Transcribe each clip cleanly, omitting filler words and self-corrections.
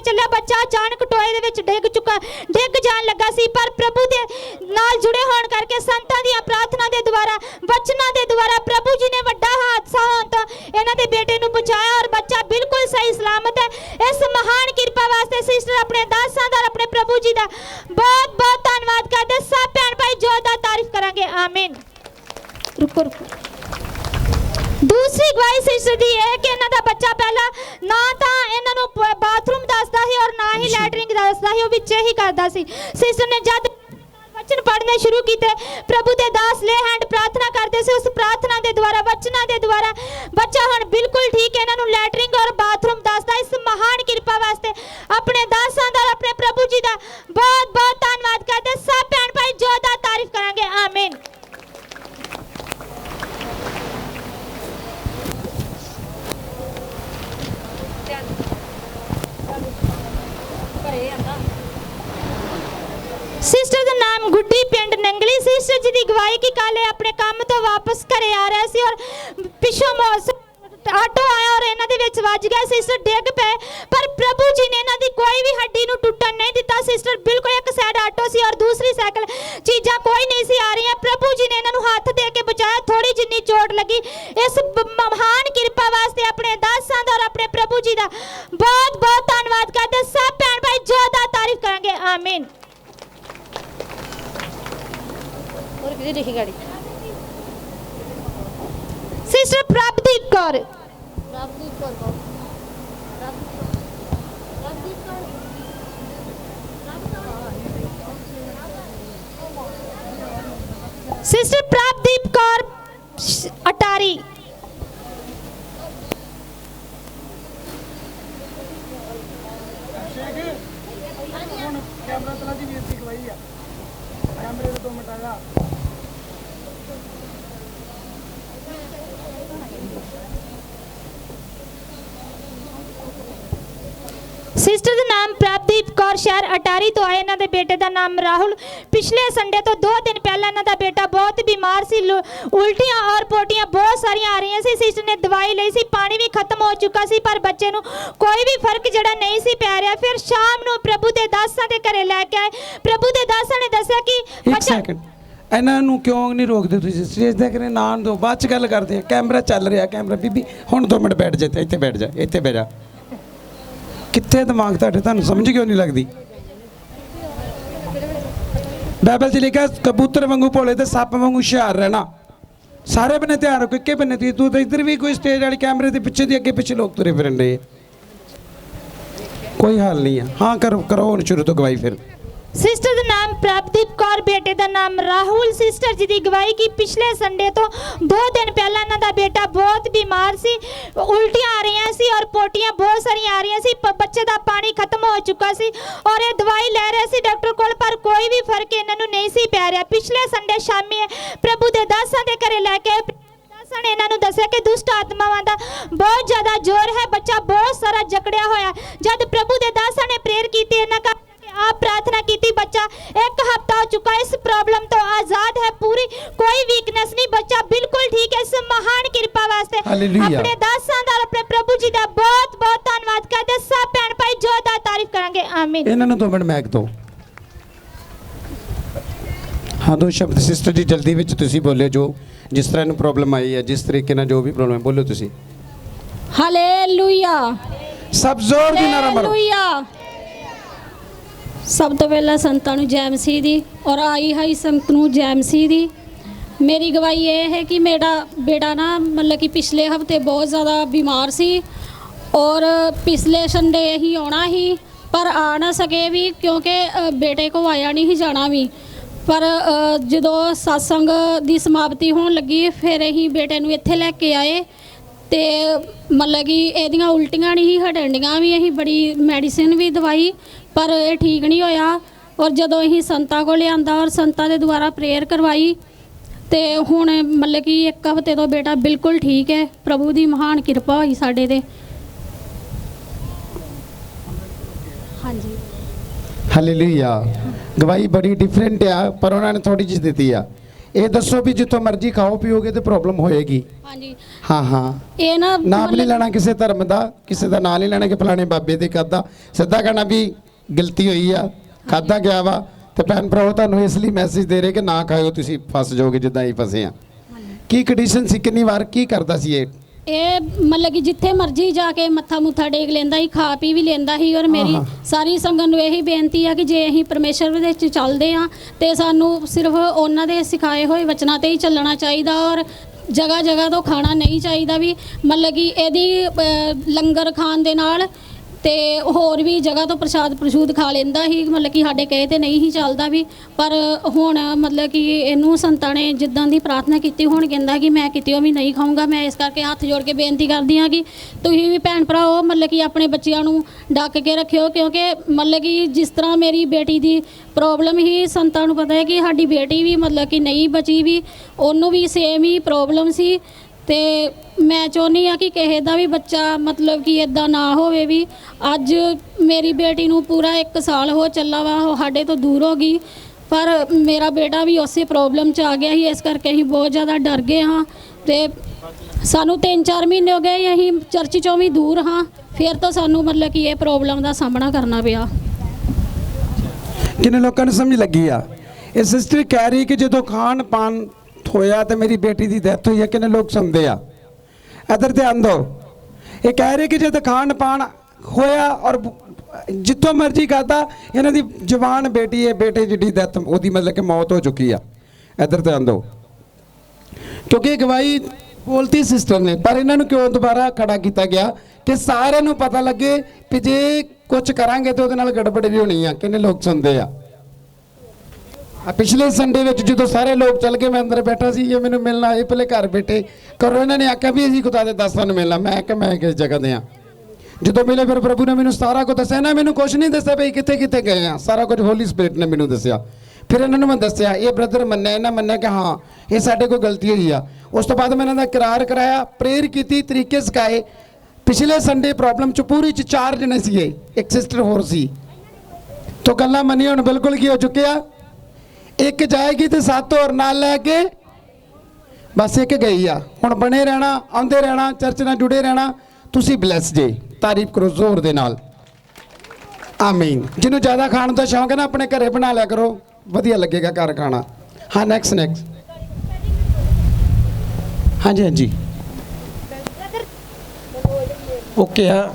ਚੱਲਿਆ ਬੱਚਾ ਅਚਾਨਕ ਟੋਏ ਦੇ ਵਿੱਚ ਡਿੱਗ ਜਾਣ ਲੱਗਾ ਸੀ, ਪਰ ਪ੍ਰਭੂ ਦੇ ਨਾਲ ਜੁੜੇ ਹੋਣ ਕਰਕੇ ਸੰਤਾਂ ਦੀਆਂ ਪ੍ਰਾਰਥਨਾ ਦੇ ਦੁਆਰਾ ਵਚਨਾਂ ਦੇ ਦੁਆਰਾ ਪ੍ਰਭੂ ਜੀ ਨੇ ਵੱਡਾ ਹਾਦਸਾ ਹੋਣ ਤੋਂ ਇਹਨਾਂ ਦੇ ਬੇਟੇ ਨੂੰ ਬਚਾਇਆ ਔਰ ਬੱਚਾ ਬਿਲਕੁਲ ਸਹੀ ਸਲਾਮਤ ਹੈ। ਇਸ ਮਹਾਨ ਕਿਰਪਾ ਵਾਸਤੇ ਸਿਸਟਰ ਆਪਣੇ ਦਾਸਾਂ ਦਾ ਆਪਣੇ ਪ੍ਰਭੂ ਜੀ ਦਾ ਬਹੁਤ ਬਹੁਤ ਧੰਨਵਾਦ ਕਰਦੇ। ਸਭ ਭੈਣ ਭਾਈ ਜ਼ੋਰਦਾਰ ਤਾਰੀਫ ਕਰਾਂਗੇ। ਆਮੀਨ। रुको दूसरी गवाही सिस्टर दी है कि इन्हां दा बच्चा पहला ना तां इन्हां नूं बाथरूम दसदा ही और ना ही लैटरिंग दसदा ही, वो विच ही करदा सी। सिस्टर ने जद वचन पढ़ने शुरू कीते, प्रभु दे दास ले हैंड प्रार्थना करते से, उस प्रार्थना दे द्वारा वचना दे द्वारा बच्चा हुण बिल्कुल ठीक है, इन्हां नूं लैटरिंग और बाथरूम दसदा। इस महान कृपा वास्ते अपने दासां दा अपने प्रभु जी दा बहुत बहुत धन्नवाद करदे। सब भैन भाई जोरदार तारीफ करांगे। आमीन। सिस्टर का नाम गुड्डी, पिंड नंगली। सिस्टर जी की गवाही की कल अपने काम तो वापस घरे आ रहे सी और पिछों आटो आया और इन्हां दे विच वज गया। सिस्टर डिग पे, पर प्रभु जी ने इन्हां दी कोई भी हड्डी नूं टुटन नहीं दिता। सिस्टर बिल्कुल एक साइड आटो सी और दूसरी साइकिल, चीज़ां कोई नहीं सी आ रही। प्रभु जी ने इन्हां नूं हाथ दे के बचाया, थोड़ी जिन्नी चोट लगी। इस महान कृपा वास्ते अपने दासां दा और अपने प्रभु जी दा बहुत बहुत धन्नवाद करदे। सब भैन भाई जोरदार तारीफ करांगे। आमीन। सिस्टर प्रभदीप कौर, सिस्टर प्रभदीप कौर अटारी। सिस्टर का नाम प्रभदीप कौर, शहर अटारी तो आए। इन्हों के बेटे का नाम राहुल। पिछले संडे तो 2 दिन पहले इन्हों का बेटा बहुत बीमार सी, उल्टियां और पोटियां बहुत सारिया आ रही सी। सिस्टर ने दवाई ली सी, पानी भी खत्म हो चुका सी, पर बच्चे नूं कोई भी फर्क जड़ा नहीं सी पै रहा। फिर शाम नूं प्रभु के दासां दे घरे लैके आए। प्रभु के दासां ने दस्सिया कि ਇਹਨਾਂ ਨੂੰ ਕਿਉਂ ਨਹੀਂ ਰੋਕਦੇ ਤੁਸੀਂ? ਸਟੇਜ ਦੇ ਕਰੇ ਨਾ ਦੋ, ਬਾਅਦ ਚ ਗੱਲ ਕਰਦੇ ਆ। ਕੈਮਰਾ ਚੱਲ ਰਿਹਾ, ਕੈਮਰਾ ਬੀਬੀ ਹੁਣ 2 ਮਿੰਟ ਬੈਠ ਜਾ, ਇੱਥੇ ਬੈਠ ਜਾ, ਇੱਥੇ ਬਹਿ ਜਾ। ਕਿੱਥੇ ਦਿਮਾਗ ਤੁਹਾਡੇ, ਤੁਹਾਨੂੰ ਸਮਝ ਕਿਉਂ ਨਹੀਂ ਲੱਗਦੀ? ਬਾਈਬਲ 'ਚ ਲਿਖਿਆ ਕਬੂਤਰ ਵਾਂਗੂ ਭੋਲੇ ਤੇ ਸੱਪ ਵਾਂਗੂ ਹੁਸ਼ਿਆਰ ਰਹਿਣਾ। ਸਾਰੇ ਬੰਨੇ ਤਿਆਰ ਹੋ, ਇੱਕੇ ਬੰਨੇ ਤੂੰ ਤਾਂ ਇੱਧਰ ਵੀ ਕੋਈ ਸਟੇਜ ਵਾਲੀ ਕੈਮਰੇ ਦੇ ਪਿੱਛੇ ਦੀ ਅੱਗੇ ਪਿੱਛੇ ਲੋਕ ਤੁਰੇ ਫਿਰਨ ਦੇ। ਕੋਈ ਹਾਲ ਨਹੀਂ ਆ। ਹਾਂ ਕਰੋ ਹੁਣ ਸ਼ੁਰੂ ਤੋਂ ਗਵਾਹੀ। ਫਿਰ सिस्टर का नाम प्रभदीप कौर, बेटे का नाम राहुल। सिस्टर जी की गवाही की पिछले संडे तो 2 दिन पहला इन्हां दा बेटा बहुत बीमार सी, उल्टियां आ रही सी और पोटियां बहुत सारी आ रही सी। बच्चे का पानी खत्म हो चुका सी और ये दवाई ले रहे सी डॉक्टर कोल, पर कोई भी फर्क इन्हां नूं नहीं सी पै रहा। पिछले संडे शामी प्रभु दे दासां दे घरे लैके ने इन्हां नूं दस्सिया कि दुष्ट आत्मावां दा बहुत ज़्यादा जोर है, बच्चा बहुत सारा जकड़िया होया। जब प्रभु दे दासां ने प्रेयर की, इन्हां का आप प्रार्थना की, बच्चा 1 हफ्ता हो चुका है, इस प्रॉब्लम तो आजाद है, पूरी कोई वीकनेस नहीं, बच्चा बिल्कुल ठीक है। इस महान कृपा वास्ते अपने दासां दा अपने प्रभु जी दा बहुत बहुत धन्यवाद करदे। सब भैन भाई जोरदार तारीफ करांगे। आमीन। इन्हां नूं 2 मिनट मैक दो। हाँ 2 शब्द सिस्टर जी जल्दी विच तुसीं बोलियो, जो जिस तरह इन्हूं प्रॉब्लम आई है, जिस तरीके नाल जो भी प्रॉब्लम है, बोलो तुसीं। हालेलुया। सब जोर दी नारा मारो। हालेलुया। सब तो पहला संतां नूं जय मसीह दी और आई हाई संगत नूं जय मसीह दी। मेरी गवाही ये है कि मेरा बेटा ना मतलब कि पिछले हफ्ते बहुत ज़्यादा बीमार सी और पिछले संडे ही आना ही, पर आ ना सके भी क्योंकि बेटे को आया नहीं ही जाना भी। पर जो सत्संग की समाप्ति होने लगी, फिर असीं बेटे नूं इत्थे लैके आए तो मतलब कि एदियां उल्टियां नहीं हटन दियां भी। असीं बड़ी मैडिसिन भी दवाई, पर यह ठीक नहीं होया। और जदों असीं संतां को लिआंदा और संतां दे द्वारा प्रेयर करवाई तो हुण मतलब कि 1 हफ्ते तो बेटा बिल्कुल ठीक है। प्रभु की महान कृपा हुई साडे ते। हाँ जी हालेलुया। गवाही बड़ी डिफरेंट आ, पर उन्होंने थोड़ी जी दी आ। ਇਹ ਦੱਸੋ ਵੀ ਜਿੱਥੋਂ ਮਰਜ਼ੀ ਖਾਓ ਪੀਓਗੇ ਤੇ ਪ੍ਰੋਬਲਮ ਹੋਏਗੀ। ਹਾਂਜੀ ਹਾਂ ਹਾਂ, ਇਹ ਨਾ ਨਾਮ ਨਹੀਂ ਲੈਣਾ ਕਿਸੇ ਧਰਮ ਦਾ, ਕਿਸੇ ਦਾ ਨਾਂ ਨਹੀਂ ਲੈਣਾ ਕਿ ਫਲਾਣੇ ਬਾਬੇ ਦੇ ਖਾਧਾ, ਸਿੱਧਾ ਕਹਿਣਾ ਵੀ ਗਲਤੀ ਹੋਈ ਆ, ਖਾਧਾ ਗਿਆ ਵਾ। ਤੇ ਭੈਣ ਭਰਾਓ ਤੁਹਾਨੂੰ ਇਸ ਲਈ ਮੈਸੇਜ ਦੇ ਰਹੇ ਕਿ ਨਾ ਖਾਓ, ਤੁਸੀਂ ਫਸ ਜਾਓਗੇ ਜਿੱਦਾਂ ਹੀ ਫਸੇ ਆ। ਕੀ ਕੰਡੀਸ਼ਨ ਸੀ, ਕਿੰਨੀ ਵਾਰ ਕੀ ਕਰਦਾ ਸੀ ਇਹ? ਇਹ ਮਤਲਬ ਕਿ ਜਿੱਥੇ ਮਰਜ਼ੀ ਜਾ ਕੇ ਮੱਥਾ ਮੁੱਥਾ ਟੇਕ ਲੈਂਦਾ ਸੀ, ਖਾ ਪੀ ਵੀ ਲੈਂਦਾ ਸੀ। ਔਰ ਮੇਰੀ ਸਾਰੀ ਸੰਗਤ ਨੂੰ ਇਹੀ ਬੇਨਤੀ ਆ ਕਿ ਜੇ ਅਸੀਂ ਪਰਮੇਸ਼ਰ ਦੇ ਵਿੱਚ ਚੱਲਦੇ ਆ ਤੇ ਸਾਨੂੰ ਸਿਰਫ ਉਹਨਾਂ ਦੇ ਸਿਖਾਏ ਹੋਏ ਵਚਨਾਂ ਤੇ ਹੀ ਚੱਲਣਾ ਚਾਹੀਦਾ। ਔਰ ਜਗ੍ਹਾ ਜਗ੍ਹਾ ਤੋਂ ਖਾਣਾ ਨਹੀਂ ਚਾਹੀਦਾ ਵੀ, ਮਤਲਬ ਕਿ ਇਹਦੀ ਲੰਗਰ ਖਾਣ ਦੇ ਨਾਲ ਤੇ ਹੋਰ ਵੀ ਜਗ੍ਹਾ ਤੋਂ ਪ੍ਰਸ਼ੂਦ ਖਾ ਲੈਂਦਾ ਸੀ, ਮਤਲਬ ਕਿ ਸਾਡੇ ਕਹੇ ਤੇ ਨਹੀਂ ਹੀ ਚੱਲਦਾ ਵੀ। ਪਰ ਹੁਣ ਮਤਲਬ ਕਿ ਇਹਨੂੰ ਸੰਤਾਂ ਨੇ ਜਿੱਦਾਂ ਦੀ ਪ੍ਰਾਰਥਨਾ ਕੀਤੀ, ਹੁਣ ਕਹਿੰਦਾ ਕਿ ਮੈਂ ਕਿਤਿਓਂ ਵੀ ਨਹੀਂ ਖਾਊਂਗਾ। ਮੈਂ ਇਸ ਕਰਕੇ ਹੱਥ ਜੋੜ ਕੇ ਬੇਨਤੀ ਕਰਦੀ ਹਾਂ ਕਿ ਤੁਸੀਂ ਵੀ ਭੈਣ ਭਰਾਓ ਮਤਲਬ ਕਿ ਆਪਣੇ ਬੱਚਿਆਂ ਨੂੰ ਡੱਕ ਕੇ ਰੱਖਿਓ, ਕਿਉਂਕਿ ਮਤਲਬ ਕਿ ਜਿਸ ਤਰ੍ਹਾਂ ਮੇਰੀ ਬੇਟੀ ਦੀ ਪ੍ਰੋਬਲਮ ਹੀ, ਸੰਤਾਂ ਨੂੰ ਪਤਾ ਹੈ ਕਿ ਸਾਡੀ ਬੇਟੀ ਵੀ ਮਤਲਬ ਕਿ ਨਹੀਂ ਬਚੀ ਵੀ, ਉਹਨੂੰ ਵੀ ਸੇਮ ਹੀ ਪ੍ਰੋਬਲਮ ਸੀ। ਤੇ ਮੈਂ ਚਾਹੁੰਦੀ ਆ ਕਿ ਕਿਸੇ ਦਾ ਵੀ ਬੱਚਾ ਮਤਲਬ ਕਿ ਇਦਾਂ ਨਾ ਹੋਵੇ ਵੀ। ਅੱਜ ਮੇਰੀ ਬੇਟੀ ਨੂੰ ਪੂਰਾ 1 ਸਾਲ ਹੋ ਚੱਲਾ ਵਾ, ਉਹ ਸਾਡੇ ਤੋਂ ਦੂਰ ਹੋ ਗਈ, ਪਰ ਮੇਰਾ ਬੇਟਾ ਵੀ ਉਸੇ ਪ੍ਰੋਬਲਮ 'ਚ ਆ ਗਿਆ ਸੀ। ਇਸ ਕਰਕੇ ਅਸੀਂ ਬਹੁਤ ਜ਼ਿਆਦਾ ਡਰ ਗਏ ਹਾਂ ਤੇ ਸਾਨੂੰ 3-4 ਮਹੀਨੇ ਹੋ ਗਏ ਅਸੀਂ ਚਰਚ 'ਚੋਂ ਵੀ ਦੂਰ ਹਾਂ, ਫਿਰ ਤੋਂ ਸਾਨੂੰ ਮਤਲਬ ਕਿ ਇਹ ਪ੍ਰੋਬਲਮ ਦਾ ਸਾਹਮਣਾ ਕਰਨਾ ਪਿਆ। ਕਿੰਨੇ ਲੋਕਾਂ ਨੂੰ ਸਮਝ ਲੱਗੀ ਆ? ਇਹ ਸਿਸਟਰ ਕਹਿ ਰਹੀ ਕਿ ਜਦੋਂ ਖਾਣ ਪਾਣ ਹੋਇਆ ਤੇ ਮੇਰੀ ਬੇਟੀ ਦੀ ਡੈਥ ਹੋਈ ਹੈ। ਕਿੰਨੇ ਲੋਕ ਸੁਣਦੇ ਆ? ਇੱਧਰ ਧਿਆਨ ਦਿਓ। ਇਹ ਕਹਿ ਰਹੇ ਕਿ ਜਦੋਂ ਖਾਣ ਪਾਣ ਹੋਇਆ ਔਰ ਜਿੱਥੋਂ ਮਰਜ਼ੀ ਖਾਧਾ, ਇਹਨਾਂ ਦੀ ਜਵਾਨ ਬੇਟੀ ਹੈ, ਬੇਟੇ ਜਿੱਡੀ ਡੈਥ, ਉਹਦੀ ਮਤਲਬ ਕਿ ਮੌਤ ਹੋ ਚੁੱਕੀ ਆ। ਇੱਧਰ ਧਿਆਨ ਦਿਓ, ਕਿਉਂਕਿ ਇਹ ਗਵਾਹੀ ਬੋਲਤੀ ਸਿਸਟਰ ਨੇ, ਪਰ ਇਹਨਾਂ ਨੂੰ ਕਿਉਂ ਦੁਬਾਰਾ ਖੜਾ ਕੀਤਾ ਗਿਆ ਕਿ ਸਾਰਿਆਂ ਨੂੰ ਪਤਾ ਲੱਗੇ ਕਿ ਜੇ ਕੁਝ ਕਰਾਂਗੇ ਤੇ ਉਹਦੇ ਨਾਲ ਗੜਬੜ ਵੀ ਹੋਣੀ ਆ। ਕਿੰਨੇ ਲੋਕ ਸੁਣਦੇ ਆ? ਪਿਛਲੇ ਸੰਡੇ ਵਿੱਚ ਜਦੋਂ ਸਾਰੇ ਲੋਕ ਚੱਲ ਗਏ, ਮੈਂ ਅੰਦਰ ਬੈਠਾ ਸੀ, ਇਹ ਮੈਨੂੰ ਮਿਲਣਾ ਆਏ, ਪਹਿਲੇ ਘਰ ਬੈਠੇ ਕਰੋ। ਇਹਨਾਂ ਨੇ ਆਖਿਆ ਵੀ ਅਸੀਂ ਖੁਦਾ ਦੇ ਦਾਸਾਂ ਨੂੰ ਮਿਲਣਾ। ਮੈਂ ਕਿਹਾ ਮੈਂ ਕਿਸ ਜਗ੍ਹਾ ਦੇ ਆ? ਜਦੋਂ ਮਿਲੇ ਫਿਰ ਪ੍ਰਭੂ ਨੇ ਮੈਨੂੰ ਸਾਰਾ ਕੁਝ ਦੱਸਿਆ। ਨਾ ਮੈਨੂੰ ਕੁਝ ਨਹੀਂ ਦੱਸਿਆ ਬਈ ਕਿੱਥੇ ਕਿੱਥੇ ਗਏ ਆ, ਸਾਰਾ ਕੁਝ ਹੋਲੀ ਸਪਿਰਿਟ ਨੇ ਮੈਨੂੰ ਦੱਸਿਆ। ਫਿਰ ਇਹਨਾਂ ਨੂੰ ਮੈਂ ਦੱਸਿਆ, ਇਹ ਬ੍ਰਦਰ ਮੰਨਿਆ, ਇਹਨਾਂ ਮੰਨਿਆ ਕਿ ਹਾਂ ਇਹ ਸਾਡੇ ਕੋਲ ਗਲਤੀ ਹੋਈ ਆ। ਉਸ ਤੋਂ ਬਾਅਦ ਮੈਂ ਇਹਨਾਂ ਦਾ ਇਕਰਾਰ ਕਰਾਇਆ, ਪ੍ਰੇਅਰ ਕੀਤੀ, ਤਰੀਕੇ ਸਿਖਾਏ। ਪਿਛਲੇ ਸੰਡੇ ਪ੍ਰੋਬਲਮ ਚ ਪੂਰੀ ਚ 4 ਜਣੇ ਸੀਗੇ, ਇੱਕ ਸਿਸਟਰ ਹੋਰ ਸੀ। ਤੋ ਗੱਲਾਂ ਮੰਨੀ, ਹੁਣ ਬਿਲਕੁਲ ਕੀ ਹੋ ਚੁੱਕਿਆ? ਇੱਕ ਜਾਏਗੀ ਤੇ 7 ਹੋਰ ਨਾਲ ਲੈ ਕੇ, ਬਸ ਇੱਕ ਗਈ ਆ। ਹੁਣ ਬਣੇ ਰਹਿਣਾ, ਆਉਂਦੇ ਰਹਿਣਾ, ਚਰਚ ਨਾਲ ਜੁੜੇ ਰਹਿਣਾ। ਤੁਸੀਂ ਬਲੈਸ ਜੇ, ਤਾਰੀਫ ਕਰੋ ਜ਼ੋਰ ਦੇ ਨਾਲ, ਆਮੀਨ। ਜਿਹਨੂੰ ਜ਼ਿਆਦਾ ਖਾਣ ਦਾ ਸ਼ੌਂਕ ਹੈ ਨਾ, ਆਪਣੇ ਘਰੇ ਬਣਾ ਲਿਆ ਕਰੋ, ਵਧੀਆ ਲੱਗੇਗਾ ਘਰ ਖਾਣਾ। ਹਾਂ ਨੈਕਸਟ ਹਾਂਜੀ ਹਾਂਜੀ ਓਕੇ ਆ।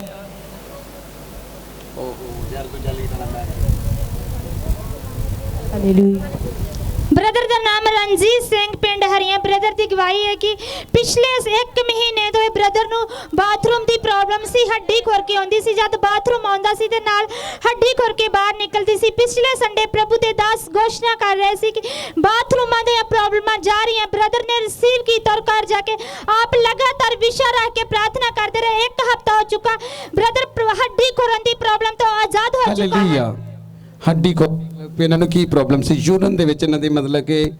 ਬ੍ਰਦਰ ਦਾ ਨਾਮ ਰਣਜੀਤ ਸਿੰਘ, ਪਿੰਡ ਹਰੀਆਂ। ਬ੍ਰਦਰ ਦੀ ਗਵਾਹੀ ਹੈ ਕਿ ਪਿਛਲੇ 1 ਮਹੀਨੇ ਤੋਂ ਇਹ ਬ੍ਰਦਰ ਨੂੰ ਬਾਥਰੂਮ ਦੀ ਪ੍ਰੋਬਲਮ ਸੀ, ਹੱਡੀ ਖੁਰ ਕੇ ਆਉਂਦੀ ਸੀ। ਜਦ ਬਾਥਰੂਮ ਆਉਂਦਾ ਸੀ ਤੇ ਨਾਲ ਹੱਡੀ ਖੁਰ ਕੇ ਬਾਹਰ ਨਿਕਲਦੀ ਸੀ। ਪਿਛਲੇ ਸੰਡੇ ਪ੍ਰਭੂ ਦੇ ਦਾਸ ਘੋਸ਼ਣਾ ਕਰ ਰਹੇ ਸੀ ਕਿ ਬਾਥਰੂਮਾਂ ਦੀਆਂ ਪ੍ਰੋਬਲਮਾਂ ਜਾ ਰਹੀਆਂ। ਬ੍ਰਦਰ ਨੇ ਰਿਸੀਵ ਕੀਤਾ ਔਰ ਘਰ ਜਾ ਕੇ ਆਪ ਲਗਾਤਾਰ ਵਿਸ਼ਾ ਰੱਖ ਕੇ ਪ੍ਰਾਰਥਨਾ ਕਰਦੇ ਰਹੇ। 1 ਹਫ਼ਤਾ ਹੋ ਚੁੱਕਾ, ਬ੍ਰਦਰ ਹੱਡੀ ਖੁਰਨ ਦੀ ਪ੍ਰੋਬਲਮ ਤੋਂ ਆਜ਼ਾਦ ਹੋ ਚੁੱਕਾ ਹੈ। ਹਾਲੇਲੂਇਆ। ਹੱਡੀ ਖੁਰ, ਇਹਨਾਂ ਨੂੰ ਕੀ ਪ੍ਰੋਬਲਮ ਸੀ? ਯੂਰਨ ਦੇ ਵਿੱਚ ਇਹਨਾਂ ਦੀ ਮਤਲਬ ਕਿ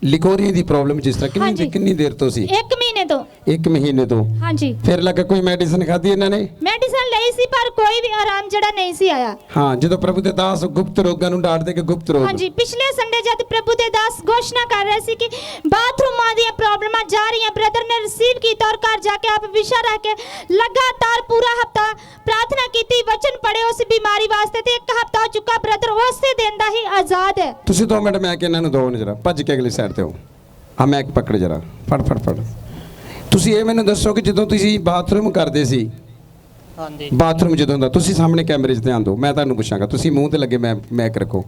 ਲਿਕੋਰੀ ਦੀ ਪ੍ਰੋਬਲਮ ਜਿਸ ਤਰ੍ਹਾਂ ਕਿੰਨੀ ਦੇਰ ਤੋਂ ਸੀ? 1 ਮਹੀਨੇ ਤੋਂ। 1 ਮਹੀਨੇ ਤੋਂ। ਹਾਂਜੀ। ਫਿਰ ਲੱਗਾ ਕੋਈ ਮੈਡੀਸਿਨ ਖਾਧੀ ਇਹਨਾਂ ਨੇ? ਮੈਡੀਸਿਨ ਲਈ ਸੀ ਪਰ ਕੋਈ ਵੀ ਆਰਾਮ ਜਿਹੜਾ ਨਹੀਂ ਸੀ ਆਇਆ। ਹਾਂ, ਜਦੋਂ ਪ੍ਰਭੂ ਦੇ ਦਾਸ ਗੁਪਤ ਰੋਗਾਂ ਨੂੰ ਡਾਂਟਦੇ ਕਿ ਗੁਪਤ ਰੋਗ। ਹਾਂਜੀ, ਪਿਛਲੇ ਸੰਡੇ ਜਦ ਪ੍ਰਭੂ ਦੇ ਦਾਸ ਘੋਸ਼ਣਾ ਕਰ ਰਹੇ ਸੀ ਕਿ ਬਾਥਰੂਮਾਂ ਦੀਆਂ ਪ੍ਰੋਬਲਮਾਂ ਜਾ ਰਹੀਆਂ, ਬ੍ਰਦਰ ਨੇ ਰਿਸੀਵ ਕੀਤਾ ਔਰ ਘਰ ਜਾ ਕੇ ਆਪ ਵਿਸ਼ਾ ਰੱਖ ਕੇ ਲਗਾਤਾਰ ਪੂਰਾ ਹਫ਼ਤਾ ਪ੍ਰਾਰਥਨਾ ਕੀਤੀ, ਵਚਨ ਪੜ੍ਹੇ ਉਸ ਬਿਮਾਰੀ ਵਾਸਤੇ ਤੇ 1 ਹਫ਼ਤਾ ਹੋ ਚੁੱਕਾ। ਬ੍ਰਦਰ ਉਸੇ ਦਿਨ ਦਾ ਹੀ ਆਜ਼ਾਦ ਹੈ। ਤੁਸੀਂ 2 ਮਿੰਟ ਮੈਂ ਕਿ ਇਹਨਾਂ ਨੂੰ ਦੋ ਜਰਾ ਭੱਜ ਕੇ ਅਗਲੀ ਸਾਈਡ ਤੇ ਹੋ। ਹਾਂ ਮੈਂ ਇੱਕ ਪਕੜ ਜਰਾ, ਫੜ। ਤੁਸੀਂ ਇਹ ਮੈਨੂੰ ਦੱਸੋ ਕਿ ਜਦੋਂ ਤੁਸੀਂ ਬਾਥਰੂਮ ਕਰਦੇ ਸੀ, ਹਾਂਜੀ, ਬਾਥਰੂਮ ਜਦੋਂ ਦਾ, ਤੁਸੀਂ ਸਾਹਮਣੇ ਕੈਮਰੇ 'ਚ ਧਿਆਨ ਦਿਓ, ਮੈਂ ਤੁਹਾਨੂੰ ਪੁੱਛਾਂਗਾ, ਤੁਸੀਂ ਮੂੰਹ ਤੇ ਲੱਗੇ ਮੈਕ ਰੱਖੋ।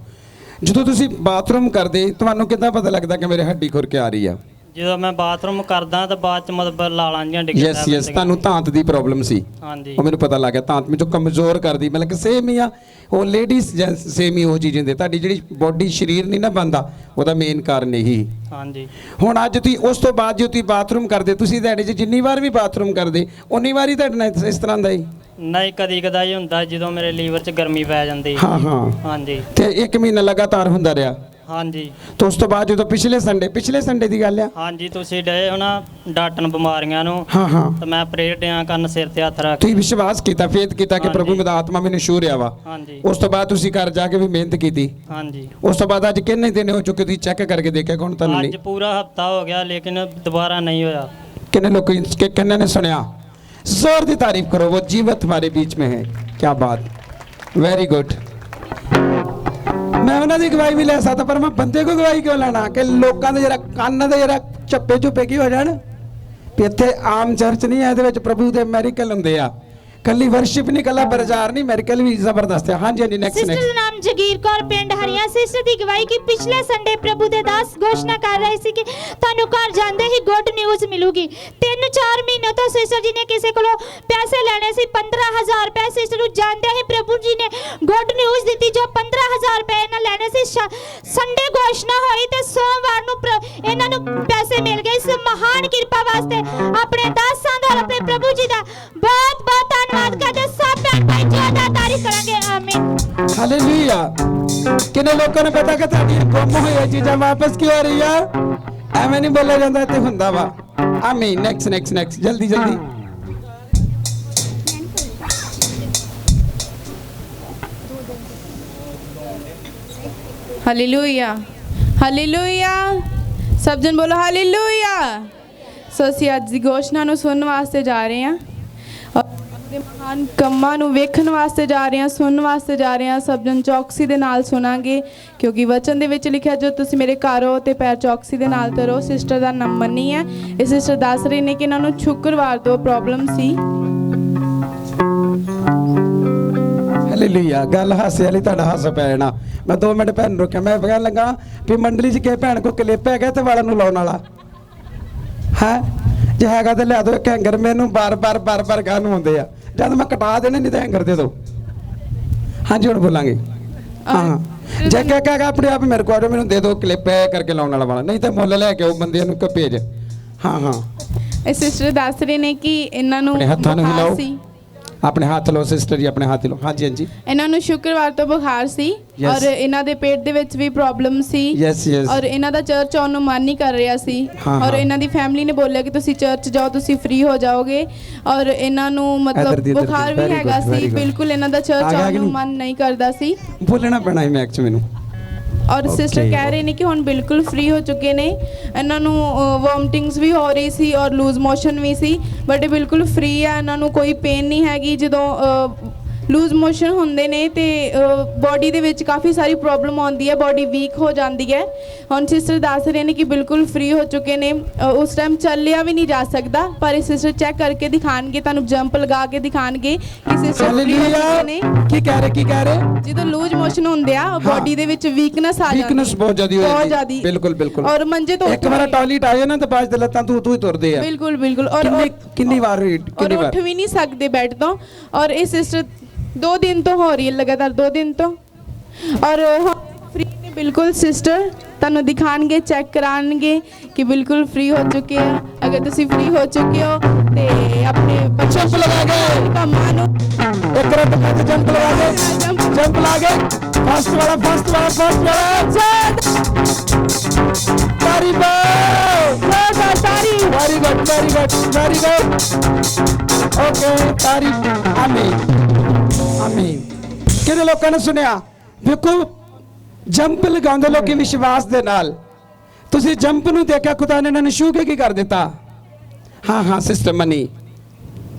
ਜਦੋਂ ਤੁਸੀਂ ਬਾਥਰੂਮ ਕਰਦੇ, ਤੁਹਾਨੂੰ ਕਿੱਦਾਂ ਪਤਾ ਲੱਗਦਾ ਕਿ ਮੇਰੇ ਹੱਡੀ ਖੁਰ ਕੇ ਆ ਰਹੀ ਆ? ਜਦੋਂ ਮੈਂ ਬਾਥਰੂਮ ਕਰਦਾ ਤਾਂ ਬਾਅਦ ਚ ਮਤਲਬ ਲਾਲਾਂ ਜੀਆਂ ਡਿੱਗਦੀਆਂ। ਯੈਸ ਤੁਹਾਨੂੰ ਧਾਤ ਦੀ ਪ੍ਰੋਬਲਮ ਸੀ। ਹਾਂਜੀ, ਉਹ ਮੈਨੂੰ ਪਤਾ ਲੱਗ ਗਿਆ, ਧਾਤ ਵਿੱਚ ਕਮਜ਼ੋਰ ਕਰਦੀ, ਮਤਲਬ ਕਿ ਸੇਮ ਹੀ ਆ ਉਹ ਲੇਡੀਜ਼ ਸੇਮ ਹੀ ਉਹ ਚੀਜ਼ ਹੁੰਦੀ। ਤੁਹਾਡੀ ਜਿਹੜੀ ਬੋਡੀ ਸਰੀਰ ਨਹੀਂ ਨਾ ਬਣਦਾ, ਉਹਦਾ ਮੇਨ ਕਾਰਨ ਇਹੀ। ਹਾਂਜੀ। ਹੁਣ ਅੱਜ ਤੁਸੀਂ ਉਸ ਤੋਂ ਬਾਅਦ ਜੇ ਤੁਸੀਂ ਬਾਥਰੂਮ ਕਰਦੇ, ਤੁਸੀਂ ਦਿਹਾੜੀ 'ਚ ਜਿੰਨੀ ਵਾਰ ਵੀ ਬਾਥਰੂਮ ਕਰਦੇ ਉਨੀ ਵਾਰੀ ਤੁਹਾਡੇ ਨਾਲ ਇਸ ਤਰ੍ਹਾਂ ਦਾ ਹੀ? ਨਹੀਂ, ਕਦੀ ਕਦਾਈ ਹੁੰਦਾ ਜਦੋਂ ਮੇਰੇ ਲੀਵਰ 'ਚ ਗਰਮੀ ਪੈ ਜਾਂਦੀ। ਹਾਂ। ਹਾਂਜੀ। ਤੇ 1 ਮਹੀਨਾ ਲਗਾਤਾਰ ਹੁੰਦਾ ਰਿਹਾ? ਹਾਂਜੀ तो उस तो बाद जो पिछले संडे की गल है। ਹਾਂਜੀ ਤੁਸੀਂ ਡਏ ਹੋ ਨਾ ਡਾਟਣ ਬਿਮਾਰੀਆਂ ਨੂੰ हाँ हाँ ਤੇ ਮੈਂ ਪ੍ਰੇਰ ਡਿਆਂ ਕਰਨ ਸਿਰ ਤੇ ਹੱਥ ਰੱਖ ਤੁਸੀਂ ਵਿਸ਼ਵਾਸ ਕੀਤਾ ਫੇਥ ਕੀਤਾ ਕਿ ਹਾਂਜੀ। ਪ੍ਰਭੂ ਮੇਰਾ ਆਤਮਾ ਮੈਨੂੰ ਛੂ ਰਿਹਾ ਵਾ। ਹਾਂਜੀ ਉਸ ਤੋਂ ਬਾਅਦ ਤੁਸੀਂ ਘਰ ਜਾ ਕੇ ਵੀ ਮਿਹਨਤ ਕੀਤੀ। ਹਾਂਜੀ ਉਸ ਤੋਂ ਬਾਅਦ ਅੱਜ ਕਿੰਨੇ ਦਿਨ ਹੋ ਚੁੱਕੇ ਤੁਸੀਂ ਚੈੱਕ ਕਰਕੇ ਦੇਖਿਆ ਕੌਣ ਤੁਹਾਨੂੰ ਅੱਜ ਨਹੀਂ ਪੂਰਾ ਹਫਤਾ ਹੋ ਗਿਆ ਲੇਕਿਨ ਦੁਬਾਰਾ ਨਹੀਂ ਹੋਇਆ। किन्ने लोग किन्ने ने सुनया जोर दी तारीफ करो वो जीवत हमारे बीच में है। क्या बात वेरी गुड। मैं उन्होंने दी गवाही भी ले सकता पर मैं बंदे को गवाही क्यों लेना कि लोगों के जरा कान दे जरा चप्पे चुप्पे की हो जान भी इत्थे आम चर्च नहीं है ਇਹਦੇ ਵਿੱਚ ਪ੍ਰਭੂ ਦੇ ਮੈਰੀਕਲ ਹੁੰਦੇ ਆ ਕੱਲੀ ਵਰਸ਼ਿਪ ਨਹੀਂ ਕੱਲਾ ਪ੍ਰਚਾਰ ਨਹੀਂ ਮੈਰੀਕਲ ਵੀ ਜ਼ਬਰਦਸਤ ਹੈ। ਹਾਂਜੀ ਹਾਂਜੀ सिस्टर नेक्स्ट ਦਾ ਨਾਮ ਜਗੀਰ ਕੌਰ ਪਿੰਡ ਹਰੀਆਂ ਸਿਸਟਰ ਦੀ ਗਵਾਹੀ ਕਿ ਪਿਛਲੇ ਸੰਡੇ ਪ੍ਰਭੂ ਦੇ ਦਾਸ ਘੋਸ਼ਣਾ ਕਰ ਰਹੇ ਸੀ ਕਿ ਤੁਹਾਨੂੰ ਘਰ ਜਾਂਦੇ ਹੀ ਗੁੱਡ ਨਿਊਜ਼ ਮਿਲੂਗੀ। 3-4 ਮਹੀਨੇ ਤੋਂ ਸਿਸਟਰ ਜੀ ਨੇ ਕਿਸੇ ਕੋਲੋਂ ਪੈਸੇ ਲੈਣੇ ਸੀ 15000 ਰੁਪਏ ਸਿਸਟਰ ਨੂੰ ਜਾਂਦੇ ਹੀ ਪ੍ਰਭੂ ਜੀ ਨੇ ਗੁੱਡ ਨਿਊਜ਼ ਦਿੱਤੀ ਜੋ 15000 ਰੁਪਏ ਇਹਨਾਂ ਲੈਣੇ ਸੀ। ਸੰਡੇ ਘੋਸ਼ਣਾ ਹੋਈ ਤੇ ਸੋਮਵਾਰ ਨੂੰ ਇਹਨਾਂ ਨੂੰ ਪੈਸੇ ਮਿਲ ਗਏ। ਇਸ ਮਹਾਨ ਕਿਰਪਾ ਵਾਸਤੇ ਆਪਣੇ ਦਾਸਾਂ ਦਾ ਆਪਣੇ ਪ੍ਰਭੂ ਜੀ ਦਾ ਬਹੁਤ ਬਹੁਤ ਧੰਨਵਾਦ ਕਰਦੇ। ਸਭ ਭੈਣ ਭਾਈ ਜੋਰਦਾਰ ਤਾਰੀਫ ਕਰਾਂਗੇ। ਆਮੀਨ। हालेलुया। किन्ने लोगों ने पता कि ਤੁਹਾਡੀ ਗੁੰਮ ਹੋਈ ਚੀਜ਼ਾਂ ਵਾਪਸ ਕਿਉਂ ਆ ਰਹੀ ਆ? ਐਵੇਂ ਨਹੀਂ ਬੋਲਿਆ ਜਾਂਦਾ ਇੱਥੇ ਹੁੰਦਾ ਵਾ। ਆਮੀਨ। ਨੈਕਸਟ ਜਲਦੀ ਜਲਦੀ। ਹਾਲੇਲੂਇਆ ਹਾਲੇਲੂਇਆ ਸਭ ਜਨ ਬੋਲੋ ਹਾਲੇਲੂਇਆ। ਸੋ ਅਸੀਂ ਅੱਜ ਦੀ ਘੋਸ਼ਣਾ ਨੂੰ ਸੁਣਨ ਵਾਸਤੇ ਜਾ ਰਹੇ ਹਾਂ ਔਰ ਦੇ ਮਹਾਨ ਕੰਮਾਂ ਨੂੰ ਵੇਖਣ ਵਾਸਤੇ ਜਾ ਰਹੇ ਹਾਂ ਸੁਣਨ ਵਾਸਤੇ ਜਾ ਰਹੇ ਹਾਂ। ਸਭ ਜਨ ਚੌਕਸੀ ਦੇ ਨਾਲ ਸੁਣਾਂਗੇ ਕਿਉਂਕਿ ਵਚਨ ਦੇ ਵਿੱਚ ਲਿਖਿਆ ਜੋ ਤੁਸੀਂ ਮੇਰੇ ਘਰ ਹੋ ਤੇ ਪੈਰ ਚੌਕਸੀ ਦੇ ਨਾਲ ਧਰੋ। ਸਿਸਟਰ ਦਾ ਨੰਬਰ ਨਹੀਂ ਹੈ। ਇਹ ਸਿਸਟਰ ਦੱਸ ਰਹੇ ਨੇ ਕਿ ਇਹਨਾਂ ਨੂੰ ਸ਼ੁੱਕਰਵਾਰ ਤੋਂ ਪ੍ਰੋਬਲਮ ਸੀ। ਹਾਲੇਲੂਇਆ। ਗੱਲ ਹਾਸੇ ਵਾਲੀ ਤੁਹਾਡਾ ਹੱਸ ਪੈ ਜਾਣਾ। ਮੈਂ 2 ਮਿੰਟ ਭੈਣ ਨੂੰ ਰੋਕਿਆ ਮੈਂ ਕਹਿਣ ਲੱਗਾ ਵੀ ਮੰਡਲੀ 'ਚ ਕਿਸੇ ਭੈਣ ਕੋ ਕਲਿੱਪ ਹੈਗਾ ਤੇ ਵਾਲਾਂ ਨੂੰ ਲਾਉਣ ਵਾਲਾ ਹੈ ਜੇ ਹੈਗਾ ਤੇ ਲਿਆ ਦਿਓ ਇੱਕ ਹੈਂਗਰ। ਮੈਨੂੰ ਬਾਰ-ਬਾਰ ਗਾਣ ਹੁੰਦੇ ਆ ਜਦ ਮੈਂ ਕਟਾ ਦੇਣੇ ਨਹੀਂ ਤਾਂ ਹੈਂਗਰ ਦੇ ਦਿਓ। ਹਾਂਜੀ ਹੁਣ ਬੋਲਾਂਗੇ। ਹਾਂ ਜੇ ਕਹੇਗਾ ਆਪਣੇ ਆਪ ਮੇਰੇ ਕੋਲ ਮੈਨੂੰ ਦੇ ਦਿਓ ਕਲਿੱਪ ਕਰਕੇ ਲਾਉਣ ਵਾਲਾ ਨਹੀਂ ਤਾਂ ਮੁੱਲ ਲੈ ਕੇ ਉਹ ਬੰਦੇ ਨੂੰ ਭੇਜ। ਹਾਂ ਇਹ ਸਿਸਟਰ ਦੱਸ ਰਹੇ ਨੇ ਕਿ ਇਹਨਾਂ ਨੂੰ ਆਪਣੇ ਹੱਥਾਂ ਨੂੰ ਬੁਖਾਰ ਹਿਲਾਓ। ਸੀ। ਆਪਣੇ ਹੱਥ ਲਓ ਸਿਸਟਰ ਜੀ ਆਪਣੇ ਹੱਥ ਲਓ। ਹਾਂਜੀ ਹਾਂਜੀ ਇਹਨਾਂ ਨੂੰ ਸ਼ੁੱਕਰਵਾਰ ਤੋਂ ਬੁਖਾਰ ਸੀ Yes. ਔਰ ਇਹਨਾਂ ਦੇ ਪੇਟ ਦੇ ਵਿੱਚ ਵੀ ਪ੍ਰੋਬਲਮ ਸੀ ਯੈਸ ਔਰ ਇਹਨਾਂ ਦਾ ਚਰਚ ਆਉਣ ਨੂੰ ਮਨ ਨਹੀਂ ਕਰ ਰਿਹਾ ਸੀ ਹਾਂ, ਔਰ ਹਾਂ। ਇਹਨਾਂ ਦੀ ਫੈਮਿਲੀ ਨੇ ਬੋਲਿਆ ਕਿ ਤੁਸੀਂ ਚਰਚ ਜਾਓ ਤੁਸੀਂ ਫ੍ਰੀ ਹੋ ਜਾਓਗੇ ਔਰ ਇਹਨਾਂ ਨੂੰ ਇੱਧਰ ਮਤਲਬ ਦੀ, ਇੱਧਰ ਦੀ। ਬੁਖਾਰ ਵੀ Very ਹੈਗਾ good, very ਸੀ good. ਬਿਲਕੁਲ ਇਹਨਾਂ ਦਾ ਆ ਚਰਚ ਗਿਆ ਆਉਣ ਕਿ ਨੂੰ ਨਹੀਂ? ਮਨ ਨਹੀਂ ਕਰਦਾ ਸੀ ਬੋਲਣਾ ਪੈਣਾ ਹੈ ਮੈਕਸ ਮੈਨੂੰ। ਔਰ ਸਿਸਟਰ Okay. ਕਹਿ ਰਹੇ ਨੇ ਕਿ ਹੁਣ ਬਿਲਕੁਲ ਫ੍ਰੀ ਹੋ ਚੁੱਕੇ ਨੇ। ਇਹਨਾਂ ਨੂੰ ਵੋਮਟਿੰਗਸ ਵੀ ਹੋ ਰਹੀ ਸੀ ਔਰ ਲੂਜ਼ ਮੋਸ਼ਨ ਵੀ ਸੀ ਬਟ ਇਹ ਬਿਲਕੁਲ ਫ੍ਰੀ ਆ। ਇਹਨਾਂ ਨੂੰ ਕੋਈ ਪੇਨ ਨਹੀਂ ਹੈਗੀ। ਜਦੋਂ ਲੂਜ਼ ਮੋਸ਼ਨ ਹੁੰਦੇ ਨੇ ਤੇ ਬਾਡੀ ਦੇ ਵਿੱਚ ਕਾਫੀ ਸਾਰੀ ਪ੍ਰੋਬਲਮ ਆਉਂਦੀ ਹੈ ਬਾਡੀ ਵੀਕ ਹੋ ਜਾਂਦੀ ਹੈ। ਹੁਣ ਸਿਸਟਰ ਦੱਸ ਰਹੇ ਨੇ ਕਿ ਬਿਲਕੁਲ ਫ੍ਰੀ ਹੋ ਚੁੱਕੇ ਨੇ। ਉਸ ਟਾਈਮ ਚੱਲਿਆ ਵੀ ਨਹੀਂ ਜਾ ਸਕਦਾ ਪਰ ਇਹ ਸਿਸਟਰ ਚੈੱਕ ਕਰਕੇ ਦਿਖਾਣਗੇ ਤੁਹਾਨੂੰ ਜੰਪ ਲਗਾ ਕੇ ਦਿਖਾਣਗੇ ਕਿ ਸਿਸਟਰ ਫ੍ਰੀ ਹੋ ਚੁੱਕੇ ਨੇ। ਕੀ ਕਹਿ ਰਹੇ ਜਦੋਂ ਲੂਜ਼ ਮੋਸ਼ਨ ਹੁੰਦੇ ਆ ਬਾਡੀ ਦੇ ਵਿੱਚ ਵੀਕਨੈਸ ਆ ਜਾਂਦੀ ਵੀਕਨੈਸ ਬਹੁਤ ਜ਼ਿਆਦਾ ਹੋ ਬਹੁਤ ਜਾਂਦੀ ਜ਼ਿਆਦਾ। ਬਿਲਕੁਲ ਔਰ ਮੰਜੇ ਤੋਂ ਇੱਕ ਵਾਰ ਟਾਇਲਟ ਆਏ ਨਾ ਤਾਂ ਬਾਅਦ ਦੇ ਲੱਤਾਂ ਤੂੰ ਹੀ ਤੁਰਦੇ ਆ। ਬਿਲਕੁਲ ਔਰ ਕਿੰਨੀ ਵਾਰ ਔਰ ਉੱਠ ਵੀ ਨਹੀਂ ਸਕਦੇ ਬੈੱਡ ਤੋਂ। ਔਰ ਇਹ ਸਿਸਟਰ 2 दिन तो हो रही है लगातार 2 दिन तो और फ्री ने बिल्कुल सिस्टर ਤੁਹਾਨੂੰ ਦਿਖਾਣਗੇ ਚੈੱਕ ਕਰਾਣਗੇ ਕਿ ਬਿਲਕੁਲ ਫ੍ਰੀ ਹੋ ਚੁੱਕੇ ਆ। ਅਗਰ ਤੁਸੀਂ ਫ੍ਰੀ ਹੋ ਚੁੱਕੇ ਹੋ ਤੇ ਆਪਣੇ ਜੰਪ ਲਗਾ ਕੇ ਕੰਮਾਂ ਨੂੰ ਇੱਕ ਰੱਬ ਕੱਟ ਜੰਪ ਲਗਾ ਕੇ ਜੰਪ ਲਾ ਕੇ ਫਸਟ ਵਾਲਾ ਤਾਰੀ ਵੈਰੀ ਗੁੱਡ ਓਕੇ ਤਾਰੀ ਆਮੀਨ। ਕਿਹੜੇ ਲੋਕਾਂ ਨੇ ਸੁਣਿਆ? ਵੇਖੋ ਜੰਪ ਲਗਾਉਂਦੇ ਲੋਕੀ ਵਿਸ਼ਵਾਸ ਦੇ ਨਾਲ। ਤੁਸੀਂ ਜੰਪ ਨੂੰ ਦੇਖਿਆ ਖੁਦਾ ਨੇ ਇਹਨਾਂ ਨੂੰ ਛੂ ਕੇ ਕੀ ਕਰ ਦਿੱਤਾ। ਹਾਂ ਸਿਸਟਰ ਮਨੀ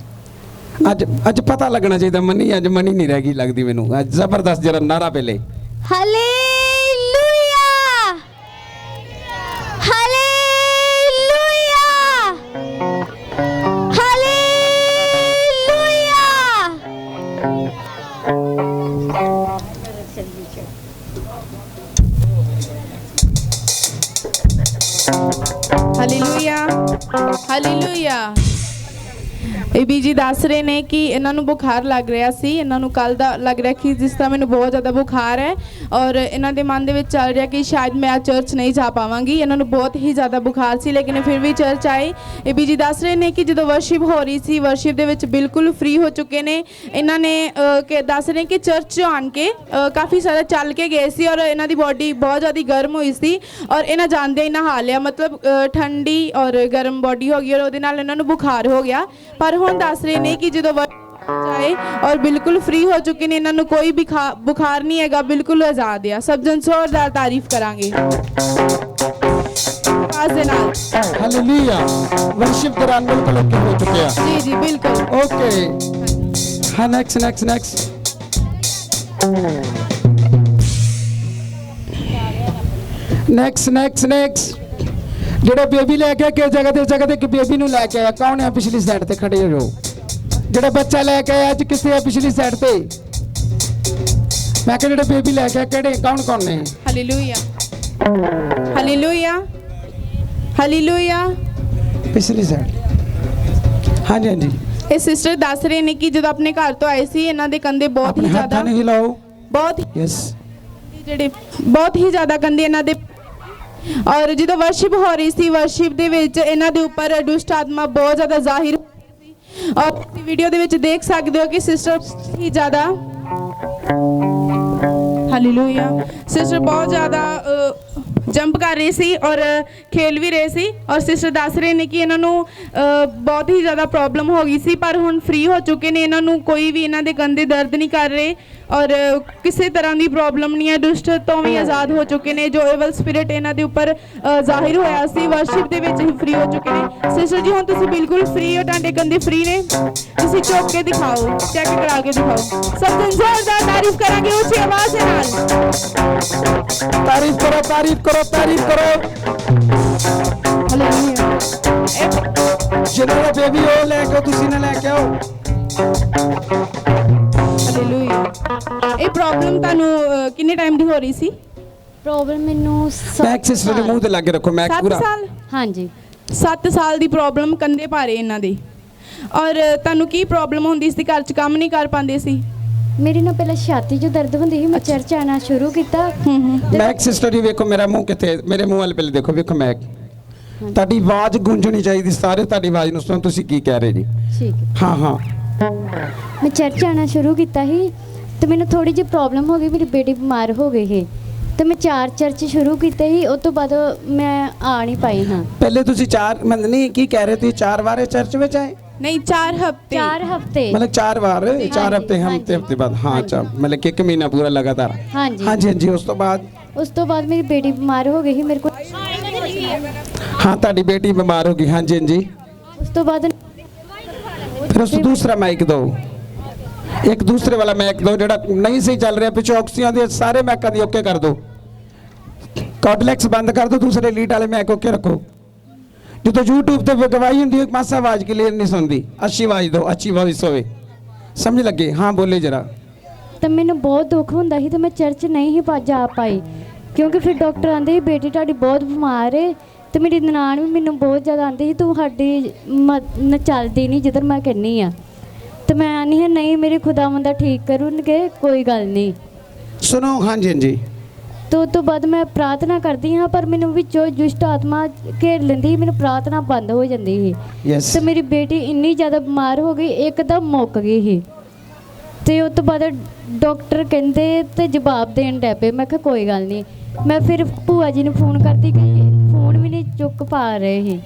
ਅੱਜ ਪਤਾ ਲੱਗਣਾ ਚਾਹੀਦਾ ਮਨੀ ਅੱਜ ਮਨੀ ਨਹੀਂ ਰਹਿ ਗਈ ਲੱਗਦੀ ਮੈਨੂੰ। ਅੱਜ ਜ਼ਬਰਦਸਤ ਜਰਾ ਨਾਰਾ ਪਹਿਲੇ ਹਾਲੇਲੂਇਆ ਹਾਲੇਲੂਇਆ ਹਾਲੇਲੂਇਆ ਹਾਲੇਲੂਇਆ। ਏਬੀ ਜੀ ਦੱਸ ਰਹੇ ਨੇ ਕਿ ਇਹਨਾਂ ਨੂੰ ਬੁਖਾਰ ਲੱਗ ਰਿਹਾ ਸੀ, ਇਹਨਾਂ ਨੂੰ ਕੱਲ ਦਾ ਲੱਗ ਰਿਹਾ ਕਿ ਜਿਸ ਤਰ੍ਹਾਂ ਮੈਨੂੰ ਬਹੁਤ ਜ਼ਿਆਦਾ ਬੁਖਾਰ ਹੈ ਔਰ ਇਹਨਾਂ ਦੇ ਮਨ ਦੇ ਵਿੱਚ ਚੱਲ ਰਿਹਾ ਕਿ ਸ਼ਾਇਦ ਮੈਂ ਅੱਜ ਚਰਚ ਨਹੀਂ ਜਾ ਪਾਵਾਂਗੀ। ਇਹਨਾਂ ਨੂੰ ਬਹੁਤ ਹੀ ਜ਼ਿਆਦਾ ਬੁਖਾਰ ਸੀ ਲੇਕਿਨ ਫਿਰ ਵੀ ਚਰਚ ਆਏ। ਏਬੀ ਜੀ ਦੱਸ ਰਹੇ ਨੇ ਕਿ ਜਦੋਂ ਵਰਸ਼ਿਪ ਹੋ ਰਹੀ ਸੀ, ਵਰਸ਼ਿਪ ਦੇ ਵਿੱਚ ਬਿਲਕੁਲ ਫ੍ਰੀ ਹੋ ਚੁੱਕੇ ਨੇ। ਇਹਨਾਂ ਨੇ ਦੱਸ ਰਹੇ ਕਿ ਚਰਚ 'ਚ ਆਣ ਕੇ ਕਾਫੀ ਸਾਰਾ ਚੱਲ ਕੇ ਗਏ ਸੀ ਔਰ ਇਹਨਾਂ ਦੀ ਬਾਡੀ ਬਹੁਤ ਜ਼ਿਆਦਾ ਗਰਮ ਹੋਈ ਸੀ ਔਰ ਇਹਨਾਂ ਜਾਂਦੇ ਹੀ ਨਹਾ ਲਿਆ, ਮਤਲਬ ਠੰਡੀ ਔਰ ਗਰਮ ਬਾਡੀ ਹੋ ਗਈ ਔਰ ਉਹਦੇ ਨਾਲ ਇਹਨਾਂ ਨੂੰ ਬੁਖਾਰ ਹੋ ਗਿਆ। ਪਰ ਹੁਣ ਦੱਸ ਰਹੇ ਨੇ ਕਿ ਜਦੋਂ ਜਾਏ ਔਰ ਬਿਲਕੁਲ ਫ੍ਰੀ ਹੋ ਚੁੱਕੇ ਨੇ, ਇਹਨਾਂ ਨੂੰ ਕੋਈ ਵੀ ਬੁਖਾਰ ਨਹੀਂ ਹੈਗਾ, ਬਿਲਕੁਲ ਆਜ਼ਾਦ ਆ। ਸਭ ਜਨ ਜ਼ੋਰਦਾਰ ਤਾਰੀਫ ਕਰਾਂਗੇ ਆਵਾਜ਼ ਦੇ ਨਾਲ। ਹਾਲੇਲੂਇਆ। ਵਰਸ਼ਿਪ ਦੌਰਾਨ ਬਿਲਕੁਲ ਓਕੇ ਹੋ ਚੁੱਕਿਆ। ਜੀ ਜੀ ਬਿਲਕੁਲ ਓਕੇ ਹਾਂ, ਨੈਕਸਟ ਜਿਹੜਾ ਬੇਬੀ ਲੈ ਕੇ ਕਿਸ ਜਗ੍ਹਾ ਤੇ ਇੱਕ ਬੇਬੀ ਨੂੰ ਲੈ ਕੇ ਆਇਆ, ਕੌਣ ਹੈ? ਪਿਛਲੀ ਸਾਈਡ ਤੇ ਖੜੇ ਹੋ ਜਾਓ। ਜਿਹੜਾ ਬੱਚਾ ਲੈ ਕੇ ਆਇਆ ਅੱਜ ਕਿਸੇ ਹੈ ਪਿਛਲੀ ਸਾਈਡ ਤੇ? ਮੈਂ ਕਿਹਾ ਜਿਹੜਾ ਬੇਬੀ ਲੈ ਕੇ ਆਇਆ ਕਿਹੜੇ ਕੌਣ ਨੇ? Hallelujah hallelujah hallelujah. ਪਿਛਲੀ ਸਾਈਡ। ਹਾਂਜੀ। ਇਹ ਸਿਸਟਰ ਦੱਸ ਰਹੇ ਨੇ ਕਿ ਜਦੋਂ ਆਪਣੇ ਘਰ ਤੋਂ ਆਏ ਸੀ ਇਹਨਾਂ ਦੇ ਕੰਧੇ ਬਹੁਤ ਹੀ ਆਪਣੇ ਜ਼ਿਆਦਾ ਹੱਥਾਂ ਨੂੰ ਹਿਲਾਓ। ਬਹੁਤ ਯੈਸ। ਜਿਹੜੇ ਬਹੁਤ ਹੀ ਜ਼ਿਆਦਾ ਕੰਧੇ ਇਹਨਾਂ ਦੇ ਔਰ ਜਦੋਂ ਵਰਸ਼ਿਪ ਹੋ ਰਹੀ ਸੀ, ਵਰਸ਼ਿਪ ਦੇ ਵਿੱਚ ਇਹਨਾਂ ਦੇ ਉੱਪਰ ਦੁਸ਼ਟ ਆਤਮਾ ਬਹੁਤ ਜ਼ਿਆਦਾ ਜ਼ਾਹਿਰ ਹੋ ਰਹੀ ਸੀ ਔਰ ਤੁਸੀਂ ਵੀਡੀਓ ਦੇ ਵਿੱਚ ਦੇਖ ਸਕਦੇ ਹੋ ਕਿ ਸਿਸਟਰ ਹੀ ਜ਼ਿਆਦਾ ਹਾਲੇਲੂਇਆ ਸਿਸਟਰ ਬਹੁਤ ਜ਼ਿਆਦਾ ਜੰਪ ਕਰ ਰਹੀ ਸੀ ਔਰ ਖੇਲ ਵੀ ਰਹੇ ਸੀ ਔਰ ਸਿਸਟਰ ਦੱਸ ਰਹੇ ਨੇ ਕਿ ਇਹਨਾਂ ਨੂੰ ਬਹੁਤ ਹੀ ਜ਼ਿਆਦਾ ਪ੍ਰੋਬਲਮ ਹੋ ਗਈ ਸੀ ਪਰ ਹੁਣ ਫ੍ਰੀ ਹੋ ਚੁੱਕੇ ਨੇ। ਇਹਨਾਂ ਨੂੰ ਕੋਈ ਵੀ ਇਹਨਾਂ ਦੇ ਕੰਧੇ ਦਰਦ ਨਹੀਂ ਕਰ ਰਹੇ ਔਰ ਕਿਸੇ ਤਰ੍ਹਾਂ ਦੀ ਪ੍ਰੋਬਲਮ ਨਹੀਂ ਹੈ, ਦੁਸ਼ਟ ਤੋਂ ਵੀ ਆਜ਼ਾਦ ਹੋ ਚੁੱਕੇ ਨੇ। ਜੋ ਏਵਲ ਸਪਿਰਿਟ ਇਹਨਾਂ ਦੇ ਉੱਪਰ ਜ਼ਾਹਿਰ ਹੋਇਆ ਸੀ ਵਰਸ਼ਿਪ ਦੇ ਵਿੱਚ ਹੀ ਫ੍ਰੀ ਹੋ ਚੁੱਕੇ ਨੇ। ਸਿਸਟਰ ਜੀ ਹੁਣ ਤੁਸੀਂ ਬਿਲਕੁਲ ਫ੍ਰੀ ਹੋ, ਤੁਹਾਡੇ ਕੰਧੇ ਫ੍ਰੀ ਨੇ। ਤੁਸੀਂ ਚੁੱਕ ਕੇ ਦਿਖਾਓ, ਚੈੱਕ ਕਰਾ ਕੇ ਦਿਖਾਓ। ਸਭ ਤੋਂ ਜ਼ੋਰਦਾਰ ਤਾਰੀਫ ਕਰਾਂਗੇ ਉੱਚੀ ਆਵਾਜ਼ ਦੇ ਨਾਲ। ਤਾਰੀਫ ਕਰੋ। ਹਾਲੇਲੂਇਆ। ਜਿਹੜਾ ਬੇਬੀ ਉਹ ਲੈ ਕੇ ਤੁਸੀਂ ਨਾ ਲੈ ਕੇ ਆਓ। ਹਾਲੇਲੂਇਆ। ਇਹ ਪ੍ਰੋਬਲਮ ਤੁਹਾਨੂੰ ਕਿੰਨੇ ਟਾਈਮ ਦੀ ਹੋ ਰਹੀ ਸੀ? ਪ੍ਰੋਬਲਮ ਮੈਨੂੰ ਮੈਕ ਸਿਸਟਰ ਦੇ ਮੂੰਹ ਤੇ ਲਾ ਕੇ ਰੱਖੋ ਮੈਕ 7 ਪੂਰਾ। ਸਾਲ ਹਾਂਜੀ 7 ਸਾਲ ਦੀ ਪ੍ਰੋਬਲਮ ਕੰਧੇ ਭਾਰੇ ਇਹਨਾਂ ਦੀ। ਔਰ ਤੁਹਾਨੂੰ ਕੀ ਪ੍ਰੋਬਲਮ ਹੁੰਦੀ ਸੀ? ਘਰ 'ਚ ਕੰਮ ਨਹੀਂ ਕਰ ਪਾਉਂਦੇ ਸੀ? ਮੇਰੀ ਨਾ ਪਹਿਲਾਂ ਛਾਤੀ 'ਚ ਦਰਦ ਹੁੰਦੀ ਸੀ, ਮੈਂ ਚਰਚ ਆਣਾ ਸ਼ੁਰੂ ਕੀਤਾ। ਮੈਕ ਸਿਸਟਰ ਜੀ ਵੇਖੋ ਮੇਰਾ ਮੂੰਹ ਕਿੱਥੇ, ਮੇਰੇ ਮੂੰਹ ਵੱਲ ਪਹਿਲੇ ਦੇਖੋ। ਵੇਖੋ ਮੈਕ, ਤੁਹਾਡੀ ਆਵਾਜ਼ ਗੂੰਜਣੀ ਚਾਹੀਦੀ, ਸਾਰੇ ਤੁਹਾਡੀ ਆਵਾਜ਼ ਨੂੰ ਸੁਣੋ ਤੁਸੀਂ ਕੀ ਕਹਿ ਰਹੇ ਜੀ। ਠੀਕ ਹੈ। ਹਾਂ। ਮੈਂ ਚਰਚ ਆਣਾ ਸ਼ੁਰੂ ਕੀਤਾ ਸੀ ਤੇ ਮੈਨੂੰ ਥੋੜੀ ਜਿਹੀ ਪ੍ਰੋਬਲਮ ਹੋ ਗਈ, ਮੇਰੀ ਬੇਟੀ ਬਿਮਾਰ ਹੋ ਗਈ ਸੀ ਤੇ ਮੈਂ 4 ਚਰਚ ਸ਼ੁਰੂ ਕੀਤੇ ਸੀ। ਉਸ ਤੋਂ ਬਾਅਦ ਮੈਂ ਆ ਨਹੀਂ ਪਾਈ ਹਾਂ। ਪਹਿਲੇ ਤੁਸੀਂ 4 ਨਹੀਂ ਕੀ ਕਹਿ ਰਹੇ ਤੁਸੀਂ 4 ਵਾਰ ਚਰਚ ਵਿੱਚ ਆਏ? ਨਹੀਂ 4 ਹਫ਼ਤੇ। 4 ਹਫ਼ਤੇ मतलब 4 बार 4 हफ्ते हफ्ते बाद। हाँ अच्छा, मतलब कि 1 महीना पूरा लगातार। ਹਾਂਜੀ। ਉਸ ਤੋਂ ਬਾਅਦ ਮੇਰੀ ਬੇਟੀ ਬਿਮਾਰ ਹੋ ਗਈ ਸੀ ਮੇਰੇ ਕੋਲ। ਹਾਂ ਤੁਹਾਡੀ ਬੇਟੀ ਬਿਮਾਰ ਹੋ ਗਈ। ਹਾਂਜੀ। ਉਸ ਤੋਂ ਬਾਅਦ ਫਿਰ ਉਸ ਤੋਂ ਦੂਸਰਾ ਮਾਈਕ ਦਿਓ, ਇੱਕ ਦੂਸਰੇ ਵਾਲਾ ਮਾਈਕ ਦਿਓ ਜਿਹੜਾ ਨਹੀਂ ਸਹੀ ਚੱਲ ਰਿਹਾ। ਪਿੱਛੋਂ ਆਕਸੀਆਂ ਦੇ ਸਾਰੇ ਮਾਈਕਾਂ ਦੀ ਓਕੇ ਕਰ ਦਿਓ, ਕਾਰਡਲੈਕਸ ਬੰਦ ਕਰ ਦਿਓ, ਦੂਸਰੇ ਲੀਡ ਵਾਲੇ ਮਾਈਕ ਓਕੇ ਰੱਖੋ। ਜਦੋਂ YouTube ਤੇ ਗਵਾਹੀ ਹੁੰਦੀ ਹੈ ਮਾਸਾ ਆਵਾਜ਼ ਕਲੀਅਰ ਨਹੀਂ ਸੁਣਦੀ, ਅੱਛੀ ਆਵਾਜ਼ ਦਿਓ, ਅੱਛੀ ਆਵਾਜ਼ ਹੋਵੇ, ਸਮਝ ਲੱਗੇ? ਹਾਂ ਬੋਲੇ ਜਰਾ। ਤਾਂ ਮੈਨੂੰ ਬਹੁਤ ਦੁੱਖ ਹੁੰਦਾ ਸੀ ਤੇ ਮੈਂ ਚਰਚ ਨਹੀਂ ਹੀ ਜਾ ਪਾਈ ਕਿਉਂਕਿ ਫਿਰ ਡਾਕਟਰ ਆਂਦੇ ਸੀ ਬੇਟੀ ਤੁਹਾਡੀ ਬਹੁਤ ਬਿਮਾਰ ਹੈ ਤੇ ਮੇਰੀ ਨਨਾਣ ਵੀ ਮੈਨੂੰ ਬਹੁਤ ਜ਼ਿਆਦਾ ਆਂਦੀ ਸੀ ਤੂੰ ਸਾਡੀ ਚੱਲਦੀ ਨਹੀਂ ਜਿੱਧਰ ਮੈਂ ਕਹਿੰਦੀ ਆ ਤੇ ਮੈਂ ਆਨੀ ਹਾਂ ਨਹੀਂ ਮੇਰੇ ਖੁਦਾਵੰਦ ਠੀਕ ਕਰਨਗੇ, ਕੋਈ ਗੱਲ ਨਹੀਂ। ਸੁਣੋ। ਹਾਂਜੀ। तो ਉਸ ਤੋਂ ਬਾਅਦ ਮੈਂ ਪ੍ਰਾਰਥਨਾ ਕਰਦੀ ਹਾਂ ਪਰ ਮੈਨੂੰ ਵਿੱਚੋਂ ਦੁਸ਼ਟ ਆਤਮਾ ਘੇਰ ਲੈਂਦੀ ਸੀ, ਮੈਨੂੰ ਪ੍ਰਾਰਥਨਾ ਬੰਦ ਹੋ ਜਾਂਦੀ ਸੀ। ਯੈਸ। ਤੇ ਮੇਰੀ ਬੇਟੀ ਇੰਨੀ ਜ਼ਿਆਦਾ ਬਿਮਾਰ ਹੋ ਗਈ, ਇੱਕਦਮ ਮੁੱਕ ਗਈ ਸੀ ਤੇ ਉਸ ਤੋਂ ਬਾਅਦ ਡਾਕਟਰ ਕਹਿੰਦੇ ਤੇ ਜਵਾਬ ਦੇਣ ਡੈ ਪਏ। ਮੈਂ ਕਿਹਾ ਕੋਈ ਗੱਲ ਨਹੀਂ। ਮੈਂ ਫਿਰ ਭੂਆ ਜੀ ਨੂੰ ਫੋਨ ਕਰਦੀ ਗਈ, ਫੋਨ ਵੀ ਨਹੀਂ ਚੁੱਕ ਪਾ ਰਹੇ ਸੀ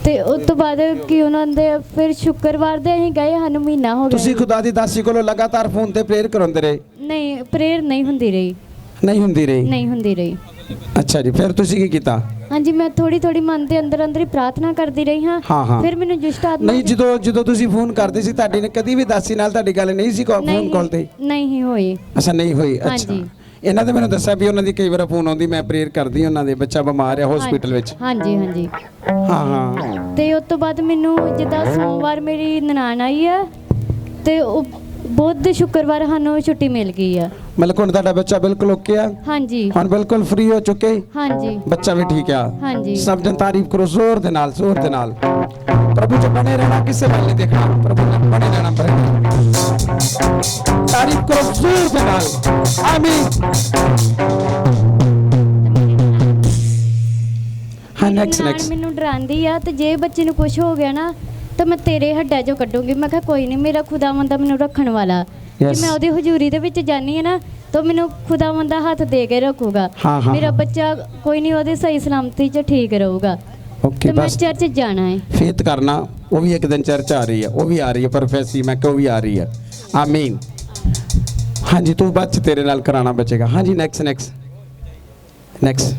ਤੇ ਉਸ ਤੋਂ ਬਾਅਦ ਕਿ ਉਹਨਾਂ ਦੇ ਫਿਰ ਸ਼ੁੱਕਰਵਾਰ ਦੇ ਅਸੀਂ ਗਏ, ਸਾਨੂੰ ਮਹੀਨਾ ਹੋ ਗਿਆ। ਤੁਸੀਂ ਖੁਦਾ ਦੀ ਦਾਸੀ ਕੋਲੋਂ ਲਗਾਤਾਰ ਫੋਨ ਤੇ ਪ੍ਰੇਅਰ ਕਰਾਉਂਦੇ ਰਹੇ? ਨਹੀਂ ਪ੍ਰੇਅਰ ਨਹੀਂ ਹੁੰਦੀ ਰਹੀ। ਨਹੀਂ ਹੁੰਦੀ ਰਹੀ। ਅੱਛਾ ਜੀ, ਫਿਰ ਤੁਸੀਂ ਕੀ ਕੀਤਾ? ਹਾਂਜੀ ਮੈਂ ਥੋੜੀ ਮਨ ਦੇ ਅੰਦਰ ਹੀ ਪ੍ਰਾਰਥਨਾ ਕਰਦੀ ਰਹੀ ਹਾਂ। ਫਿਰ ਮੈਨੂੰ ਦੁਸ਼ਟ ਆਤਮਾ ਨਹੀਂ ਜਦੋਂ ਤੁਸੀਂ ਫੋਨ ਕਰਦੇ ਸੀ ਤੁਹਾਡੀ ਨੇ ਕਦੀ ਵੀ ਦਾਸੀ ਨਾਲ ਤੁਹਾਡੀ ਗੱਲ ਨਹੀਂ ਸੀ ਫੋਨ ਕਾਲ ਤੇ? ਨਹੀਂ ਹੋਈ। ਅੱਛਾ ਨਹੀਂ ਹੋਈ। ਅੱਛਾ ਇਹਨਾਂ ਨੇ ਮੈਨੂੰ ਦੱਸਿਆ ਵੀ ਉਹਨਾਂ ਦੀ ਕਈ ਵਾਰ ਫੋਨ ਆਉਂਦੀ, ਮੈਂ ਪ੍ਰੇਅਰ ਕਰਦੀ ਉਹਨਾਂ ਦੇ ਬੱਚਾ ਬਿਮਾਰ ਹੈ ਹਸਪੀਟਲ ਵਿੱਚ। ਹਾਂਜੀ। ਹਾਂ। ਤੇ ਉਸ ਤੋਂ ਬਾਅਦ ਮੈਨੂੰ ਜਿੱਦਾਂ ਸੋਮਵਾਰ ਮੇਰੀ ਨਨਾਣ ਆਈ ਆ ਤੇ ਬੁੱਧ ਸ਼ੁੱਕਰਵਾਰ ਸਾਨੂੰ ਛੁੱਟੀ ਮਿਲ ਗਈ ਆ। ਮਤਲਬ ਹੁਣ ਤੁਹਾਡਾ ਬੱਚਾ ਬਿਲਕੁਲ ਓਕੇ ਆ, ਹਾਂਜੀ ਹੁਣ ਬਿਲਕੁਲ ਫ੍ਰੀ ਹੋ ਚੁੱਕੇ, ਹਾਂਜੀ ਬੱਚਾ ਵੀ ਠੀਕ ਆ। ਹਾਂਜੀ। ਸਭ ਜਨ ਤਾਰੀਫ ਕਰੋ ਜ਼ੋਰ ਦੇ ਨਾਲ, ਜ਼ੋਰ ਦੇ ਨਾਲ। ਪ੍ਰਭੂ ਚ ਬਣੇ ਰਹਿਣਾ, ਕਿਸੇ ਵੱਲ ਨਹੀਂ ਦੇਖਣਾ, ਪ੍ਰਭੂ ਨਾਲ ਬਣੇ ਰਹਿਣਾ। ਤਾਰੀਫ ਕਰੋ ਜ਼ੋਰ ਦੇ ਨਾਲ। ਆਮੀਨ। ਹਾਂ ਨੈਕਸਟ ਨਾਲ ਨੈਕਸਟ। ਮੈਨੂੰ ਡਰਾਉਂਦੀ ਆ ਤੇ ਜੇ ਬੱਚੇ ਨੂੰ ਕੁਝ ਹੋ ਗਿਆ ਨਾ ਤਾਂ ਮੈਂ ਤੇਰੇ ਹੱਡਾਂ 'ਚੋਂ ਕੱਢੂੰਗੀ। ਮੈਂ ਕਿਹਾ ਕੋਈ ਨਹੀਂ, ਮੇਰਾ ਖੁਦਾਵੰਦ ਆ ਮੈਨੂੰ ਰੱਖਣ ਵਾਲਾ। Yes. ਜੇ ਮੈਂ ਉਹਦੀ ਹਜ਼ੂਰੀ ਦੇ ਵਿੱਚ ਜਾਨੀ ਆ ਨਾ ਤਾਂ ਮੈਨੂੰ ਖੁਦਾਵੰਦ ਦਾ ਹੱਥ ਦੇ ਕੇ ਰੱਖੂਗਾ। ਹਾਂ, ਹਾਂ, ਮੇਰਾ ਹਾਂ। ਬੱਚਾ ਕੋਈ ਨਹੀਂ ਉਹਦੇ ਸਹੀ ਸਲਾਮਤੀ 'ਚ ਠੀਕ ਰਹੂਗਾ। ਓਕੇ ਤੇ ਮੈਂ ਬਸ ਚਰਚ ਜਾਣਾ ਹੈ। ਫੇਥ ਕਰਨਾ। ਉਹ ਵੀ ਇੱਕ ਦਿਨ ਚਰਚ ਆ ਰਹੀ ਹੈ, ਉਹ ਵੀ ਆ ਰਹੀ ਹੈ ਪ੍ਰੋਫੈਸੀ, ਮੈਂ ਕਿਹਾ ਉਹ ਵੀ ਆ ਰਹੀ ਹੈ। ਆਮੀਨ। ਹਾਂਜੀ ਤੂੰ ਬੱਚ, ਤੇਰੇ ਨਾਲ ਕਰਾਣਾ ਬਚੇਗਾ। ਹਾਂਜੀ next next next.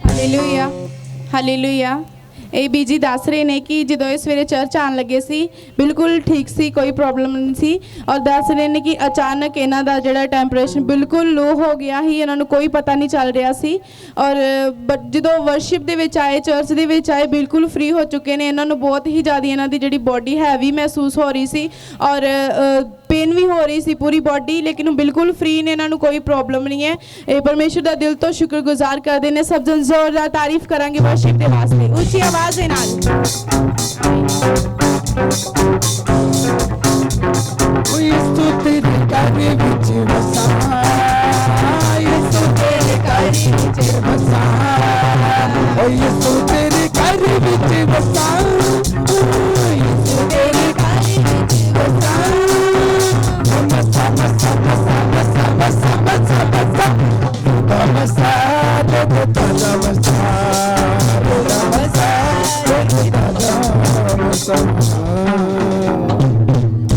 Hallelujah hallelujah. ਇਹ ਬੀਜੀ ਦੱਸ ਰਹੇ ਨੇ ਕਿ ਜਦੋਂ ਇਹ ਸਵੇਰੇ ਚਰਚ ਆਉਣ ਲੱਗੇ ਸੀ ਬਿਲਕੁਲ ਠੀਕ ਸੀ, ਕੋਈ ਪ੍ਰੋਬਲਮ ਨਹੀਂ ਸੀ। ਔਰ ਦੱਸ ਰਹੇ ਨੇ ਕਿ ਅਚਾਨਕ ਇਹਨਾਂ ਦਾ ਜਿਹੜਾ ਟੈਂਪਰੇਚਰ ਬਿਲਕੁਲ ਲੋ ਹੋ ਗਿਆ ਸੀ, ਇਹਨਾਂ ਨੂੰ ਕੋਈ ਪਤਾ ਨਹੀਂ ਚੱਲ ਰਿਹਾ ਸੀ। ਔਰ ਜਦੋਂ ਵਰਸ਼ਿਪ ਦੇ ਵਿੱਚ ਆਏ, ਚਰਚ ਦੇ ਵਿੱਚ ਆਏ, ਬਿਲਕੁਲ ਫ੍ਰੀ ਹੋ ਚੁੱਕੇ ਨੇ। ਇਹਨਾਂ ਨੂੰ ਬਹੁਤ ਹੀ ਜ਼ਿਆਦਾ ਇਹਨਾਂ ਦੀ ਜਿਹੜੀ ਬੋਡੀ ਹੈਵੀ ਮਹਿਸੂਸ ਹੋ ਰਹੀ ਸੀ ਔਰ पेन भी हो रही सी पूरी बॉडी, लेकिन वो बिल्कुल फ्री ने, इन्होंने कोई प्रॉब्लम नहीं है। ये परमेश्वर का दिल तो शुक्रगुजार कर देने। सब जन जोरदार तारीफ करांगे वर्शिप के वास्ते, ऊंची आवाज दे नाल।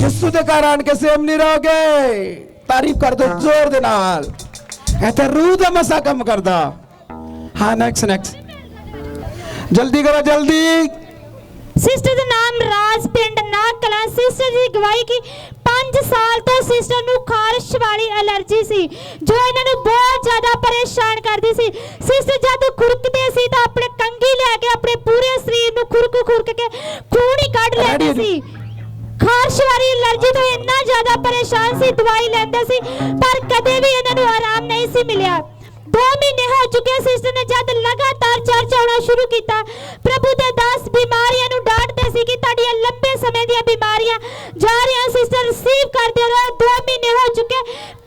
यीशु दे घर आन के सेम नहीं रहोगे। तारीफ कर दो जोर दे नाल। ऐसे रूह दा मसा कम कर दा। हाँ नेक्स्ट नेक्स्ट जल्दी करो जल्दी। सिस्टर ਦਾ ਨਾਮ ਰਾਜ ਪਿੰਡ ਨਾਗ ਕਲਾਂ। ਸਿਸਟਰ ਦੀ ਗਵਾਹੀ ਕਿ 5 ਸਾਲ ਤੋਂ ਸਿਸਟਰ ਨੂੰ ਖਾਰਸ਼ ਵਾਲੀ ਐਲਰਜੀ ਸੀ ਜੋ ਇਹਨਾਂ ਨੂੰ ਬਹੁਤ ਜ਼ਿਆਦਾ ਪਰੇਸ਼ਾਨ ਕਰਦੀ ਸੀ। ਸਿਸਟਰ ਜਦ ਖੁਰਕਦੇ ਸੀ ਤਾਂ ਆਪਣੇ ਕੰਘੀ ਲੈ ਕੇ ਆਪਣੇ ਪੂਰੇ ਸਰੀਰ ਨੂੰ ਖੁਰਕ ਕੇ ਖੂਨ ਹੀ ਕੱਢ ਲੈਂਦੇ ਸੀ। ਖਾਰਸ਼ ਵਾਲੀ ਐਲਰਜੀ ਤੋਂ ਇੰਨਾ ਜ਼ਿਆਦਾ ਪਰੇਸ਼ਾਨ ਸੀ, ਦਵਾਈ ਲੈਂਦੇ ਸੀ ਪਰ ਕਦੇ ਵੀ ਇਹਨਾਂ ਨੂੰ ਆਰਾਮ ਨਹੀਂ ਸੀ ਮਿਲਿਆ। 2 ਮਹੀਨੇ ਹੋ ਚੁੱਕੇ ਸਿਸਟਰ ਨੇ ਜਦ ਲਗਾਤਾਰ ਚਰਚ ਆਉਣਾ ਸ਼ੁਰੂ ਕੀਤਾ। ਪ੍ਰਭੂ ਦੇ ਦਾਸ ਬਿਮਾਰੀਆਂ ਨੂੰ ਡਾਂਟਦੇ ਸੀ ਕਿ ਤੁਹਾਡੀਆਂ ਲੰਬੇ ਸਮੇਂ ਦੀਆਂ ਬਿਮਾਰੀਆਂ ਜਾ ਰਹੀਆਂ। ਸਿਸਟਰ ਰਿਸੀਵ ਕਰਦੇ ਰਹੋ। 2 ਮਹੀਨੇ ਹੋ ਚੁੱਕੇ।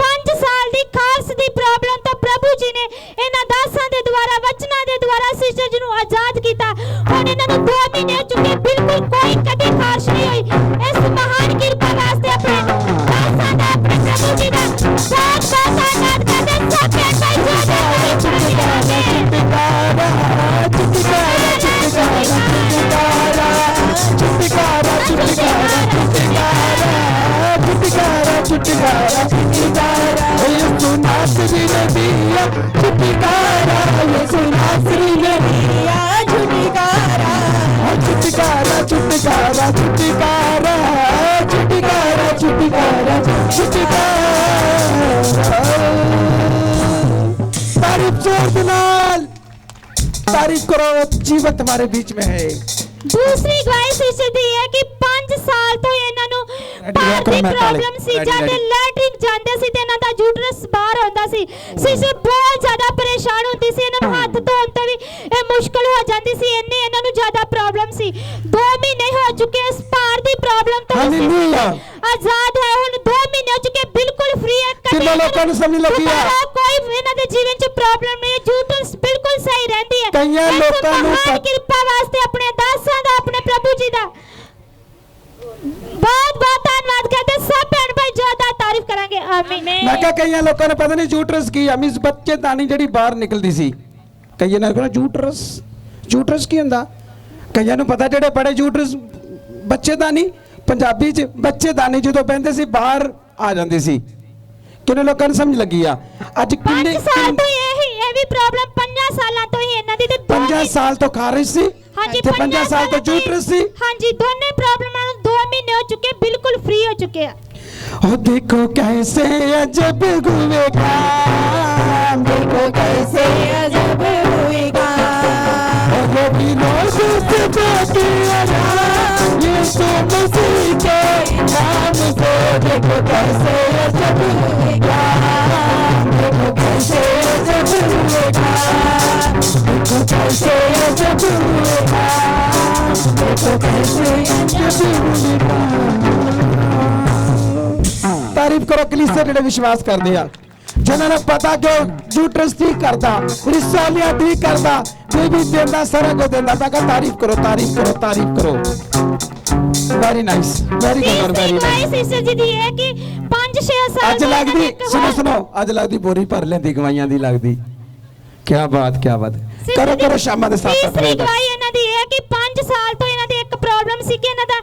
5 ਸਾਲ ਦੀ ਖਾਰਸ਼ ਦੀ ਪ੍ਰੋਬਲਮ ਤੋਂ ਪ੍ਰਭੂ ਜੀ ਨੇ ਇਹਨਾਂ ਦਾਸਾਂ ਦੇ ਦੁਆਰਾ, ਵਚਨਾਂ ਦੇ ਦੁਆਰਾ ਸਿਸਟਰ ਜੀ ਨੂੰ ਆਜ਼ਾਦ ਕੀਤਾ। ਹੁਣ ਇਹਨਾਂ ਨੂੰ 2 ਮਹੀਨੇ ਹੋ ਚੁੱਕੇ, ਬਿਲਕੁਲ ਕੋਈ ਕਦੇ ਖਾਰਸ਼ ਨਹੀਂ ਹੋਈ। ਇਸ ਮਹਾਨ ਕਿਰਪਾ ਵਾਸਤੇ ਆਪਣੇ ਦਾਸਾਂ ਦਾ, ਆਪਣੇ ਪ੍ਰਭੂ ਜੀ ਦਾ ਬਹੁਤ ਬਹੁਤ ਧੰਨਵਾਦ ਕਰਦੇ। ਸਭ ਭੈਣ ਭਾਈ ਜੋ तारीफ करो, जीवन तुम्हारे बीच में है। दूसरी गवाही सिस्टर दी है कि 5 साल तो ਇਹਨਾਂ ਨੂੰ ਭਾਰ ਦੀ ਪ੍ਰੋਬਲਮ ਸੀ। ਜਦ ਲੈਟਰਿੰਗ ਜਾਂਦੇ ਸੀ ਤੇ ਇਹਨਾਂ ਦਾ ਯੂਟਰਸ ਬਾਹਰ ਆਉਂਦਾ ਸੀ। ਸਿਸਟਰ ਬਹੁਤ ਜ਼ਿਆਦਾ ਪਰੇਸ਼ਾਨ ਹੁੰਦੀ ਸੀ। ਇਹਨਾਂ ਨੂੰ ਹੱਥ ਧੋਣ ਤੇ ਵੀ ਇਹ ਮੁਸ਼ਕਲ ਹੋ ਜਾਂਦੀ ਸੀ, ਇੰਨੀ ਇਹਨਾਂ ਨੂੰ ਜ਼ਿਆਦਾ ਪ੍ਰੋਬਲਮ ਸੀ। 2 ਮਹੀਨੇ ਹੋ ਚੁੱਕੇ ਇਸ ਭਾਰ ਦੀ ਪ੍ਰੋਬਲਮ ਤੋਂ ਆਜ਼ਾਦ ਹੈ। ਹੁਣ 2 ਮਹੀਨੇ ਹੋ ਚੁੱਕੇ, ਬਿਲਕੁਲ ਫ੍ਰੀ ਹੈ। ਕਿੰਨੇ ਲੋਕਾਂ ਨੂੰ ਸਮਝ ਲੱਗੀ ਆ? ਕੋਈ ਇਹਨਾਂ ਦੇ ਜੀਵਨ 'ਚ ਪ੍ਰੋਬਲਮ ਨਹੀਂ ਹੈ। ਯੂਟਰਸ ਬਿਲਕੁਲ ਸਹੀ ਰਹਿੰਦੀ ਹੈ। ਕਈਆਂ ਲੋਕਾਂ ਨੂੰ ਮਹਾਨ ਕਿਰਪਾ ਵਾਸਤੇ ਆਪਣੇ ਦਾਸਾਂ ਦਾ, ਆਪਣੇ ਪ੍ਰਭੂ ਜੀ ਦਾ ਬਹੁਤ ਬਹੁਤ ਧੰਨਵਾਦ ਕਰਦੇ। ਸਭ ਭੈਣ ਭਾਈ ਜੋਰਦਾਰ ਤਾਰੀਫ ਕਰਾਂਗੇ। ਆਮੀਨ। ਮੈਂ ਕਿਹਾ ਕਈਆਂ ਲੋਕਾਂ ਨੂੰ ਪਤਾ ਨਹੀਂ ਯੂਟਰਸ ਕੀ ਆ। ਮੀਨਸ ਬੱਚੇ ਦਾਨੀ ਜਿਹੜੀ ਬਾਹਰ ਨਿਕਲਦੀ ਸੀ। ਕਈਆਂ ਨੇ ਕਿਹਾ ਯੂਟਰਸ ਕੀ ਹੁੰਦਾ। ਕਈਆਂ ਨੂੰ ਪਤਾ ਜਿਹੜੇ ਬੜੇ ਯੂਟਰਸ ਬੱਚੇ ਦਾਨੀ, ਪੰਜਾਬੀ 'ਚ ਬੱਚੇ ਦਾਨੀ ਜਦੋਂ ਬਹਿੰਦੇ ਸੀ ਬਾਹਰ ਆ ਜਾਂਦੀ ਸੀ। ਕਿੰਨੇ ਲੋਕਾਂ ਨੂੰ ਸਮਝ ਲੱਗੀ ਆ? ਅੱਜ 5 ਸਾਲ ਤੋਂ ਇਹ ਵੀ ਪ੍ਰੋਬਲਮ 5 ਸਾਲਾਂ ਤੋਂ ਹੀ ਇਹਨਾਂ ਦੀ ਤੇ 5 ਸਾਲ ਤੋਂ ਖਾਰਿਸ਼ ਸੀ। ਹਾਂਜੀ, ਤੇ 5 ਸਾਲ ਤੋਂ ਯੂਟਰਸ ਸੀ। ਹਾਂਜੀ, ਦੋਨੇ ਪ੍ਰੋਬਲਮਾਂ ਨੂੰ 2 ਮਹੀਨੇ ਹੋ ਚੁੱਕੇ, ਬਿਲਕੁਲ ਫ੍ਰੀ ਹੋ ਚੁੱਕੇ ਆ। ओ देखो कैसे अजब हुएगा, देखो कैसे अजब हुएगा। वो भी रोज किया जाए यीशु मसीह के नाम से। देखो कैसे अजब हुएगा, देखो कैसे अजब हुएगा, देखो कैसे अजब हुएगा, देखो कैसे अजब हुएगा। तारीफ करो कलीसिया ਜਿਹੜੇ ਵਿਸ਼ਵਾਸ ਕਰਦੇ ਆ, ਜਿਨ੍ਹਾਂ ਨੂੰ ਪਤਾ ਕਿ ਜੂਟਰਸ ਠੀਕ ਕਰਦਾ, ਰਿਸੋਲੀਆ ਠੀਕ ਕਰਦਾ, ਬੇਬੀ ਦਿੰਦਾ, ਸਾਰਾ ਕੁਝ ਦਿੰਦਾ। ਤਾਂ ਕਹ ਤਾਰੀਫ ਕਰੋ, ਤਾਰੀਫ ਕਰੋ, ਤਾਰੀਫ ਕਰੋ। Very nice, very good, very nice. Sister ਜੀ ਦੀ ਹੈ ਕਿ 5-6 ਸਾਲ ਅੱਜ ਲੱਗਦੀ, ਸੁਣੋ ਅੱਜ ਲੱਗਦੀ ਬੋਰੀ ਭਰ ਲੈਂਦੀ ਗਵਾਈਆਂ ਦੀ ਲੱਗਦੀ। ਕੀ ਬਾਤ, ਕੀ ਬਾਤ। ਕਰੋ ਕਰੋ ਸ਼ਾਮਾਂ ਦੇ 7-8 ਤੀਸਰੀ ਗਵਾਹੀ ਇਹਨਾਂ ਦੀ ਹੈ ਕਿ 5 ਸਾਲ ਤੋਂ ਇਹਨਾਂ ਦੀ ਇੱਕ ਪ੍ਰੋਬਲਮ ਸੀ ਕਿ ਇਹਨਾਂ ਦਾ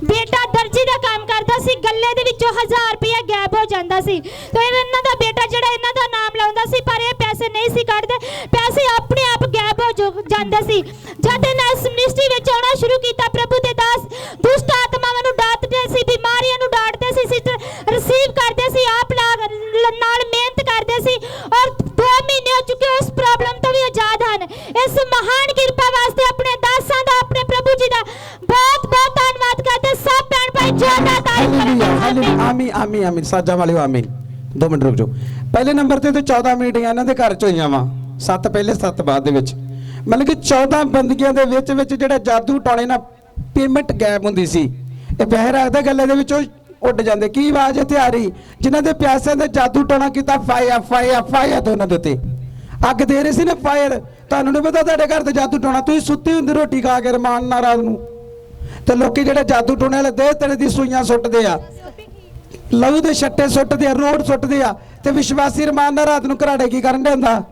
ਬੇਟਾ ਦਰਜੀ ਦਾ ਕੰਮ ਕਰਦਾ ਸੀ, ਗੱਲੇ ਦੇ ਵਿੱਚੋਂ 1000 ਰੁਪਇਆ ਗਾਇਬ ਹੋ ਜਾਂਦਾ ਸੀ। ਤੇ ਇਹਨਾਂ ਦਾ ਬੇਟਾ ਜਿਹੜਾ ਇਹਨਾਂ ਦਾ ਨਾਮ ਲਾਉਂਦਾ ਸੀ, ਪਰ ਇਹ ਪੈਸੇ ਨਹੀਂ ਸੀ ਕੱਢਦੇ, ਪੈਸੇ ਆਪਣੇ ਆਪ ਗਾਇਬ ਹੋ ਜਾਂਦੇ ਸੀ। ਜਦ ਇਹਨਾਂ ਇਸ ਮਿਨਿਸਟਰੀ ਵਿੱਚ ਆਉਣਾ ਸ਼ੁਰੂ ਕੀਤਾ, ਪ੍ਰਭੂ ਦੇ ਦਾਸ ਦੁਸ਼ਟ ਆਤਮਾਵਾਂ ਨੂੰ ਡਾਂਟਦੇ ਸੀ, ਬਿਮਾਰੀਆਂ ਨੂੰ ਡਾਂਟਦੇ ਸੀ, ਸਿਸਟਰ ਰਿਸੀਵ ਕਰਦੇ ਸੀ, ਆਪ ਨਾਲ ਮਿਹਨਤ ਕਰਦੇ ਸੀ ਔਰ 2 ਮਹੀਨੇ ਹੋ ਚੁੱਕੇ ਉਸ ਪ੍ਰੋਬਲਮ ਤੋਂ ਵੀ ਆਜ਼ਾਦ ਹਨ। ਇਸ ਮਹਾਨ ਕਿਰਪਾ ਵਾਸਤੇ ਆਪਣੇ ਦਾਸਾਂ ਦਾ, ਆਪਣੇ ਪ੍ਰਭੂ ਜੀ ਦਾ ਬਹੁਤ ਬਹੁਤ ਧੰਨਵਾਦ ਕਰਦੇ। ਸਭ ਭੈਣ ਭਾਈ ਜੋਰਦਾਰ ਤਾਰੀਫ ਕਰੋ। ਆਮੀਨ, ਆਮੀਨ, ਆਮੀਨ। ਸਾਜਾ ਵਾਲਿਓ ਆਮੀਨ। 2 ਮਿੰਟ ਰੁਕ ਜਾਓ। ਪਹਿਲੇ ਨੰਬਰ ਤੇ 14 ਮੀਟਿੰਗਾਂ ਇਹਨਾਂ ਦੇ ਘਰ ਚ ਹੋਈਆਂ ਵਾ, 7 ਪਹਿਲੇ 7 ਬਾਅਦ ਦੇ ਵਿੱਚ। ਮਤਲਬ ਕਿ 14 ਬੰਦਗੀਆਂ ਦੇ ਵਿੱਚ ਜਿਹੜਾ ਜਾਦੂ ਟੋਣੇ ਨਾਲ ਪੇਮੈਂਟ ਗੈਪ ਹੁੰਦੀ ਸੀ, ਇਹ ਪੈਸੇ ਰੱਖਦੇ ਗੱਲੇ ਦੇ ਵਿੱਚੋਂ ਉੱਡ ਜਾਂਦੇ। ਕੀ ਆਵਾਜ਼ ਇੱਥੇ ਆ ਰਹੀ? ਜਿਨ੍ਹਾਂ ਦੇ ਪਿਆਸਿਆਂ ਦੇ ਜਾਦੂ ਟੋਣਾ ਕੀਤਾ, ਫਾਇਰ ਫਾਇਰ ਫਾਇਰ ਤੋਂ ਉਹਨਾਂ ਦੇ ਉੱਤੇ ਅੱਗ ਦੇ ਰਹੇ ਸੀ ਨਾ, ਫਾਇਰ। ਤੁਹਾਨੂੰ ਨਹੀਂ ਪਤਾ ਤੁਹਾਡੇ ਘਰ ਤੇ ਜਾਦੂ ਟੋਣਾ, ਤੁਸੀਂ ਸੁੱਤੇ ਹੁੰਦੇ ਰੋਟੀ ਖਾ ਕੇ ਰਮਾਨ ਨਾਲ ਰਾਤ ਨੂੰ, ਤੇ ਲੋਕੀ ਜਿਹੜੇ ਜਾਦੂ ਟੋਣੇ ਵਾਲੇ ਦੇ ਤੇਰੇ ਦੀ ਸੂਈਆਂ ਸੁੱਟਦੇ ਆ, ਲਹੂ ਦੇ ਛੱਟੇ ਸੁੱਟਦੇ ਆ, ਰੋਡ ਸੁੱਟਦੇ ਆ, ਤੇ ਵਿਸ਼ਵਾਸੀ ਰਮਾਨ ਨਾਲ ਰਾਤ ਨੂੰ ਘਰਾੜੇ ਕੀ ਕਰਨ ਦੇ ਹੁੰਦਾ।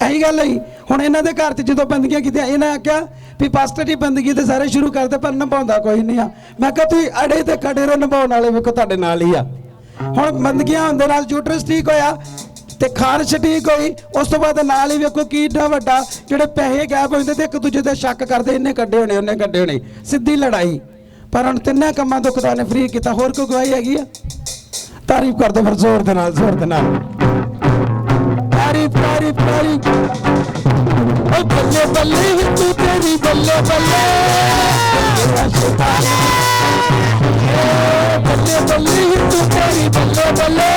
ਇਹੀ ਗੱਲ ਹੈ। ਹੁਣ ਇਹਨਾਂ ਦੇ ਘਰ 'ਚ ਜਦੋਂ ਬੰਦਗੀਆਂ ਕੀਤੀਆਂ, ਇਹਨਾਂ ਆਖਿਆ ਵੀ ਪਾਸਟਰ ਜੀ ਬੰਦਗੀ ਤੇ ਸਾਰੇ ਸ਼ੁਰੂ ਕਰਦੇ, ਪਰ ਨਿਭਾਉਂਦਾ ਕੋਈ ਨਹੀਂ ਆ। ਮੈਂ ਕਿਹਾ ਤੁਸੀਂ ਅੜੇ ਤੇ ਖੜੇ ਰਹੋ, ਨਿਭਾਉਣ ਵਾਲੇ ਵੇਖੋ ਤੁਹਾਡੇ ਨਾਲ ਹੀ ਆ। ਹੁਣ ਬੰਦਗੀਆਂ ਹੋਣ ਦੇ ਨਾਲ ਯੂਟਰਸ ਠੀਕ ਹੋਇਆ ਤੇ ਖਾਰਸ਼ ਠੀਕ ਹੋਈ, ਉਸ ਤੋਂ ਬਾਅਦ ਨਾਲ ਹੀ ਵੇਖੋ ਕੀ ਏਡਾ ਵੱਡਾ ਜਿਹੜੇ ਪੈਸੇ ਗਾਇਬ ਹੋ ਜਾਂਦੇ ਤੇ ਇੱਕ ਦੂਜੇ ਤੇ ਸ਼ੱਕ ਕਰਦੇ, ਇਹਨੇ ਕੱਢੇ ਹੋਣੇ, ਉਹਨੇ ਕੱਢੇ ਹੋਣੇ, ਸਿੱਧੀ ਲੜਾਈ। ਪਰ ਹੁਣ ਤਿੰਨਾਂ ਕੰਮਾਂ ਤੋਂ ਖੁਦਾ ਨੇ ਫ੍ਰੀ ਕੀਤਾ। ਹੋਰ ਕੋਈ ਗਵਾਹੀ ਹੈਗੀ ਆ? ਤਾਰੀਫ ਕਰ ਦੋ ਫਿਰ ਜ਼ੋਰ ਦੇ ਨਾਲ, ਜ਼ੋਰ ਦੇ ਨਾਲ। ਤਾਰੀਫ, ਤਾਰੀਫ, ਤਾਰੀਫ। ਓ ਬੱਲੇ ਬੱਲੇ ਤੂੰ ਤੇਰੀ ਬੱਲੇ ਬੱਲੇ, ਬੱਲੇ ਬੱਲੇ ਤੂੰ ਤੇਰੀ ਬੱਲੇ ਬੱਲੇ,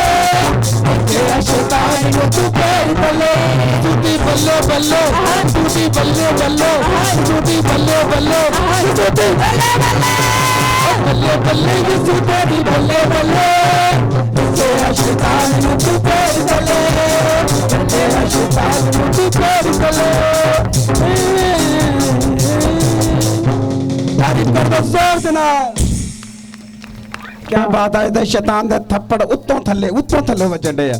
ਤੇਰਾ ਸ਼ੈਤਾਨ ਨੂੰ ਤੂੰ ਤੇਰੀ ਬੱਲੇ, ਤੂੰ ਦੀ ਬੱਲੇ ਬੱਲੇ, ਤੂੰ ਦੀ ਬੱਲੇ ਬੱਲੇ, ਤੂੰ ਦੀ ਬੱਲੇ ਬੱਲੇ, ਤੂੰ ਦੀ ਬੱਲੇ ਬੱਲੇ, ਤੂੰ ਤੇਰੀ ਬੱਲੇ ਬੱਲੇ, ਤੇਰਾ ਸ਼ੈਤਾਨ ਨੂੰ ਤੂੰ ਤੇਰੀ ਬੱਲੇ, ਤੇਰਾ ਸ਼ੈਤਾਨ ਨੂੰ ਤੂੰ ਤੇਰੀ ਬੱਲੇ। ਤਾਰੀਫ ਕਰ ਦੋ ਜ਼ੋਰ ਦੇ ਨਾਲ। क्या बात है? शैतान ਦਾ ਥੱਪੜ ਉੱਤੋਂ ਥੱਲੇ ਵੱਜਣ ਡਿਆ।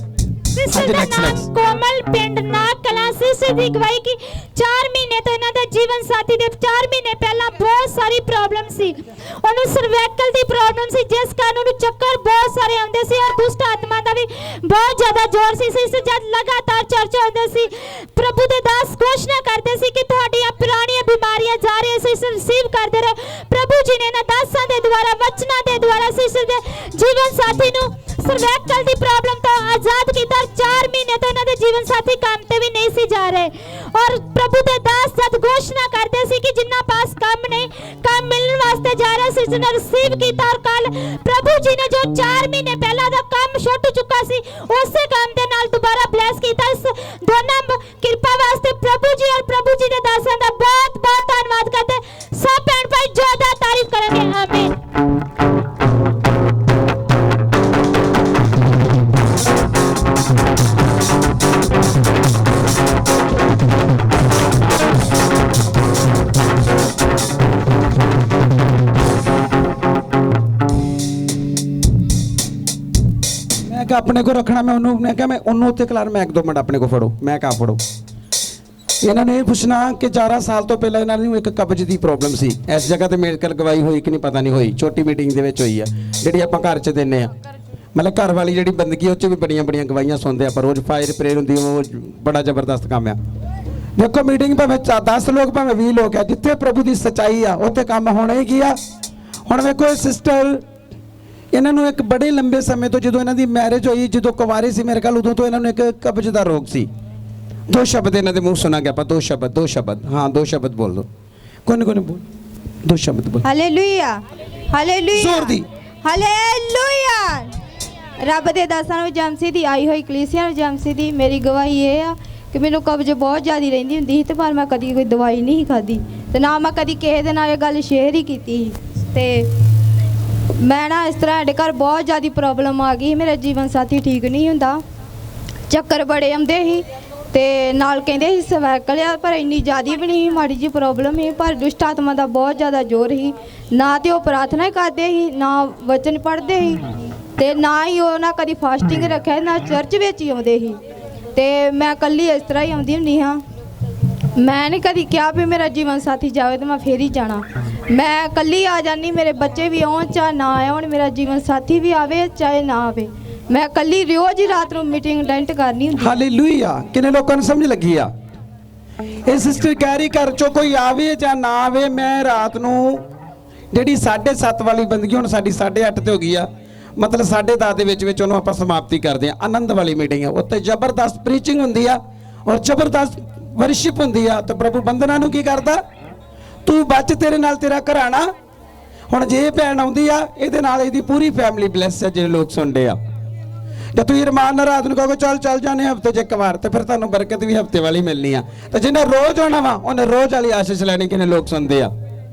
ਸਿਸਟਰ ਦਾ ਨਾਮ ਕੋਮਲ, ਪਿੰਡ ਨਾਗ ਕਲਾਂ। ਸਿਸਟਰ ਦੀ ਗਵਾਹੀ ਕਿ 4 ਮਹੀਨੇ ਤੋਂ ਇਹਨਾਂ ਦੇ ਜੀਵਨ ਸਾਥੀ ਦੇ 4 ਮਹੀਨੇ ਪਹਿਲਾਂ ਬਹੁਤ ਸਾਰੀ ਪ੍ਰੋਬਲਮ ਸੀ। ਉਹਨੂੰ ਸਰਵਾਈਕਲ ਦੀ ਪ੍ਰੋਬਲਮ ਸੀ, ਜਿਸ ਕਾਰਨ ਉਹਨੂੰ ਚੱਕਰ ਬਹੁਤ ਸਾਰੇ ਆਉਂਦੇ ਸੀ ਔਰ ਦੁਸ਼ਟ ਆਤਮਾ ਦਾ ਵੀ ਬਹੁਤ ਜ਼ਿਆਦਾ ਜ਼ੋਰ ਸੀ। ਸਿਸਟਰ ਜਦ ਲਗਾਤਾਰ ਚਰਚਾ ਹੁੰਦੀ ਸੀ, ਪ੍ਰਭੂ ਦੇ ਦਾਸ ਘੋਸ਼ਣਾ ਕਰਦੇ ਸੀ ਕਿ ਤੁਹਾਡੀਆਂ ਪੁਰਾਣੀਆਂ ਬਿਮਾਰੀਆਂ ਜਾ ਰਹੀਆਂ। ਸਿਸਟਰ ਰਿਸੀਵ ਕਰਦੇ ਰਹੇ। ਪ੍ਰਭੂ ਜੀ ਨੇ ਇਹਨਾਂ ਦਾਸਾਂ ਦੇ ਦੁਆਰਾ, ਵਚਨਾਂ ਦੇ ਦੁਆਰਾ ਸਿਸਟਰ ਦੇ ਜੀਵਨ ਸਾਥੀ ਨੂੰ ਸਰਵਾਈਕਲ ਦੀ ਪ੍ਰੋਬਲਮ ਤੋਂ ਆਜ਼ਾਦ ਕੀਤਾ। 4 ਮਹੀਨੇ ਤੋਂ ਇਹਨਾਂ ਦੇ ਜੀਵਨ ਸਾਥੀ ਕੰਮ ਤੇ ਵੀ ਨਹੀਂ ਸੀ ਜਾ ਰਹੇ ਔਰ ਪ੍ਰਭੂ ਦੇ ਦਾਸ ਜਦ ਘੋਸ਼ਣਾ ਕਰਦੇ ਸੀ ਕਿ ਜਿੰਨਾ ਪਾਸ ਕੰਮ ਨਹੀਂ, ਕੰਮ ਮਿਲਣ ਵਾਸਤੇ ਜਾ ਰਿਹਾ ਸੀ, ਜਿਸਨੇ ਰਿਸੀਵ ਕੀਤਾ। ਔਰ ਕੱਲ ਪ੍ਰਭੂ ਜੀ ਨੇ ਜੋ 4 ਮਹੀਨੇ ਪਹਿਲਾਂ ਦਾ ਕੰਮ ਛੁੱਟ ਚੁੱਕਾ ਸੀ, ਉਸੇ ਕੰਮ ਦੇ ਨਾਲ ਦੁਬਾਰਾ ਬਲੈਸ ਕੀਤਾ। ਇਸ ਦੋਨਾਂ ਕਿਰਪਾ ਵਾਸਤੇ ਪ੍ਰਭੂ ਜੀ ਔਰ ਪ੍ਰਭੂ ਜੀ ਦੇ ਦਾਸਾਂ ਦਾ ਬਹੁਤ ਬਹੁਤ ਧੰਨਵਾਦ ਕਰਦੇ। ਸਭ ਭੈਣ ਭਾਈ ਜੋਰਦਾਰ ਤਾਰੀਫ ਕਰਾਂਗੇ। ਆਮੀਨ। ਮੈਂ ਕਿਹਾ ਆਪਣੇ ਕੋ ਰੱਖਣਾ, ਮੈਂ ਉਹਨੂੰ, ਮੈਂ ਕਿਹਾ ਮੈਂ ਉਹਨੂੰ ਉੱਤੇ ਖਿਲਾਰ, ਮੈਂ 1-2 ਮਿੰਟ ਆਪਣੇ ਕੋ ਫੜੋ। ਮੈਂ ਕਿਹਾ ਫੜੋ। ਇਹਨਾਂ ਨੇ ਇਹ ਪੁੱਛਣਾ ਕਿ 11 ਸਾਲ ਤੋਂ ਪਹਿਲਾਂ ਇਹਨਾਂ ਨੂੰ ਇੱਕ ਕਬਜ਼ ਦੀ ਪ੍ਰੋਬਲਮ ਸੀ। ਇਸ ਜਗ੍ਹਾ ਤੇ ਮੇਡੀਕਲ ਗਵਾਹੀ ਹੋਈ ਕਿ ਨਹੀਂ ਪਤਾ ਨਹੀਂ ਹੋਈ, ਛੋਟੀ ਮੀਟਿੰਗ ਦੇ ਵਿੱਚ ਹੋਈ ਆ ਜਿਹੜੀ ਆਪਾਂ ਘਰ 'ਚ ਦਿੰਦੇ ਆ। ਮਤਲਬ ਘਰ ਵਾਲੀ ਜਿਹੜੀ ਬੰਦਗੀ ਉਹ 'ਚ ਵੀ ਬੜੀਆਂ ਗਵਾਹੀਆਂ ਸੁਣਦੇ ਆਪਾਂ ਰੋਜ਼। ਫਾਇਰ ਪ੍ਰੇਅਰ ਹੁੰਦੀ, ਉਹ ਬੜਾ ਜ਼ਬਰਦਸਤ ਕੰਮ ਆ। ਦੇਖੋ ਮੀਟਿੰਗ ਭਾਵੇਂ 10 ਲੋਕ ਭਾਵੇਂ 20 ਲੋਕ ਆ, ਜਿੱਥੇ ਪ੍ਰਭੂ ਦੀ ਸੱਚਾਈ ਆ ਉੱਥੇ ਕੰਮ ਹੋਣਾ ਹੀ ਕੀ ਆ। ਹੁਣ ਵੇਖੋ ਇਹ ਸਿਸਟਰ, ਇਹਨਾਂ ਨੂੰ ਇੱਕ ਬੜੇ ਲੰਬੇ ਸਮੇਂ ਤੋਂ, ਜਦੋਂ ਇਹਨਾਂ ਦੀ ਮੈਰਿਜ ਹੋਈ, ਜਦੋਂ ਕੁਵਾਰੇ ਸੀ ਮੇਰੇ ਖਿਆਲ, ਉਦੋਂ ਤੋਂ ਇਹਨਾਂ ਨੂੰ ਇੱਕ ਕਬਜ਼ ਦਾ ਰੋਗ ਸੀ। 2 ਸ਼ਬਦ ਇਹਨਾਂ ਦੇ ਮੂੰਹ ਸੁਣਾ ਗਿਆ ਆਪਾਂ, 2 ਸ਼ਬਦ। ਹਾਂ 2 ਸ਼ਬਦ ਬੋਲ ਦੋ। ਕੋਈ ਨਹੀਂ ਬੋਲ। ਦੋ ਸ਼ਬਦ ਬੋਲ ਹਾਲੇਲੂਇਆ ਹਾਲੇਲੂਇਆ ਜ਼ੋਰ ਦੀ। ਹਾਲੇਲੂਇਆ। ਰੱਬ ਦੇ ਦਾਸਾਂ ਨੂੰ ਜਮਸੀ ਦੀ ਆਈ ਹੋਈ ਕਲੀਸਿਆ ਨੂੰ ਜਮਸੀ ਦੀ ਮੇਰੀ ਗਵਾਹੀ ਇਹ ਆ ਕਿ ਮੈਨੂੰ ਕਬਜ਼ ਬਹੁਤ ਜ਼ਿਆਦਾ ਰਹਿੰਦੀ ਹੁੰਦੀ ਸੀ ਤੇ ਪਰ ਮੈਂ ਕਦੀ ਕੋਈ ਦਵਾਈ ਨਹੀਂ ਖਾਧੀ ਤੇ ਨਾ ਮੈਂ ਕਦੀ ਕਿਸੇ ਦੇ ਨਾਲ ਇਹ ਗੱਲ ਸ਼ੇਅਰ ਹੀ ਕੀਤੀ ਸੀ। ਤੇ ਮੈਂ ਨਾ ਇਸ ਤਰ੍ਹਾਂ ਸਾਡੇ ਘਰ ਬਹੁਤ ਜ਼ਿਆਦਾ ਪ੍ਰੋਬਲਮ ਆ ਗਈ। ਮੇਰਾ ਜੀਵਨ ਸਾਥੀ ਠੀਕ ਨਹੀਂ ਹੁੰਦਾ, ਚੱਕਰ ਬੜੇ ਆਉਂਦੇ ਸੀ ਤੇ ਨਾਲ ਕਹਿੰਦੇ ਸੀ ਸਰਵਾਈਕਲ ਆ, ਪਰ ਇੰਨੀ ਜ਼ਿਆਦਾ ਵੀ ਨਹੀਂ ਸੀ, ਮਾੜੀ ਜੀ ਪ੍ਰੋਬਲਮ ਸੀ। ਪਰ ਦੁਸ਼ਟ ਆਤਮਾ ਦਾ ਬਹੁਤ ਜ਼ਿਆਦਾ ਜ਼ੋਰ ਸੀ। ਨਾ ਤੇ ਉਹ ਪ੍ਰਾਰਥਨਾ ਕਰਦੇ ਸੀ, ਨਾ ਵਚਨ ਪੜ੍ਹਦੇ ਸੀ ਤੇ ਨਾ ਹੀ ਉਹ ਨਾ ਕਦੀ ਫਾਸਟਿੰਗ ਰੱਖਿਆ, ਨਾ ਚਰਚ ਵਿੱਚ ਹੀ ਆਉਂਦੇ ਸੀ। ਤੇ ਮੈਂ ਇਕੱਲੀ ਇਸ ਤਰ੍ਹਾਂ ਹੀ ਆਉਂਦੀ ਹੁੰਦੀ ਹਾਂ। ਮੈਂ ਨਹੀਂ ਕਦੀ ਕਿਹਾ ਵੀ ਮੇਰਾ ਜੀਵਨ ਸਾਥੀ ਜਾਵੇ ਤੇ ਮੈਂ ਫੇਰ ਹੀ ਜਾਣਾ। ਮੈਂ ਇਕੱਲੀ ਆ ਜਾਂਦੀ, ਮੇਰੇ ਬੱਚੇ ਵੀ ਆਉਣ ਚਾਹੇ ਨਾ ਆਉਣ, ਮੇਰਾ ਜੀਵਨ ਸਾਥੀ ਵੀ ਆਵੇ ਚਾਹੇ ਨਾ ਆਵੇ, ਮੈਂ ਇਕੱਲੀ ਰੋਜ਼ ਹੀ ਰਾਤ ਨੂੰ ਮੀਟਿੰਗ ਅਟੈਂਡ ਕਰਨੀ ਹੁੰਦੀ। ਹਾਲੇਲੂਇਆ। ਕਿੰਨੇ ਲੋਕਾਂ ਨੂੰ ਸਮਝ ਲੱਗੀ ਆ? ਇਹ ਸਿਸਟਰ ਕੈਰੀ ਘਰ ਚੋਂ ਕੋਈ ਆਵੇ ਜਾਂ ਨਾ ਆਵੇ, ਮੈਂ ਰਾਤ ਨੂੰ ਜਿਹੜੀ 7:30 ਵਾਲੀ ਬੰਦਗੀ ਹੁਣ ਸਾਡੀ 8:30 ਤੇ ਹੋ ਗਈ ਆ, ਮਤਲਬ 10:30 ਦੇ ਵਿੱਚ ਉਹਨੂੰ ਆਪਾਂ ਸਮਾਪਤੀ ਕਰਦੇ ਆ। ਆਨੰਦ ਵਾਲੀ ਮੀਟਿੰਗ ਆ, ਉੱਤੇ ਜ਼ਬਰਦਸਤ ਪ੍ਰੀਚਿੰਗ ਹੁੰਦੀ ਆ ਔਰ ਜ਼ਬਰਦਸਤ ਵਰਸ਼ਿਪ ਹੁੰਦੀ ਆ। ਤੇ ਪ੍ਰਭੂ ਬੰਦਨਾ ਨੂੰ ਕੀ ਕਰਦਾ? ਤੂੰ ਬਚ, ਤੇਰੇ ਨਾਲ ਤੇਰਾ ਘਰਾਣਾ। ਹੁਣ ਜੇ ਇਹ ਭੈਣ ਆਉਂਦੀ ਆ, ਇਹਦੇ ਨਾਲ ਇਹਦੀ ਪੂਰੀ ਫੈਮਿਲੀ ਬਲੈਸ ਹੈ। ਜਿਹੜੇ ਲੋਕ ਸੁਣਦੇ ਆ, ਜੇ ਤੁਸੀਂ ਰਮਾਨ ਨਾਲ ਰਾਤ ਨੂੰ ਕਹੋਗੇ ਚੱਲ ਜਾਣੇ ਹਫਤੇ 'ਚ ਇੱਕ ਵਾਰ, ਤੇ ਫਿਰ ਤੁਹਾਨੂੰ ਬਰਕਤ ਵੀ ਹਫਤੇ ਵਾਲੀ ਮਿਲਣੀ ਆ। ਤੇ ਜਿਹਨੇ ਰੋਜ਼ ਆਉਣਾ ਵਾ ਉਹਨੇ ਰੋਜ਼ ਵਾਲੀ ਆਸ਼ੀਸ਼ ਲੈਣੀ। ਕਿੰਨੇ ਲੋਕ ਸੁਣਦੇ ਆ?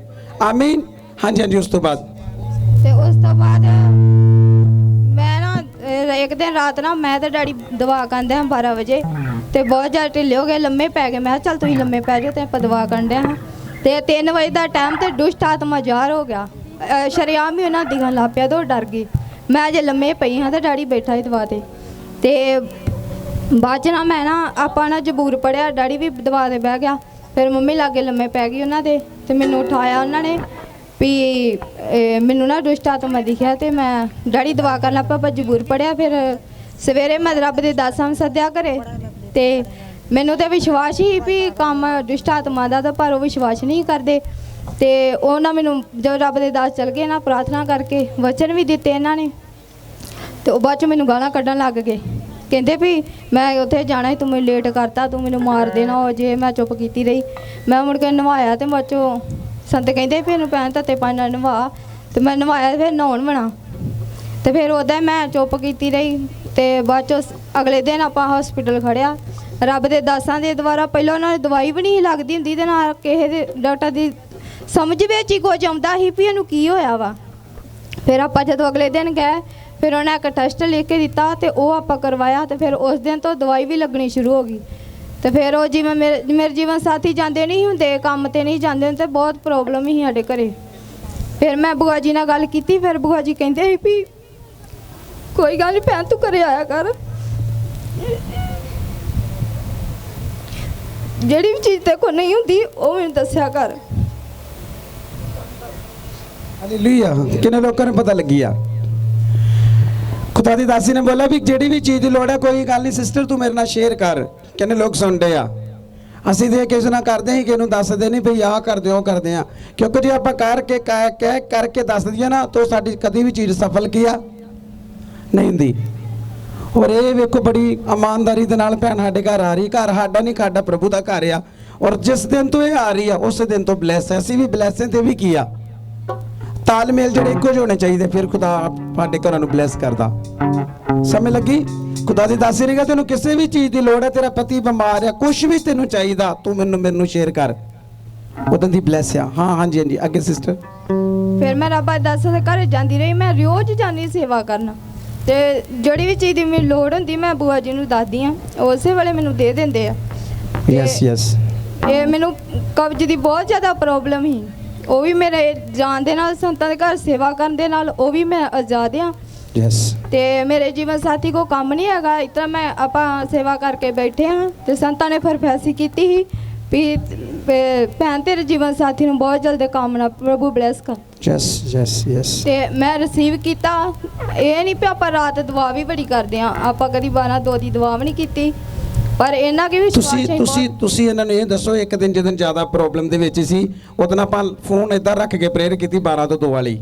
ਆਮੀਨ। ਹਾਂਜੀ। ਉਸ ਤੋਂ ਬਾਅਦ ਮੈਂ ਨਾ ਇੱਕ ਦਿਨ ਰਾਤ ਨਾ ਮੈਂ ਤੇ ਡੈਡੀ ਦਵਾ ਕਰਦੇ ਹਾਂ 12 ਵਜੇ ਤੇ ਬਹੁਤ ਜ਼ਿਆਦਾ ਢਿੱਲੇ ਹੋ ਗਏ, ਲੰਮੇ ਪੈ ਗਏ। ਮੈਂ ਕਿਹਾ ਚੱਲ ਤੁਸੀਂ ਲੰਮੇ ਪੈ ਜਾਓ ਤੇ ਆਪਾਂ ਦਵਾ ਕਰਦੇ ਹਾਂ। ਤੇ 3 ਵਜੇ ਦਾ ਟਾਈਮ ਤੇ ਦੁਸ਼ਟ ਆਤਮਾ ਜ਼ਾਹਰ ਹੋ ਗਿਆ, ਸ਼ਰੇਆਮ ਹੀ ਉਹਨਾਂ ਦਿਖਣ ਲੱਗ ਪਿਆ ਤੇ ਉਹ ਡਰ ਗਈ। ਮੈਂ ਜੇ ਲੰਮੇ ਪਈ ਹਾਂ ਤੇ ਡੈਡੀ ਬੈਠਾ ਸੀ ਦਵਾ ਤੇ ਬਾਅਦ 'ਚ ਨਾ ਮੈਂ ਨਾ ਆਪਾਂ ਨਾ ਜ਼ਬੂਰ ਪੜਿਆ, ਡੈਡੀ ਵੀ ਦਵਾ ਤੇ ਬਹਿ ਗਿਆ। ਫਿਰ ਮੰਮੀ ਲਾਗੇ ਲੰਮੇ ਪੈ ਗਈ ਉਹਨਾਂ ਦੇ ਤੇ ਮੈਨੂੰ ਉਠਾਇਆ ਉਹਨਾਂ ਨੇ ਵੀ ਮੈਨੂੰ ਨਾ ਦੁਸ਼ਟ ਆਤਮਾ ਦਿਖਿਆ ਤੇ ਮੈਂ ਡੈਡੀ ਦਵਾ ਕਰਨ ਲੱਗ ਪਿਆ, ਆਪਾਂ ਜ਼ਬੂਰ ਪੜਿਆ। ਫਿਰ ਸਵੇਰੇ ਮੈਂ ਰੱਬ ਦੇ ਦਾਸਾਂ ਨੂੰ ਸੱਦਿਆ ਘਰੇ ਤੇ ਮੈਨੂੰ ਤੇ ਵਿਸ਼ਵਾਸ ਹੀ ਵੀ ਕੰਮ ਦੁਸ਼ਟ ਆਤਮਾ ਦਾ, ਤਾਂ ਪਰ ਉਹ ਵਿਸ਼ਵਾਸ ਨਹੀਂ ਕਰਦੇ। ਤੇ ਉਹ ਨਾ ਮੈਨੂੰ ਜਦੋਂ ਰੱਬ ਦੇ ਦਾਸ ਚਲ ਗਏ ਨਾ, ਪ੍ਰਾਰਥਨਾ ਕਰਕੇ ਵਚਨ ਵੀ ਦਿੱਤੇ ਇਹਨਾਂ ਨੇ, ਤੇ ਉਹ ਬਾਅਦ 'ਚ ਮੈਨੂੰ ਗਾਲਾਂ ਕੱਢਣ ਲੱਗ ਗਏ। ਕਹਿੰਦੇ ਵੀ ਮੈਂ ਉੱਥੇ ਜਾਣਾ ਸੀ, ਤੂੰ ਮੈਨੂੰ ਲੇਟ ਕਰਤਾ, ਤੂੰ ਮੈਨੂੰ ਮਾਰ ਦੇਣਾ ਹੋ ਜੇ। ਮੈਂ ਚੁੱਪ ਕੀਤੀ ਰਹੀ। ਮੈਂ ਮੁੜ ਕੇ ਨਵਾਇਆ ਤੇ ਬਾਅਦ 'ਚੋਂ ਸੰਤ ਕਹਿੰਦੇ ਵੀ ਇਹਨੂੰ ਪੈਣ ਧੱਤੇ ਪਾਣੀ ਨਾਲ ਨਵਾ, ਤੇ ਮੈਂ ਨਵਾਇਆ ਫਿਰ ਨਹਾਉਣ ਬਣਾ। ਤੇ ਫਿਰ ਉੱਦਾਂ ਮੈਂ ਚੁੱਪ ਕੀਤੀ ਰਹੀ। ਤੇ ਬਾਅਦ 'ਚੋਂ ਅਗਲੇ ਦਿਨ ਆਪਾਂ ਹਸਪੀਟਲ ਖੜਿਆ ਰੱਬ ਦੇ ਦਾਸਾਂ ਦੇ ਦੁਆਰਾ। ਪਹਿਲਾਂ ਉਹਨਾਂ ਦੀ ਦਵਾਈ ਵੀ ਨਹੀਂ ਲੱਗਦੀ ਹੁੰਦੀ ਤੇ ਨਾ ਕਿਸੇ ਦੇ ਡਾਕਟਰ ਦੀ ਸਮਝ ਵਿੱਚ ਹੀ ਕੁਝ ਆਉਂਦਾ ਸੀ ਵੀ ਇਹਨੂੰ ਕੀ ਹੋਇਆ ਵਾ। ਫਿਰ ਆਪਾਂ ਜਦੋਂ ਅਗਲੇ ਦਿਨ ਗਏ, ਫਿਰ ਉਹਨਾਂ ਇੱਕ ਟੈਸਟ ਲਿਖ ਕੇ ਦਿੱਤਾ ਤੇ ਉਹ ਆਪਾਂ ਕਰਵਾਇਆ ਤੇ ਫਿਰ ਉਸ ਦਿਨ ਤੋਂ ਦਵਾਈ ਵੀ ਲੱਗਣੀ ਸ਼ੁਰੂ ਹੋ ਗਈ। ਤੇ ਫਿਰ ਉਹ ਜਿਵੇਂ ਮੇਰੇ ਜੀਵਨ ਸਾਥੀ ਜਾਂਦੇ ਨਹੀਂ ਹੁੰਦੇ, ਕੰਮ ਤੇ ਨਹੀਂ ਜਾਂਦੇ ਹੁੰਦੇ, ਬਹੁਤ ਪ੍ਰੋਬਲਮ ਸੀ ਸਾਡੇ ਘਰੇ। ਫਿਰ ਮੈਂ ਬੁਆ ਜੀ ਨਾਲ ਗੱਲ ਕੀਤੀ। ਫਿਰ ਬੁਆ ਜੀ ਕਹਿੰਦੇ ਸੀ ਵੀ ਕੋਈ ਗੱਲ ਨਹੀਂ ਭੈਣ, ਤੂੰ ਘਰੇ ਆਇਆ ਕਰ, ਜਿਹੜੀ ਵੀ ਚੀਜ਼ ਤੇ ਕੋ ਨਹੀਂ ਹੁੰਦੀ ਉਹ ਮੈਨੂੰ ਦੱਸਿਆ ਕਰ। ਹਾਲੇਲੂਇਆ। ਕਿੰਨੇ ਲੋਕਾਂ ਨੂੰ ਪਤਾ ਲੱਗੀ ਆ? ਖੁਦਾ ਦੀ ਦਾਸੀ ਨੇ ਬੋਲਿਆ ਵੀ ਜਿਹੜੀ ਵੀ ਚੀਜ਼ ਦੀ ਲੋੜ ਹੈ, ਕੋਈ ਗੱਲ ਨਹੀਂ ਸਿਸਟਰ, ਤੂੰ ਮੇਰੇ ਨਾਲ ਸ਼ੇਅਰ ਕਰ। ਕਿੰਨੇ ਲੋਕ ਸੁਣਦੇ ਆ? ਅਸੀਂ ਤੇ ਕਿਸੇ ਨਾਲ ਕਰਦੇ ਹੀ, ਕਿਸੇ ਨੂੰ ਦੱਸਦੇ ਨਹੀਂ ਵੀ ਆਹ ਕਰਦੇ ਉਹ ਕਰਦੇ ਆ, ਕਿਉਂਕਿ ਜੇ ਆਪਾਂ ਕਰਕੇ ਦੱਸ ਦਈਏ ਨਾ ਤਾਂ ਸਾਡੀ ਕਦੀ ਵੀ ਚੀਜ਼ ਸਫਲ ਕੀਆ ਨਹੀਂ ਹੁੰਦੀ। ਔਰ ਇਹ ਵੇਖੋ ਬੜੀ ਇਮਾਨਦਾਰੀ ਦੇ ਨਾਲ ਭੈਣ ਸਾਡੇ ਘਰ ਆ ਰਹੀ। ਘਰ ਸਾਡਾ ਨਹੀਂ, ਸਾਡਾ ਪ੍ਰਭੂ ਦਾ ਘਰ ਆ। ਔਰ ਜਿਸ ਦਿਨ ਤੋਂ ਇਹ ਆ ਰਹੀ ਆ ਉਸੇ ਦਿਨ ਤੋਂ ਬਲੈਸ ਹੈ। ਅਸੀਂ ਵੀ ਬਲੈਸ ਤੇ ਵੀ ਕੀ ਆ, ਤਾਲਮੇਲ ਜਿਹੜੇ ਇੱਕੋ ਜਿਹੇ ਹੋਣੇ ਚਾਹੀਦੇ, ਫਿਰ ਖੁਦਾ ਸਾਡੇ ਘਰਾਂ ਨੂੰ ਬਲੈਸ ਕਰਦਾ। ਸਮਝ ਲੱਗੀ? ਖੁਦਾ ਦੀ ਦਾਸੀ ਨੇ ਕਿਹਾ ਤੈਨੂੰ ਕਿਸੇ ਵੀ ਚੀਜ਼ ਦੀ ਲੋੜ ਹੈ, ਤੇਰਾ ਪਤੀ ਬਿਮਾਰ ਆ, ਕੁਝ ਵੀ ਤੈਨੂੰ ਚਾਹੀਦਾ, ਤੂੰ ਮੈਨੂੰ ਸ਼ੇਅਰ ਕਰ, ਉਦੋਂ ਦੀ ਬਲੈਸ ਆ। ਹਾਂਜੀ। ਅੱਗੇ ਸਿਸਟਰ। ਫਿਰ ਮੈਂ ਰੱਬ ਦੇ ਦਾਸਾਂ ਦੇ ਘਰ ਜਾਂਦੀ ਰਹੀ। ਮੈਂ ਰੋਜ਼ ਜਾਂਦੀ ਸੇਵਾ ਕਰਨ ਤੇ ਜਿਹੜੀ ਵੀ ਚੀਜ਼ ਦੀ ਮੈਨੂੰ ਲੋੜ ਹੁੰਦੀ ਮੈਂ ਬੂਆ ਜੀ ਨੂੰ ਦੱਸਦੀ ਆ, ਉਸੇ ਵੇਲੇ ਮੈਨੂੰ ਦੇ ਦਿੰਦੇ ਆ। ਯੈਸ। ਇਹ ਮੈਨੂੰ ਕਬਜ਼ ਦੀ ਬਹੁਤ ਜ਼ਿਆਦਾ ਪ੍ਰੋਬਲਮ ਸੀ, ਉਹ ਵੀ ਮੇਰੇ ਜਾਣ ਦੇ ਨਾਲ, ਸੰਤਾਂ ਦੇ ਘਰ ਸੇਵਾ ਕਰਨ ਦੇ ਨਾਲ ਉਹ ਵੀ ਮੈਂ ਆਜ਼ਾਦ ਆ। ਯੈਸ। ਤੇ ਮੇਰੇ ਜੀਵਨ ਸਾਥੀ ਕੋ ਕੰਮ ਨਹੀਂ ਹੈਗਾ, ਇਸ ਤਰ੍ਹਾਂ ਮੈਂ ਆਪਾਂ ਸੇਵਾ ਕਰਕੇ ਬੈਠੇ ਹਾਂ। ਤੇ ਸੰਤਾਂ ਨੇ ਫਿਰ ਫੈਸਲਾ ਕੀਤੀ ਸੀ ਵੀ ਭੈਣ ਤੇਰੇ ਜੀਵਨ ਸਾਥੀ ਨੂੰ ਬਹੁਤ ਜਲਦੀ ਕੰਮ ਨਾਲ ਪ੍ਰਭੂ ਬਲੈਸ ਕਰ। ਯੈਸ। ਤੇ ਮੈਂ ਰਿਸੀਵ ਕੀਤਾ। ਇਹ ਨਹੀਂ ਵੀ ਆਪਾਂ ਰਾਤ ਦੁਆ ਵੀ ਬੜੀ ਕਰਦੇ ਆ, ਆਪਾਂ ਕਦੀ 12-2 ਦੀ ਦੁਆ ਵੀ ਨਹੀਂ ਕੀਤੀ, ਪਰ ਇਹਨਾਂ ਕੀ ਵੀ ਤੁਸੀਂ ਇਹਨਾਂ ਨੂੰ ਇਹ ਦੱਸੋ, ਇੱਕ ਦਿਨ ਜਦੋਂ ਜ਼ਿਆਦਾ ਪ੍ਰੋਬਲਮ ਦੇ ਵਿੱਚ ਸੀ, ਉਦੋਂ ਆਪਾਂ ਫੋਨ ਇਦਾਂ ਰੱਖ ਕੇ ਪ੍ਰੇਅਰ ਕੀਤੀ 12 ਤੋਂ 2 ਵਾਲੀ।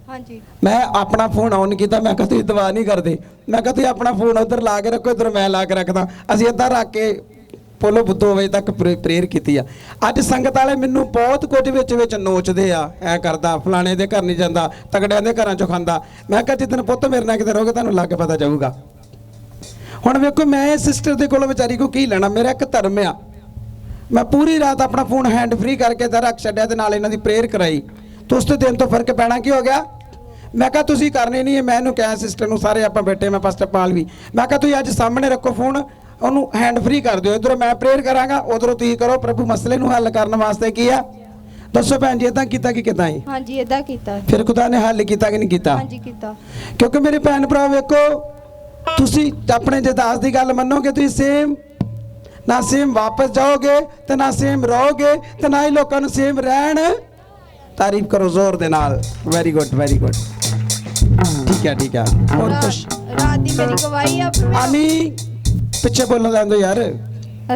ਹਾਂਜੀ। ਮੈਂ ਆਪਣਾ ਫੋਨ ਆਨ ਕੀਤਾ, ਮੈਂ ਕਿਹਾ ਤੁਸੀਂ ਦੁਆ ਨਹੀਂ ਕਰਦੇ, ਮੈਂ ਕਿਹਾ ਤੁਸੀਂ ਆਪਣਾ ਫੋਨ ਉਧਰ ਲਾ ਕੇ ਰੱਖੋ, ਇੱਧਰ ਮੈਂ ਲਾ ਕੇ ਰੱਖਦਾ। ਅਸੀਂ ਇੱਦਾਂ ਰੱਖ ਕੇ ਪੋਲੋ 2 ਵਜੇ ਤੱਕ ਪ੍ਰੇਅਰ ਕੀਤੀ ਆ। ਅੱਜ ਸੰਗਤ ਵਾਲੇ ਮੈਨੂੰ ਬਹੁਤ ਕੁਝ ਵਿੱਚ ਨੋਚਦੇ ਆ, ਐ ਕਰਦਾ ਫਲਾਣੇ ਦੇ ਘਰ ਨਹੀਂ ਜਾਂਦਾ, ਤਗੜਿਆਂ ਦੇ ਘਰਾਂ ਚੋਂ ਖਾਂਦਾ। ਮੈਂ ਕਿਹਾ ਜਿੱਦਣ ਪੁੱਤ ਮੇਰੇ ਨਾਲ ਕਿਤੇ ਰਹੋਗੇ ਤੁਹਾਨੂੰ ਲੱਗ ਪਤਾ ਜਾਊਗਾ। ਹੁਣ ਵੇਖੋ ਮੈਂ ਇਸ ਸਿਸਟਰ ਦੇ ਕੋਲੋਂ ਵਿਚਾਰੀ ਕੋ ਕੀ ਲੈਣਾ, ਮੇਰਾ ਇੱਕ ਧਰਮ ਆ। ਮੈਂ ਪੂਰੀ ਰਾਤ ਆਪਣਾ ਫੋਨ ਹੈਂਡ ਫ੍ਰੀ ਕਰਕੇ ਤਾਂ ਰੱਖ ਛੱਡਿਆ ਤੇ ਨਾਲ ਇਹਨਾਂ ਦੀ ਪ੍ਰੇਅਰ ਕਰਾਈ ਤੇ ਉਸ ਦਿਨ ਤੋਂ ਫਰਕ ਪੈਣਾ ਕੀ ਹੋ ਗਿਆ। ਮੈਂ ਕਿਹਾ ਤੁਸੀਂ ਕਰਨੀ ਨਹੀਂ ਹੈ। ਮੈਂ ਇਹਨੂੰ ਕਿਹਾ ਸਿਸਟਰ ਨੂੰ, ਸਾਰੇ ਆਪਾਂ ਬੈਠੇ, ਮੈਂ ਪਾਸਟਰ ਪਾਲ ਵੀ, ਮੈਂ ਕਿਹਾ ਤੁਸੀਂ ਅੱਜ ਸਾਹਮਣੇ ਰੱਖੋ ਫੋਨ, ਉਹਨੂੰ ਹੈਂਡ ਫ੍ਰੀ ਕਰ ਦਿਓ, ਇਧਰੋਂ ਮੈਂ ਪ੍ਰੇਅਰ ਕਰਾਂਗਾ, ਉਧਰੋਂ ਤੁਸੀਂ ਕਰੋ। ਪ੍ਰਭੂ ਮਸਲੇ ਨੂੰ ਹੱਲ ਕਰਨ ਵਾਸਤੇ ਕੀ ਆ ਦੱਸੋ ਭੈਣ ਜੀ, ਇਦਾਂ ਕੀਤਾ ਕਿ ਕਿਦਾਂ ਹੀ? ਹਾਂਜੀ ਇਦਾਂ ਕੀਤਾ। ਫਿਰ ਖੁਦਾ ਨੇ ਹੱਲ ਕੀਤਾ ਕਿ ਨਹੀਂ ਕੀਤਾ? ਹਾਂਜੀ ਕੀਤਾ। ਕਿਉਂਕਿ ਮੇਰੇ ਭੈਣ ਭਰਾ ਵੇਖੋ, ਤੁਸੀਂ ਆਪਣੇ ਜੇ ਦਾਸ ਦੀ ਗੱਲ ਮੰਨੋਗੇ ਤੁਸੀਂ ਸੇਮ ਨਾ ਸੇਮ ਵਾਪਸ ਜਾਓਗੇ ਤੇ ਨਾ ਸੇਮ ਰਹੋਗੇ ਤੇ ਨਾ ਹੀ ਲੋਕਾਂ ਨੂੰ ਸੇਮ ਰਹਿਣ। ਤਾਰੀਫ ਕਰੋ ਜ਼ੋਰ ਦੇ ਨਾਲ। Very good very good. ਠੀਕ ਹੈ ਹੋਰ ਕੁਛ? ਰਾਤ ਦੀ ਮੇਰੀ ਗਵਾਹੀ ਆ ਆਨੀ ਪਿੱਛੇ ਬੋਲਣ ਦਾ ਯਾਰ।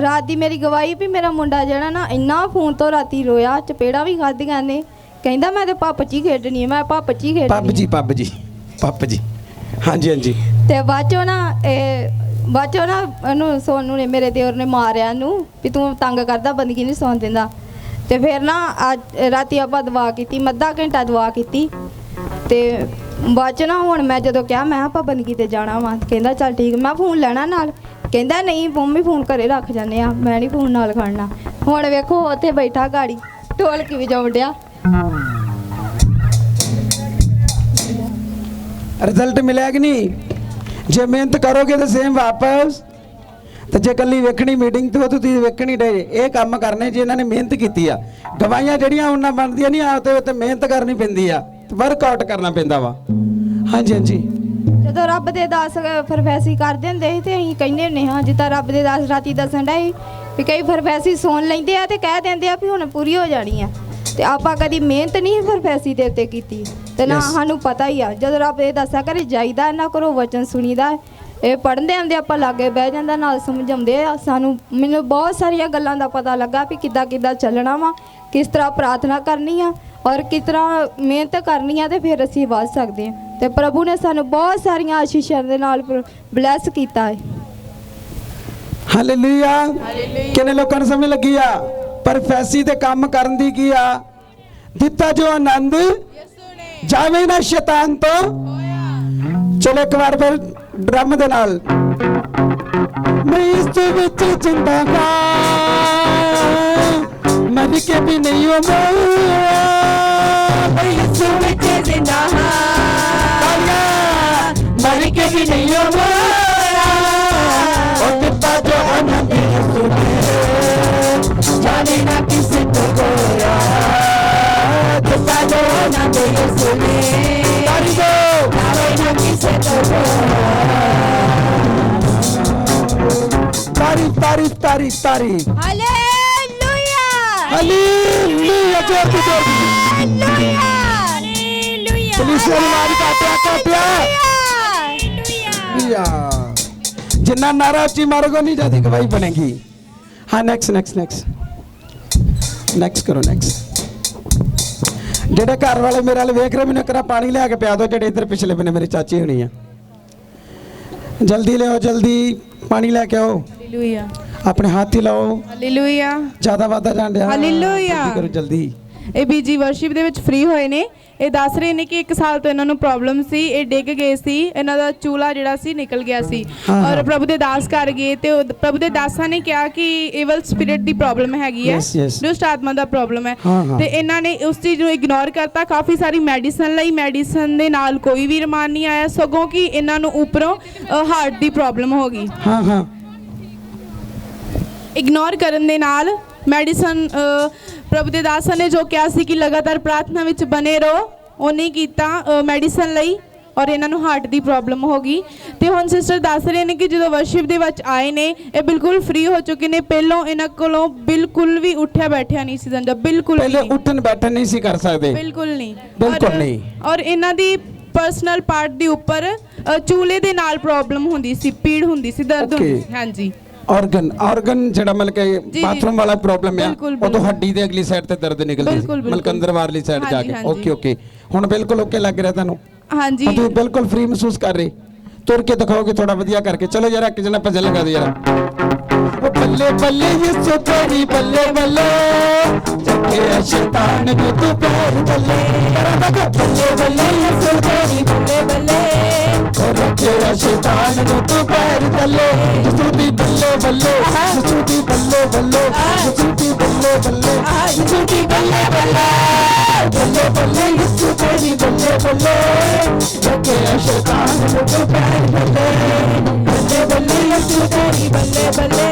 ਰਾਤ ਦੀ ਮੇਰੀ ਗਵਾਹੀ ਵੀ ਮੇਰਾ ਮੁੰਡਾ ਜਿਹੜਾ ਨਾ ਇੰਨਾ ਫੋਨ ਤੋਂ ਰਾਤੀ ਰੋਇਆ, ਚਪੇੜਾ ਵੀ ਖਾਧੀਆਂ ਨੇ, ਕਹਿੰਦਾ ਮੈਂ ਤੇ ਪੱਪ 'ਚ ਹੀ ਖੇਡਣੀ ਹੈ, ਮੈਂ ਪੱਪ 'ਚ ਹੀ ਖੇਡਣੀ ਪੱਪ ਜੀ ਹਾਂਜੀ। ਤੇ ਬਾਅਦ ਚੋਂ ਨਾ ਇਹਨੂੰ ਸੋਨੂ ਨੇ, ਮੇਰੇ ਦਿਓਰ ਨੇ ਮਾਰਿਆ ਇਹਨੂੰ ਵੀ ਤੂੰ ਤੰਗ ਕਰਦਾ, ਬੰਦਗੀ ਨਹੀਂ ਸੌਣ ਦਿੰਦਾ। ਤੇ ਫਿਰ ਨਾ ਅੱਜ ਰਾਤੀ ਆਪਾਂ ਦੁਆ ਕੀਤੀ, ਅੱਧਾ ਘੰਟਾ ਦੁਆ ਕੀਤੀ ਤੇ ਬਾਅਦ ਚ ਨਾ ਹੁਣ ਮੈਂ ਜਦੋਂ ਕਿਹਾ ਮੈਂ ਆਪਾਂ ਬੰਦਗੀ ਤੇ ਜਾਣਾ ਵਾ, ਕਹਿੰਦਾ ਚੱਲ ਠੀਕ, ਮੈਂ ਫੋਨ ਲੈਣਾ ਨਾਲ, ਕਹਿੰਦਾ ਨਹੀਂ ਮੰਮੀ ਫੋਨ ਘਰੇ ਰੱਖ ਜਾਂਦੇ ਆ, ਮੈਂ ਨਹੀਂ ਫੋਨ ਨਾਲ ਖੜਨਾ। ਹੁਣ ਵੇਖੋ ਉੱਥੇ ਬੈਠਾ ਗਾੜੀ ਢੋਲਕੀ ਵਜਾਉਣ ਡਿਆ। ਰਿਜ਼ਲਟ ਮਿਲਿਆ ਕਿ ਨਹੀਂ? ਜੇ ਮਿਹਨਤ ਕਰੋਗੇ ਤਾਂ ਸੇਮ ਵਾਪਸ, ਤੇ ਜੇ ਕੱਲੀ ਵੇਖਣੀ ਮੀਟਿੰਗ ਤੇ ਉਹ ਤੁਸੀਂ ਵੇਖਣੀ ਡੇ। ਇਹ ਕੰਮ ਕਰਨੇ ਜੇ ਇਹਨਾਂ ਨੇ ਮਿਹਨਤ ਕੀਤੀ ਆ। ਗਵਾਈਆਂ ਜਿਹੜੀਆਂ ਉਹਨਾਂ ਬਣਦੀਆਂ ਨਹੀਂ, ਆ ਤੇ ਮਿਹਨਤ ਕਰਨੀ ਪੈਂਦੀ ਆ, ਵਰਕਆਊਟ ਕਰਨਾ ਪੈਂਦਾ ਵਾ। ਹਾਂਜੀ ਜਦੋਂ ਰੱਬ ਦੇ ਦਾਸ ਫਰਫੈਸੀ ਕਰਦੇ ਹੁੰਦੇ ਸੀ ਤੇ ਅਸੀਂ ਕਹਿੰਦੇ ਹੁੰਦੇ ਹਾਂ, ਜਿੱਦਾਂ ਰੱਬ ਦੇ ਦਾਸ ਰਾਤੀ ਦੱਸਣ ਡਏ ਵੀ ਕਈ ਫਰਫੈਸੀ ਸੁਣ ਲੈਂਦੇ ਆ ਤੇ ਕਹਿ ਦਿੰਦੇ ਆ ਵੀ ਹੁਣ ਪੂਰੀ ਹੋ ਜਾਣੀ ਆ। ਤੇ ਆਪਾਂ ਕਦੀ ਮਿਹਨਤ ਨਹੀਂ ਫਰਫੈਸੀ ਦੇ ਉੱਤੇ ਕੀਤੀ ਤੇ ਨਾ ਸਾਨੂੰ ਪਤਾ ਹੀ ਆ। ਜਦੋਂ ਰੱਬ ਦੇ ਦਾਸਾਂ ਘਰੇ ਜਾਈਦਾ, ਇਹਨਾਂ ਕੋਲੋਂ ਵਚਨ ਸੁਣੀਦਾ, ਇਹ ਪੜ੍ਹਦੇ ਆਉਂਦੇ, ਆਪਾਂ ਲਾਗੇ ਬਹਿ ਜਾਂਦਾ, ਨਾਲ ਸਮਝਾਉਂਦੇ ਆ ਸਾਨੂੰ। ਮੈਨੂੰ ਬਹੁਤ ਸਾਰੀਆਂ ਗੱਲਾਂ ਦਾ ਪਤਾ ਲੱਗਾ ਵੀ ਕਿੱਦਾਂ ਚੱਲਣਾ ਵਾ, ਕਿਸ ਤਰ੍ਹਾਂ ਪ੍ਰਾਰਥਨਾ ਕਰਨੀ ਆ ਔਰ ਕਿਸ ਤਰ੍ਹਾਂ ਮਿਹਨਤ ਕਰਨੀ ਆ, ਤੇ ਫਿਰ ਅਸੀਂ ਵੱਧ ਸਕਦੇ ਹਾਂ। ਤੇ ਪ੍ਰਭੂ ਨੇ ਸਾਨੂੰ ਬਹੁਤ ਸਾਰੀਆਂ ਆਸ਼ੀਸ਼ਾਂ ਦੇ ਨਾਲ ਬਲੈਸ ਕੀਤਾ ਹੈ। ਹਾਲੇਲੂਇਆ। ਕਿੰਨੇ ਲੋਕਾਂ ਨੂੰ ਸਮਝ ਲੱਗੀ ਆ ਪਰਫੈਸੀ ਤੇ ਕੰਮ ਕਰਨ ਦੀ ਕੀ ਆ? ਦਿੱਤਾ ਜੋ ਆਨੰਦ ਜਾਵੇ ਨਾ ਸ਼ੈਤਾਨ ਤੋਂ। ਚਲੋ ਇੱਕ ਵਾਰ ਫਿਰ ਡਰਮ ਦੇ ਨਾਲ। ਮੈਂ ਇਸ ਦੇ ਵਿੱਚ ਜਿੰਦਾ ਹਾਂ, ਮਰ ਕੇ ਵੀ ਨਹੀਂ ਹੋ ਮੈਂ ਇਸ ਵਿੱਚ ਜਿੰਦਾ ਹਾਂ, ਮਰ ਕੇ ਵੀ ਨਹੀਂ ਹੋ ਉਹ ਦਿੱਤਾ ਜੋ ਆਨੰਦ ਯਿਸੂ ਨੇ ਜਾਣੇ ਨਾ ਕਿਸੇ ਤੋਂ ਹੋਇਆ। ਦਿੱਤਾ ਜੋ ਆਨੰਦ ਯਿਸੂ ਨੇ ਜਾਣੇ ਨਾ ਕਿਸੇ ਤੋਂ ਹੋਇਆ। ਤਾਰੀਫ ਹਾਲੇਲੂਇਆ ਹਾਲੇਲੂਇਆ ਜੋਤੀ ਹਾਲੇਲੂਇਆ ਪੁਲਿਸ ਵਾਲੀ ਮਾਰੀ ਕਾਟਿਆ ਜਿੰਨਾ ਨਾਰਾ ਉੱਚੀ ਮਾਰੋਗੇ ਨਹੀਂ ਜਿਆਦਾ ਗਵਾਹੀ ਬਣੇਗੀ। ਹਾਂ ਨੈਕਸਟ ਕਰੋ। ਜਿਹੜੇ ਘਰ ਵਾਲੇ ਮੇਰੇ ਵਾਲੇ ਵੇਖ ਰਹੇ ਮੈਨੂੰ ਕਰਾ ਪਾਣੀ ਲਿਆ ਕੇ ਪਿਆ ਦਿਓ। ਜਿਹੜੇ ਇੱਧਰ ਪਿਛਲੇ ਬੰਨੇ ਮੇਰੀ ਚਾਚੀ ਹੋਣੀ ਆ, ਜਲਦੀ ਲਿਆਓ, ਜਲਦੀ ਪਾਣੀ ਲੈ ਕੇ ਆਓ। ਹਾਲੇਲੂਇਆ ਆਪਣੇ ਹੱਥ ਹੀ ਲਾਓ। ਹਾਲੇਲੂਇਆ ਜ਼ਿਆਦਾ ਵਾਦਾ ਜਾਣ ਡਿਆ। ਹਾਲੇਲੂਇਆ ਕਰੋ ਜਲਦੀ। ਇਹ ਬੀਜੀ ਵਰਸ਼ਿਪ ਦੇ ਵਿੱਚ ਫ੍ਰੀ ਹੋਏ ਨੇ। ਇਹ ਦੱਸ ਰਹੇ ਨੇ ਕਿ 1 ਸਾਲ ਤੋਂ ਇਹਨਾਂ ਨੂੰ ਪ੍ਰੋਬਲਮ ਸੀ, ਇਹ ਡਿੱਗ ਗਏ ਸੀ, ਇਹਨਾਂ ਦਾ ਚੂਲਾ ਜਿਹੜਾ ਸੀ ਨਿਕਲ ਗਿਆ ਸੀ ਔਰ ਪ੍ਰਭੂ ਦੇ ਦਾਸ ਕਰ ਗਏ ਤੇ ਪ੍ਰਭੂ ਦੇ ਦਾਸਾਂ ਨੇ ਕਿਹਾ ਕਿ ਈਵਲ ਸਪਿਰਿਟ ਦੀ ਪ੍ਰੋਬਲਮ ਹੈਗੀ ਹੈ, ਦੁਸ਼ਟ ਆਤਮਾ ਦਾ ਪ੍ਰੋਬਲਮ ਹੈ। ਤੇ ਇਹਨਾਂ ਨੇ ਉਸ ਚੀਜ਼ ਨੂੰ ਇਗਨੋਰ ਕਰਤਾ। ਕਾਫੀ ਸਾਰੀ ਮੈਡੀਸਨ ਲਈ, ਮੈਡੀਸਨ ਦੇ ਨਾਲ ਕੋਈ ਵੀ ਰਮਾਨ ਨਹੀਂ ਆਇਆ, ਸਗੋਂ ਕਿ ਇਹਨਾਂ ਨੂੰ ਉੱਪਰੋਂ ਹਾਰਟ ਦੀ ਪ੍ਰੋਬਲਮ ਹੋ ਗਈ। ਇਗਨੋਰ ਕਰਨ ਦੇ ਨਾਲ ਮੈਡੀਸਨ ਪ੍ਰਭੂ ਦੇ ਦਾਸਾਂ ਨੇ ਜੋ ਕਿਹਾ ਸੀ ਕਿ ਲਗਾਤਾਰ ਪ੍ਰਾਰਥਨਾ ਵਿੱਚ ਬਨੇ ਰਹੋ, ਉਹ ਨਹੀਂ ਕੀਤਾ ਮੈਡੀਸਨ ਲਈ ਔਰ ਇਹਨਾਂ ਨੂੰ ਹਾਰਟ ਦੀ ਪ੍ਰੋਬਲਮ ਹੋ ਗਈ। ਤੇ ਹੁਣ ਸਿਸਟਰ ਦੱਸ ਰਹੇ ਨੇ ਕਿ ਜਦੋਂ ਵਰਸ਼ਿਪ ਦੇ ਵਿੱਚ ਆਏ ਨੇ ਇਹ ਬਿਲਕੁਲ ਫ੍ਰੀ ਹੋ ਚੁੱਕੇ ਨੇ। ਪਹਿਲੋਂ ਇਹਨਾਂ ਕੋਲੋਂ ਬਿਲਕੁਲ ਵੀ ਉੱਠਿਆ ਬੈਠਿਆ ਨਹੀਂ ਸੀ ਜਾਂਦਾ, ਬਿਲਕੁਲ ਪਹਿਲੇ ਉੱਠਣ ਬੈਠਣ ਨਹੀਂ ਸੀ ਕਰ ਸਕਦੇ, ਬਿਲਕੁਲ ਨਹੀਂ। ਔਰ ਇਹਨਾਂ ਦੀ ਪਰਸਨਲ ਪਾਰਟ ਦੇ ਉੱਪਰ ਚੂਲੇ ਦੇ ਨਾਲ ਪ੍ਰੋਬਲਮ ਹੁੰਦੀ ਸੀ, ਪੀੜ ਹੁੰਦੀ ਸੀ, ਦਰਦ ਹੁੰਦੀ ਸੀ। ਹਾਂਜੀ ਆਰਗਨ ਜਿਹੜਾ ਮਤਲਬ ਕਿ ਬਾਥਰੂਮ ਵਾਲਾ ਪ੍ਰੋਬਲਮ ਆ, ਉਦੋਂ ਹੱਡੀ ਦੇ ਅਗਲੀ ਸਾਈਡ ਤੇ ਦਰਦ ਨਿਕਲਦੀ ਸੀ, ਮਤਲਬ ਅੰਦਰ ਵਾਰਲੀ ਸਾਈਡ ਜਾ ਕੇ। ਓਕੇ ਹੁਣ ਬਿਲਕੁਲ ਓਕੇ ਲੱਗ ਰਿਹਾ ਤੁਹਾਨੂੰ? ਹਾਂਜੀ ਤੁਸੀਂ ਬਿਲਕੁਲ ਫ੍ਰੀ ਮਹਿਸੂਸ ਕਰ ਰਹੇ? ਤੁਰ ਕੇ ਦਿਖਾਓਗੇ ਥੋੜਾ ਵਧੀਆ ਕਰਕੇ? ਚਲੋ ਯਾਰ ਇੱਕ ਜਣਾ ਭਜਨ ਲਗਾ ਦੇ ਯਾਰ। बल्ले बल्ले यीशु तेरी बल्ले बल्ले चखे शैतान को तू पैर तले बल्ले बल्ले यीशु तेरी बल्ले बल्ले रखे शैतान को तू पैर तले यीशु दी बल्ले बल्ले यीशु दी बल्ले बल्ले यीशु दी बल्ले बल्ले यीशु दी बल्ले बल्ले बल्ले बल्ले यीशु तेरी बल्ले बल्ले रखे शैतान को तू पैर तले बल्ले बल्ले यीशु तेरी बल्ले बल्ले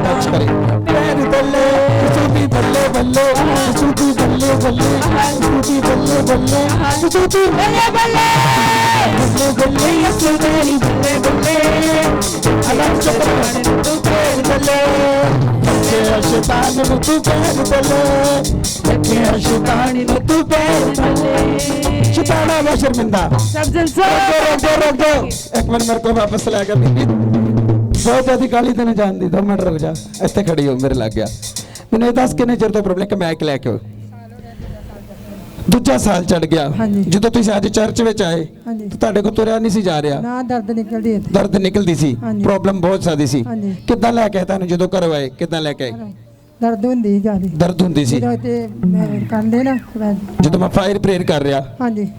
टच करे पैर तले यीशु दी बल्ले बल्ले यीशु दी बल्ले बल्ले यीशु दी बल्ले बल्ले यीशु दी बल्ले बल्ले बल्ले बल्ले यीशु तेरी बल्ले बल्ले अलग चक्कर तू पैर तले रखे शैतान को तू पैर तले रखे शैतान को तू पैर तले शैतान है शर्मिंदा सब जन रोक दो एक मिनट मेरे को वापस ला के बीबी बहुत ज्यादा गाली देने जान दी 2 मिनट रुक जा ਇੱਥੇ ਖੜੀ ਹੋ ਮੇਰੇ ਲੱਗ ਗਿਆ ਮੈਨੂੰ ਇਹ ਦੱਸ ਕਿੰਨੇ ਚਿਰ ਤੋਂ ਪ੍ਰੋਬਲਮ ਕਿ ਮੈਂ ਇੱਕ ਲੈ ਕੇ ਦੂਜਾ ਸਾਲ ਚੜ ਗਿਆ ਜਦੋਂ ਤੁਸੀਂ ਅੱਜ ਚਰਚ ਵਿੱਚ ਆਏ ਤੁਹਾਡੇ ਕੋਲ ਤੁਰਿਆ ਨਹੀਂ ਸੀ ਜਾ ਰਿਹਾ ਨਾ ਦਰਦ ਨਿਕਲਦੀ ਸੀ ਪ੍ਰੋਬਲਮ ਬਹੁਤ ਜ਼ਿਆਦੀ ਸੀ ਕਿੱਦਾਂ ਲੈ ਕੇ ਆਏ ਤੁਹਾਨੂੰ ਜਦੋਂ ਘਰੋਂ ਆਏ ਕਿੱਦਾਂ ਲੈ ਕੇ ਆਏ ਦਰਦ ਹੁੰਦੀ ਸੀ ਜਦੋਂ ਕਰਦੇ ਨਾ ਜਦੋਂ ਮੈਂ ਫਾਇਰ ਪ੍ਰੇਅਰ ਕਰ ਰਿਹਾ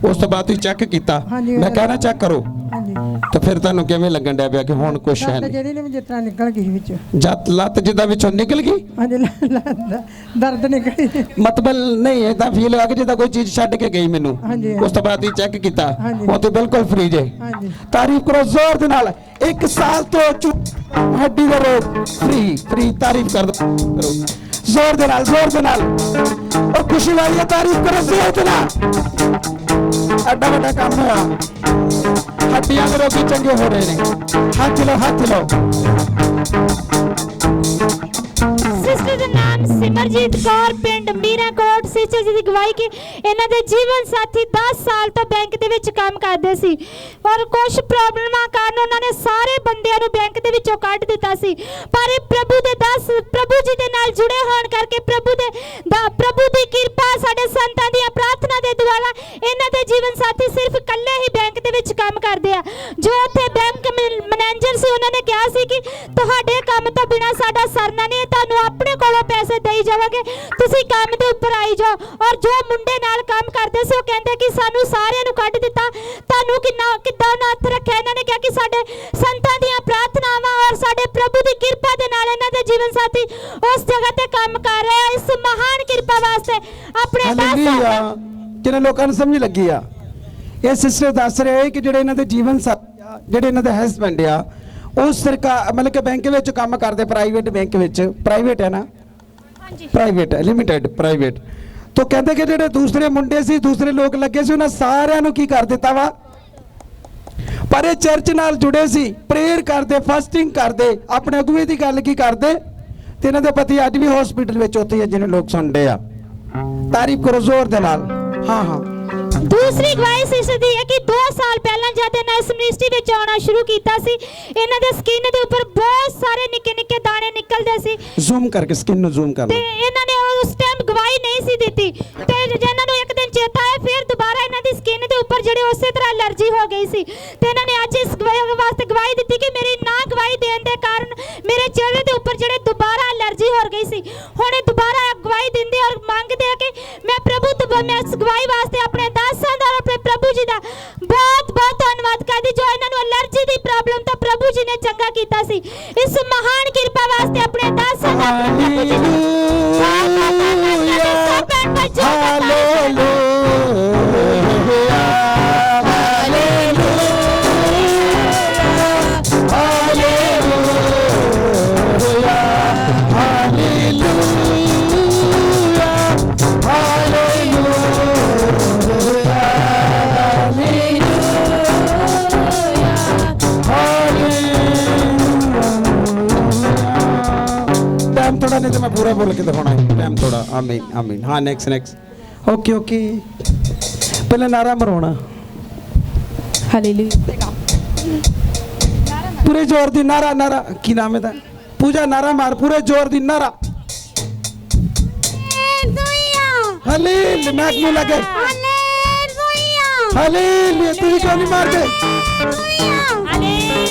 ਉਸ ਤੋਂ ਬਾਅਦ ਤੁਸੀਂ ਚੈੱਕ ਕੀਤਾ ਮੈਂ ਕਹਿਣਾ ਚੈੱਕ ਕਰੋ ਤਾਂ ਫਿਰ ਤੁਹਾਨੂੰ ਕਿਵੇਂ ਲੱਗਣ ਡਿਆ ਪਿਆ ਕਿ ਹੁਣ ਕੁਛ ਹੈ ਨਹੀਂ ਜਿਹੜੀ ਨੇ ਜਿਸ ਤਰ੍ਹਾਂ ਨਿਕਲ ਗਈ ਵਿੱਚ ਜਦ ਲੱਤ ਜਿੱਦਾਂ ਵਿੱਚੋਂ ਨਿਕਲ ਗਈ ਦਰਦ ਨਿਕਲ ਮਤਲਬ ਨਹੀਂ ਇਹ ਤਾਂ ਫੀਲ ਹੋਇਆ ਕਿ ਜਿੱਦਾਂ ਕੋਈ ਚੀਜ਼ ਛੱਡ ਕੇ ਗਈ ਮੈਨੂੰ ਉਸ ਤੋਂ ਬਾਅਦ ਹੀ ਚੈੱਕ ਕੀਤਾ ਉਹ ਤੇ ਬਿਲਕੁਲ ਫ੍ਰੀ ਜੇ ਤਾਰੀਫ ਕਰੋ ਜ਼ੋਰ ਦੇ ਨਾਲ 1 ਸਾਲ ਤੋਂ ਹੱਡੀ ਦਾ ਰੋਗ ਫ੍ਰੀ ਤਾਰੀਫ ਕਰੋ ਜ਼ੋਰ ਦੇ ਨਾਲ ਔਰ ਖੁਸ਼ੀ ਵਾਲੀ ਤਾਰੀਫ ਕਰੋ ਜ਼ੋਰ ਦੇ ਨਾਲ ਐਡਾ ਵੱਡਾ ਕੰਮ ਹੋਇਆ ਹੱਡੀਆਂ ਦੇ ਰੋਗੀ ਚੰਗੇ ਹੋ ਰਹੇ ਨੇ ਹੱਥ ਲਓ ਸਿਸਟਰ ਦਾ ਨਾਮ ਸਿਮਰਜੀਤ ਕੌਰ ਪਿੰਡ ਮੀਰਾਕੋਟ ਸਿਸਟਰ ਜੀ ਦੀ ਗਵਾਹੀ ਕਿ ਇਹਨਾਂ ਦੇ ਜੀਵਨ ਸਾਥੀ 10 ਸਾਲ ਤੋਂ ਬੈਂਕ ਦੇ ਵਿੱਚ ਕੰਮ ਕਰਦੇ ਸੀ ਪਰ ਕੁਝ ਪ੍ਰੋਬਲਮਾਂ ਕਾਰਨ ਉਹਨਾਂ ਨੇ ਸਾਰੇ ਬੰਦਿਆਂ ਨੂੰ ਬੈਂਕ ਦੇ ਵਿੱਚੋਂ ਕੱਢ ਦਿੱਤਾ ਸੀ ਪਰ ਇਹ ਪ੍ਰਭੂ ਜੀ ਦੇ ਨਾਲ ਜੁੜੇ ਹੋਣ ਕਰਕੇ ਪ੍ਰਭੂ ਦੀ ਕਿਰਪਾ ਸਾਡੇ ਸੰਤਾਂ ਦੀਆਂ ਪ੍ਰਾਰਥਨਾ ਦੇ ਦੁਆਰਾ ਇਹਨਾਂ ਦੇ ਜੀਵਨ ਸਾਥੀ ਸਿਰਫ ਇਕੱਲੇ ਹੀ ਬੈਂਕ ਦੇ ਵਿੱਚ ਕੰਮ ਕਰਦੇ ਆ ਜੋ ਉੱਥੇ ਬੈਂਕ ਮੈਨੇਜਰ ਸੀ ਉਹਨਾਂ ਨੇ ਕਿਹਾ ਸੀ ਕਿ ਤੁਹਾਡੇ ਕੰਮ ਤੋਂ ਬਿਨਾਂ ਸਾਡਾ ਸਰਨਾ ਨਹੀਂ ਤੁਹਾਨੂੰ ਆਪਣੇ ਕੋਲੋਂ ਪੈਸੇ ਦੇਈ ਜਾਵਾਂਗੇ ਤੁਸੀਂ ਕੰਮ ਦੇ ਉੱਪਰ ਆਈ ਜਾਓ ਔਰ ਜੋ ਮੁੰਡੇ ਨਾਲ ਕੰਮ ਕਰਦੇ ਸੀ ਉਹ ਕਹਿੰਦੇ ਕਿ ਸਾਨੂੰ ਸਾਰਿਆਂ ਨੂੰ ਕੱਢ ਦਿੱਤਾ ਤੁਹਾਨੂੰ ਕਿੱਦਾਂ ਹੱਥ ਰੱਖਿਆ ਇਹਨਾਂ ਨੇ ਕਿਹਾ ਕਿ ਸਾਡੇ ਸੰਤਾਂ ਦੀਆਂ ਪ੍ਰਾਰਥਨਾਵਾਂ ਔਰ ਸਾਡੇ ਪ੍ਰਭੂ ਦੀ ਕਿਰਪਾ ਦੇ ਨਾਲ ਇਹਨਾਂ ਦੇ ਜੀਵਨ ਸਾਥੀ ਉਸ ਜਗ੍ਹਾ ਤੇ ਕੰਮ ਕਰ ਰਹੇ ਆ ਇਸ ਮਹਾਨ ਕਿਰਪਾ ਵਾਸਤੇ ਆਪਣੇ ਕਿੰਨੇ ਲੋਕਾਂ ਨੂੰ ਸਮਝ ਲੱਗੀ ਆ ਇਹ ਸਿਸਟਰ ਦੱਸ ਰਹੇ ਕਿ ਜਿਹੜੇ ਇਹਨਾਂ ਦੇ ਜੀਵਨ ਸਾਥੀ ਜਿਹੜੇ ਇਹਨਾਂ ਦੇ ਹਸਬੈਂਡ ਆ ਉਹ ਸਰਕਾਰ ਮਤਲਬ ਕਿ ਬੈਂਕ ਵਿੱਚ ਕੰਮ ਕਰਦੇ ਪ੍ਰਾਈਵੇਟ ਬੈਂਕ ਵਿੱਚ ਪ੍ਰਾਈਵੇਟ ਹੈ ਨਾ ਪ੍ਰਾਈਵੇਟ ਲਿਮਿਟਿਡ ਪ੍ਰਾਈਵੇਟ ਤੋਂ ਕਹਿੰਦੇ ਕਿ ਜਿਹੜੇ ਦੂਸਰੇ ਮੁੰਡੇ ਸੀ ਦੂਸਰੇ ਲੋਕ ਲੱਗੇ ਸੀ ਉਹਨਾਂ ਸਾਰਿਆਂ ਨੂੰ ਕੀ ਕਰ ਦਿੱਤਾ ਵਾ ਪਰ ਇਹ ਚਰਚ ਨਾਲ ਜੁੜੇ ਸੀ ਪ੍ਰੇਅਰ ਕਰਦੇ ਫਾਸਟਿੰਗ ਕਰਦੇ ਆਪਣੇ ਅਗੁਵੇ ਦੀ ਗੱਲ ਕੀ ਕਰਦੇ ਤੇ ਇਹਨਾਂ ਦੇ ਪਤੀ ਅੱਜ ਵੀ ਹਸਪੀਟਲ ਵਿੱਚ ਉੱਥੇ ਜਿਹਨੇ ਲੋਕ ਸੁਣਦੇ ਆ ਤਾਰੀਫ ਕਰੋ ਜ਼ੋਰ ਦੇ ਨਾਲ ਹਾਂ ਦੂਸਰੀ ਗਵਾਹੀ ਸਿਸਟਰ ਦੀ ਹੈ ਕਿ 2 ਸਾਲ ਪਹਿਲਾਂ ਜਦ ਇਹਨਾਂ ਇਸ ਮਿਨਿਸਟਰੀ ਵਿੱਚ ਆਉਣਾ ਸ਼ੁਰੂ ਕੀਤਾ ਸੀ ਇਹਨਾਂ ਦੇ ਸਕਿਨ ਦੇ ਉੱਪਰ ਬਹੁਤ ਸਾਰੇ ਨਿੱਕੇ ਦਾਣੇ ਨਿਕਲਦੇ ਸੀ ਜ਼ੂਮ ਕਰਕੇ ਸਕਿਨ ਨੂੰ ਜ਼ੂਮ ਕਰ ਤੇ ਇਹਨਾਂ ਨੇ ਉਸ ਟਾਈਮ ਗਵਾਹੀ ਨਹੀਂ ਸੀ ਦਿੱਤੀ ਤੇ ਇਹਨਾਂ ਨੂੰ ਇੱਕ ਦਿਨ ਚੇਤਾ ਆਇਆ ਫਿਰ ਦੁਬਾਰਾ ਇਹਨਾਂ ਦੀ ਸਕਿਨ ਦੇ ਉੱਪਰ ਜਿਹੜੇ ਉਸੇ ਤਰ੍ਹਾਂ ਅਲਰਜੀ ਹੋ ਗਈ ਸੀ ਤੇ ਇਹਨਾਂ ਨੇ ਅੱਜ ਇਸ ਵਾਸਤੇ ਗਵਾਹੀ ਦਿੱਤੀ ਕਿ ਮੇਰੀ ਨਾ ਗਵਾਹੀ ਦੇਣ ਦੇ ਕਾਰਨ ਮੇਰੇ ਚਿਹਰੇ ਦੇ ਉੱਪਰ ਜਿਹੜੇ ਦੁਬਾਰਾ ਅਲਰਜੀ ਹੋ ਗਈ ਸੀ ਹੁਣ ਇਹ ਦੁਬਾਰਾ ਗਵਾਹੀ ਦਿੰਦੇ ਔਰ ਮੰਗਦੇ ਆ ਕਿ ਮੈਂ ਪ੍ਰਭੂ ਤੋਂ ਮੈਂ ਇਸ ਗਵਾਹੀ ਵਾਸਤੇ ਆਪਣੇ ਆਪਣੇ ਪ੍ਰਭੂ ਜੀ ਦਾ ਬਹੁਤ ਧੰਨਵਾਦ ਕਰਦੀ ਜੋ ਇਹਨਾਂ ਨੂੰ ਅਲਰਜੀ ਦੀ ਪ੍ਰੋਬਲਮ ਤੋਂ ਪ੍ਰਭੂ ਜੀ ਨੇ ਚੰਗਾ ਕੀਤਾ ਸੀ ਇਸ ਮਹਾਨ ਕਿਰਪਾ ਵਾਸਤੇ ਆਪਣੇ ਦਾਸਾਂ ਦਾ ਪ੍ਰਭੂ ਜੀ ਨੂੰ थोड़ा नहीं तो मैं पूरा बोल के दिखाना है टाइम थोड़ा आमीन हाँ नेक्स्ट ओके पहले नारा मरवाना हालेलुया पूरे जोर दी नारा की नाम है पूजा नारा मार पूरे जोर दी नारा हालेलुया मैक में लगे हालेलुया तू क्यों नहीं मार दे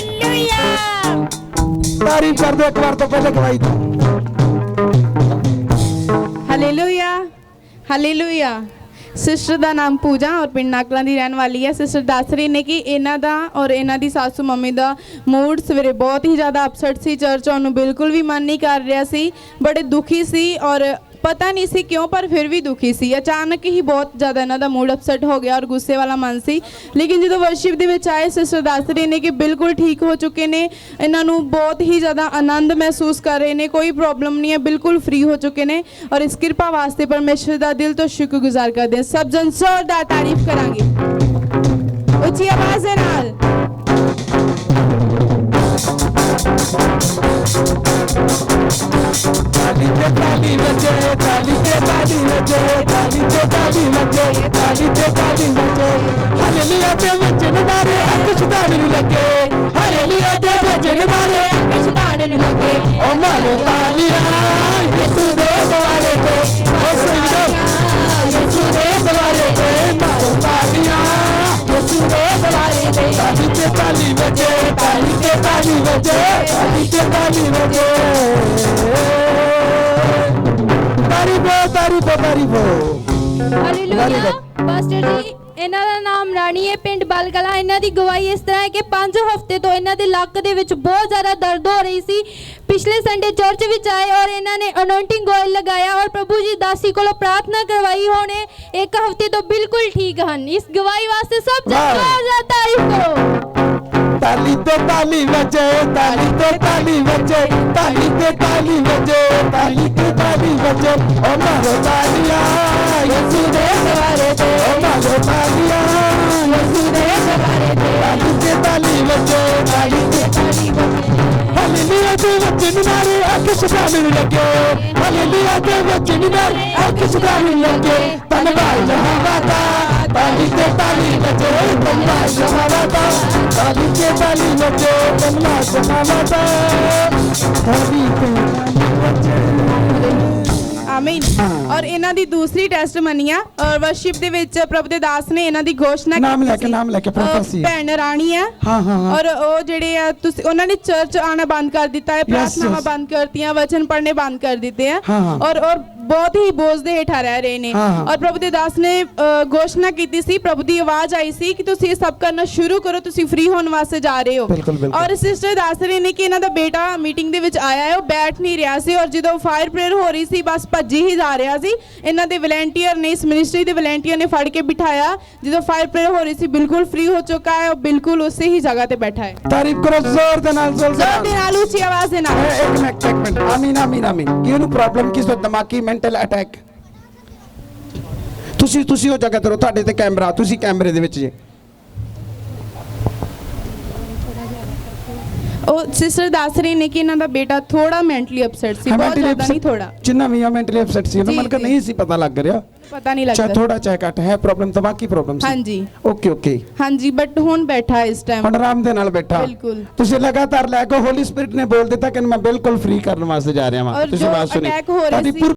ਤਾਰੀਫ ਕਰ ਦਿਓ ਇੱਕ ਵਾਰ ਤੋਂ ਪਹਿਲੇ ਗਵਾਹੀ ਤੋਂ। Hallelujah hallelujah. ਸਿਸਟਰ ਦਾ ਨਾਮ ਪੂਜਾ ਔਰ ਪਿੰਡ ਨਾਕਲਾਂ ਦੀ ਰਹਿਣ ਵਾਲੀ ਹੈ। ਸਿਸਟਰ ਦੱਸ ਰਹੀ ਨੇ ਕਿ ਇਹਨਾਂ ਦਾ ਔਰ ਇਹਨਾਂ ਦੀ ਸਾਸੂ ਮੰਮੀ ਦਾ ਮੂਡ ਸਵੇਰੇ ਬਹੁਤ ਹੀ ਜ਼ਿਆਦਾ ਅਪਸੈਟ ਸੀ। ਚਰਚ ਆਉਣ ਨੂੰ ਬਿਲਕੁਲ ਵੀ ਮਨ ਨਹੀਂ ਕਰ ਰਿਹਾ ਸੀ, ਬੜੇ ਦੁਖੀ ਸੀ ਔਰ ਪਤਾ ਨਹੀਂ ਸੀ ਕਿਉਂ, ਪਰ ਫਿਰ ਵੀ ਦੁਖੀ ਸੀ। ਅਚਾਨਕ ਹੀ ਬਹੁਤ ਜ਼ਿਆਦਾ ਇਹਨਾਂ ਦਾ ਮੂਡ ਅਪਸੈਟ ਹੋ ਗਿਆ ਔਰ ਗੁੱਸੇ ਵਾਲਾ ਮਨ ਸੀ। ਲੇਕਿਨ ਜਦੋਂ ਵਰਸ਼ਿਪ ਦੇ ਵਿੱਚ ਆਏ, ਸਿਸਟਰ ਦੱਸ ਰਹੇ ਨੇ ਕਿ ਬਿਲਕੁਲ ਠੀਕ ਹੋ ਚੁੱਕੇ ਨੇ। ਇਹਨਾਂ ਨੂੰ ਬਹੁਤ ਹੀ ਜ਼ਿਆਦਾ ਆਨੰਦ ਮਹਿਸੂਸ ਕਰ ਰਹੇ ਨੇ, ਕੋਈ ਪ੍ਰੋਬਲਮ ਨਹੀਂ ਹੈ, ਬਿਲਕੁਲ ਫ੍ਰੀ ਹੋ ਚੁੱਕੇ ਨੇ ਔਰ ਇਸ ਕਿਰਪਾ ਵਾਸਤੇ ਪਰਮੇਸ਼ਰ ਦਾ ਦਿਲ ਤੋਂ ਸ਼ੁਕਰਗੁਜ਼ਾਰ ਕਰਦੇ ਹਾਂ। ਸਭ ਜਨ ਜ਼ੋਰਦਾਰ ਤਾਰੀਫ ਕਰਾਂਗੇ ਉੱਚੀ ਆਵਾਜ਼ ਦੇ ਨਾਲ। ਤਾਲੀ ਤੇ ਤਾਲੀ ਵੱਜੇ, ਤਾਲੀ ਤੇ ਤਾਲੀ ਵੱਜੇ, ਤਾਲੀ ਤੇ ਤਾਲੀ ਵੱਜੇ, ਤਾਲੀ ਤੇ ਤਾਲੀ ਵੱਜੇ। ਹਾਲੇਲੂਇਆ ਦੇ ਵਚਨ ਮਾਰੇ ਅੱਖ ਛੁਡਾਣ ਨੂੰ ਲੱਗੇ, ਹਾਲੇਲੂਇਆ ਦੇ ਵਚਨ ਮਾਰੇ ਅੱਖ ਛੁਡਾਣ ਨੂੰ ਲੱਗੇ। ਓ ਮਾਰੋ ਤਾਲੀਆਂ ਯਿਸੂ ਦੇ ਦੁਆਰੇ ਤੇ, ਓ ਸੰਗੋ ਯਿਸੂ ਦੇ ਦੁਆਰੇ ਤੇ, ਮਾਰੋ ਤਾਲੀਆਂ ਯਿਸੂ ਦੇ ਦੁਆਰੇ ਤੇ। ਤਾਲੀ ਤੇ ਤਾਲੀ ਵੱਜੇ, ਤਾਲੀ ਤੇ ਤਾਲੀ ਵੱਜੇ, ਤਾਲੀ ਤੇ ਤਾਲੀ ਵੱਜੇ। ਤਾਰੀਫੋ ਹਾਲੇਲੂਇਆ। ਪਾਸਟਰ ਜੀ, ਇਹਨਾਂ ਦਾ ਨਾਮ ਰਾਣੀ ਹੈ, ਪਿੰਡ ਬਲਕਲਾ। ਇਹਨਾਂ ਦੀ ਗਵਾਹੀ ਇਸ ਤਰ੍ਹਾਂ ਹੈ ਕਿ 5 ਹਫ਼ਤੇ ਤੋਂ ਇਹਨਾਂ ਦੇ ਲੱਕ ਦੇ ਵਿੱਚ ਬਹੁਤ ਜ਼ਿਆਦਾ ਦਰਦ ਹੋ ਰਹੀ ਸੀ। ਪਿਛਲੇ ਸੰਡੇ ਚਰਚ ਵਿੱਚ ਆਏ ਔਰ ਇਹਨਾਂ ਨੇ ਅਨੋਇੰਟਿੰਗ ਆਇਲ ਲਗਾਇਆ ਔਰ ਪ੍ਰਭੂ ਜੀ ਦਾਸੀ ਕੋਲੋਂ ਪ੍ਰਾਰਥਨਾ ਕਰਵਾਈ। ਹੋਣੇ 1 ਹਫ਼ਤੇ ਤੋਂ ਬਿਲਕੁਲ ਠੀਕ ਹਨ। ਇਸ ਗਵਾਹੀ ਵਾਸਤੇ ਸਭ ਜਨ ਤਾਰੀਫ ਕਰੋ। ਤਾਲੀ ਤੇ ਤਾਲੀ ਵੱਜੇ, ਤਾਲੀ ਤੇ ਤਾਲੀ ਵੱਜੇ, ਤਾਲੀ ਤੇ ਤਾਲੀ ਵੱਜੇ, ਤਾਲੀ ਤੇ ਤਾਲੀ ਵੱਜੇ। ਓ ਮਾਰੋ ਤਾਲੀਆਂ ਯਿਸੂ ਦੇ ਦੁਆਰੇ ਤੇ, ਓ ਮਾਰੋ ਤਾਲੀਆਂ ਯਿਸੂ ਦੇ ਦੁਆਰੇ ਤੇ। ਤਾਲੀ ਤੇ ਤਾਲੀ ਵੱਜੇ, ਤਾਲੀ ਤੇ ਤਾਲੀ ਵੱਜੇ। ਹਾਲੇਲੂਇਆ ਦੇ ਵਚਨ ਮਾਰੇ ਅੱਖ ਛੁਡਾਣ ਨੂੰ ਲੱਗੇ, ਹਾਲੇਲੂਇਆ ਦੇ ਵਚਨ ਮਾਰੇ ਅੱਖ ਛੁਡਾਣ ਨੂੰ ਲੱਗੇ। ਧੰਨਵਾਦ ਯਹੋਵਾ ਦਾ, ਤਾਲੀ ਤੇ ਤਾਲੀ ਵੱਜੇ, ਧੰਨਵਾਦ ਯਹੋਵਾ ਦਾ, ਤਾਲੀ ਤੇ ਤਾਲੀ ਵੱਜੇ, ਧੰਨਵਾਦ ਯਹੋਵਾ ਦਾ, ਤਾਲੀ ਤੇ ਤਾਲੀ ਵੱਜੇ। ਆਮੀਨ। ਔਰ ਇਹਨਾਂ ਦੀ ਦੂਸਰੀ ਟੈਸਟਮਨੀ ਆ ਔਰ ਵਰਸ਼ਿਪ ਦੇ ਵਿੱਚ ਪ੍ਰਭੂ ਦੇ ਦਾਸ ਨੇ ਇਹਨਾਂ ਦੀ ਘੋਸ਼ਣਾ ਨਾਮ ਲੈ ਕੀਤੀ ਕੇ, ਨਾਮ ਲੈ ਕੇ ਪ੍ਰੋਫੈਸੀ। ਭੈਣ ਰਾਣੀ ਆ। ਹਾਂ ਹਾਂ ਹਾਂ। ਔਰ ਉਹ ਜਿਹੜੇ ਆ ਤੁਸੀਂ ਉਹਨਾਂ ਨੇ ਚਰਚ ਆਣਾ ਬੰਦ ਕਰ ਦਿੱਤਾ ਹੈ, ਪ੍ਰਾਰਥਨਾਵਾਂ ਬੰਦ ਕਰਤੀਆਂ, ਵਚਨ ਪੜ੍ਹਨੇ ਬੰਦ ਕਰ ਦਿੱਤੇ ਆ ਹਾਂ, ਹਾਂ। ਔਰ ਬਹੁਤ ਹੀ ਬੋਝ ਦੇ ਹੇਠਾਂ ਰਹਿ ਰਹੇ ਨੇ। ਹਾਂ, ਹਾਂ। ਔਰ ਪ੍ਰਭੂ ਦੇ ਦਾਸ ਨੇ ਘੋਸ਼ਣਾ ਕੀਤੀ ਸੀ, ਪ੍ਰਭੂ ਦੀ ਆਵਾਜ਼ ਆਈ ਸੀ ਕਿ ਤੁਸੀਂ ਇਹ ਸਭ ਕਰਨਾ ਸ਼ੁਰੂ ਕਰੋ, ਤੁਸੀਂ ਫ੍ਰੀ ਹੋਣ ਵਾਸਤੇ ਜਾ ਰਹੇ ਹੋ। ਬਿਲਕੁਲ, ਬਿਲਕੁਲ। ਔਰ ਸਿਸਟਰ ਦੱਸ ਰਹੇ ਨੇ ਕਿ ਇਹਨਾਂ ਦਾ ਬੇਟਾ ਮੀਟਿੰਗ ਦੇ ਵਿੱਚ ਆਇਆ ਹੈ, ਉਹ ਬੈਠ ਨਹੀਂ ਰਿਹਾ ਸੀ ਔਰ ਜਦੋਂ ਫਾਇਰ ਪ੍ਰੇਅਰ ਹੋ ਰਹੀ ਸੀ ਬਸ ਭੱਜੀ ਹੀ ਜਾ ਰਿਹਾ ਸੀ। ਇਹਨਾਂ ਦੇ ਵਲੰਟੀਅਰ ਨੇ, ਇਸ ਮਿਨਿਸਟਰੀ ਦੇ ਵਲੰਟੀਅਰ ਨੇ ਫੜ ਕੇ ਬਿਠਾਇਆ। ਜਦੋਂ ਫਾਇਰ ਪ੍ਰੇਅਰ ਹੋ ਰਹੀ ਸੀ ਬਿਲਕੁਲ ਫ੍ਰੀ ਹੋ ਚੁੱਕਾ ਹੈ, ਉਹ ਬਿਲਕੁਲ ਉਸੇ ਹੀ ਜਗ੍ਹਾ ਤੇ ਬੈਠਾ ਹੈ। ਤਾਰੀਫ ਕਰੋ ਜ਼ੋਰ ਦੇ ਨਾਲ, ਜ਼ੋਰ ਜ਼ੋਰ ਦੇ ਨਾਲ, ਉੱਚੀ ਆਵਾਜ਼ ਦੇ ਨਾਲ। ਇੱਕ ਮਿੰਟ। ਆਮੀਨ ਆਮੀਨ ਆਮੀਨ। ਕਿਹਨੂੰ ਪ੍ਰੋਬਲਮ ਕਿਸ ਤੋਂ? ਦਿਮਾਗੀ ਮੈਂਟਲ ਅਟੈਕ। ਤੁਸੀਂ ਉਹ ਜਗ੍ਹਾ ਤੇ ਰਹੋ, ਤੁਹਾਡੇ ਤੇ ਕੈਮਰਾ, ਤੁਸੀਂ ਕੈਮਰੇ ਦੇ ਵਿੱਚ ਜੇ। ਉਹ ਸਿਸਟਰ ਦੱਸ ਰਹੀ ਨੇ ਕਿ ਇਹਨਾਂ ਦਾ ਬੇਟਾ ਥੋੜਾ ਮੈਂਟਲੀ ਅਪਸੈਟ ਸੀ, ਬਹੁਤ ਜ਼ਿਆਦਾ ਨਹੀਂ, ਥੋੜਾ ਜਿੰਨਾ ਵੀ ਆ ਮੈਂਟਲੀ ਅਪਸੈਟ ਸੀ ਨਾ, ਮਨ ਕਾ ਨਹੀਂ ਸੀ ਪਤਾ ਲੱਗ ਰਿਹਾ, ਪਤਾ ਨਹੀਂ ਚਾਹੇ ਲੱਗਦਾ। ਥੋੜਾ ਚਾਹੇ ਘੱਟ ਹੈ ਪ੍ਰੋਬਲਮ, ਦਿਮਾਗੀ ਪ੍ਰੋਬਲਮ ਸੀ। ਹਾਂਜੀ ਓਕੇ ਹਾਂਜੀ, ਬਟ ਹੁਣ ਬੈਠਾ ਇਸ ਟਾਈਮ ਹੁਣ ਆਰਾਮ ਦੇ ਨਾਲ ਬੈਠਾ। ਬਿਲਕੁਲ। ਤੁਸੀਂ ਲਗਾਤਾਰ ਲੈ ਕੇ ਹੋਲੀ ਸਪਿਰਿਟ ਨੇ ਬੋਲ ਦਿੱਤਾ ਕਿ ਮੈਂ ਬਿਲਕੁਲ ਫ੍ਰੀ ਕਰਨ ਵਾਸਤੇ ਜਾ ਰਿਹਾ ਹਾਂ। ਔਰ ਤੁਸੀਂ ਜੋ ਬਾਤ ਸੁਣੀ, attack ਹੋ ਰਹੇ ਤੁਹਾਡੀ ਸੀ- ਪੂਰੀ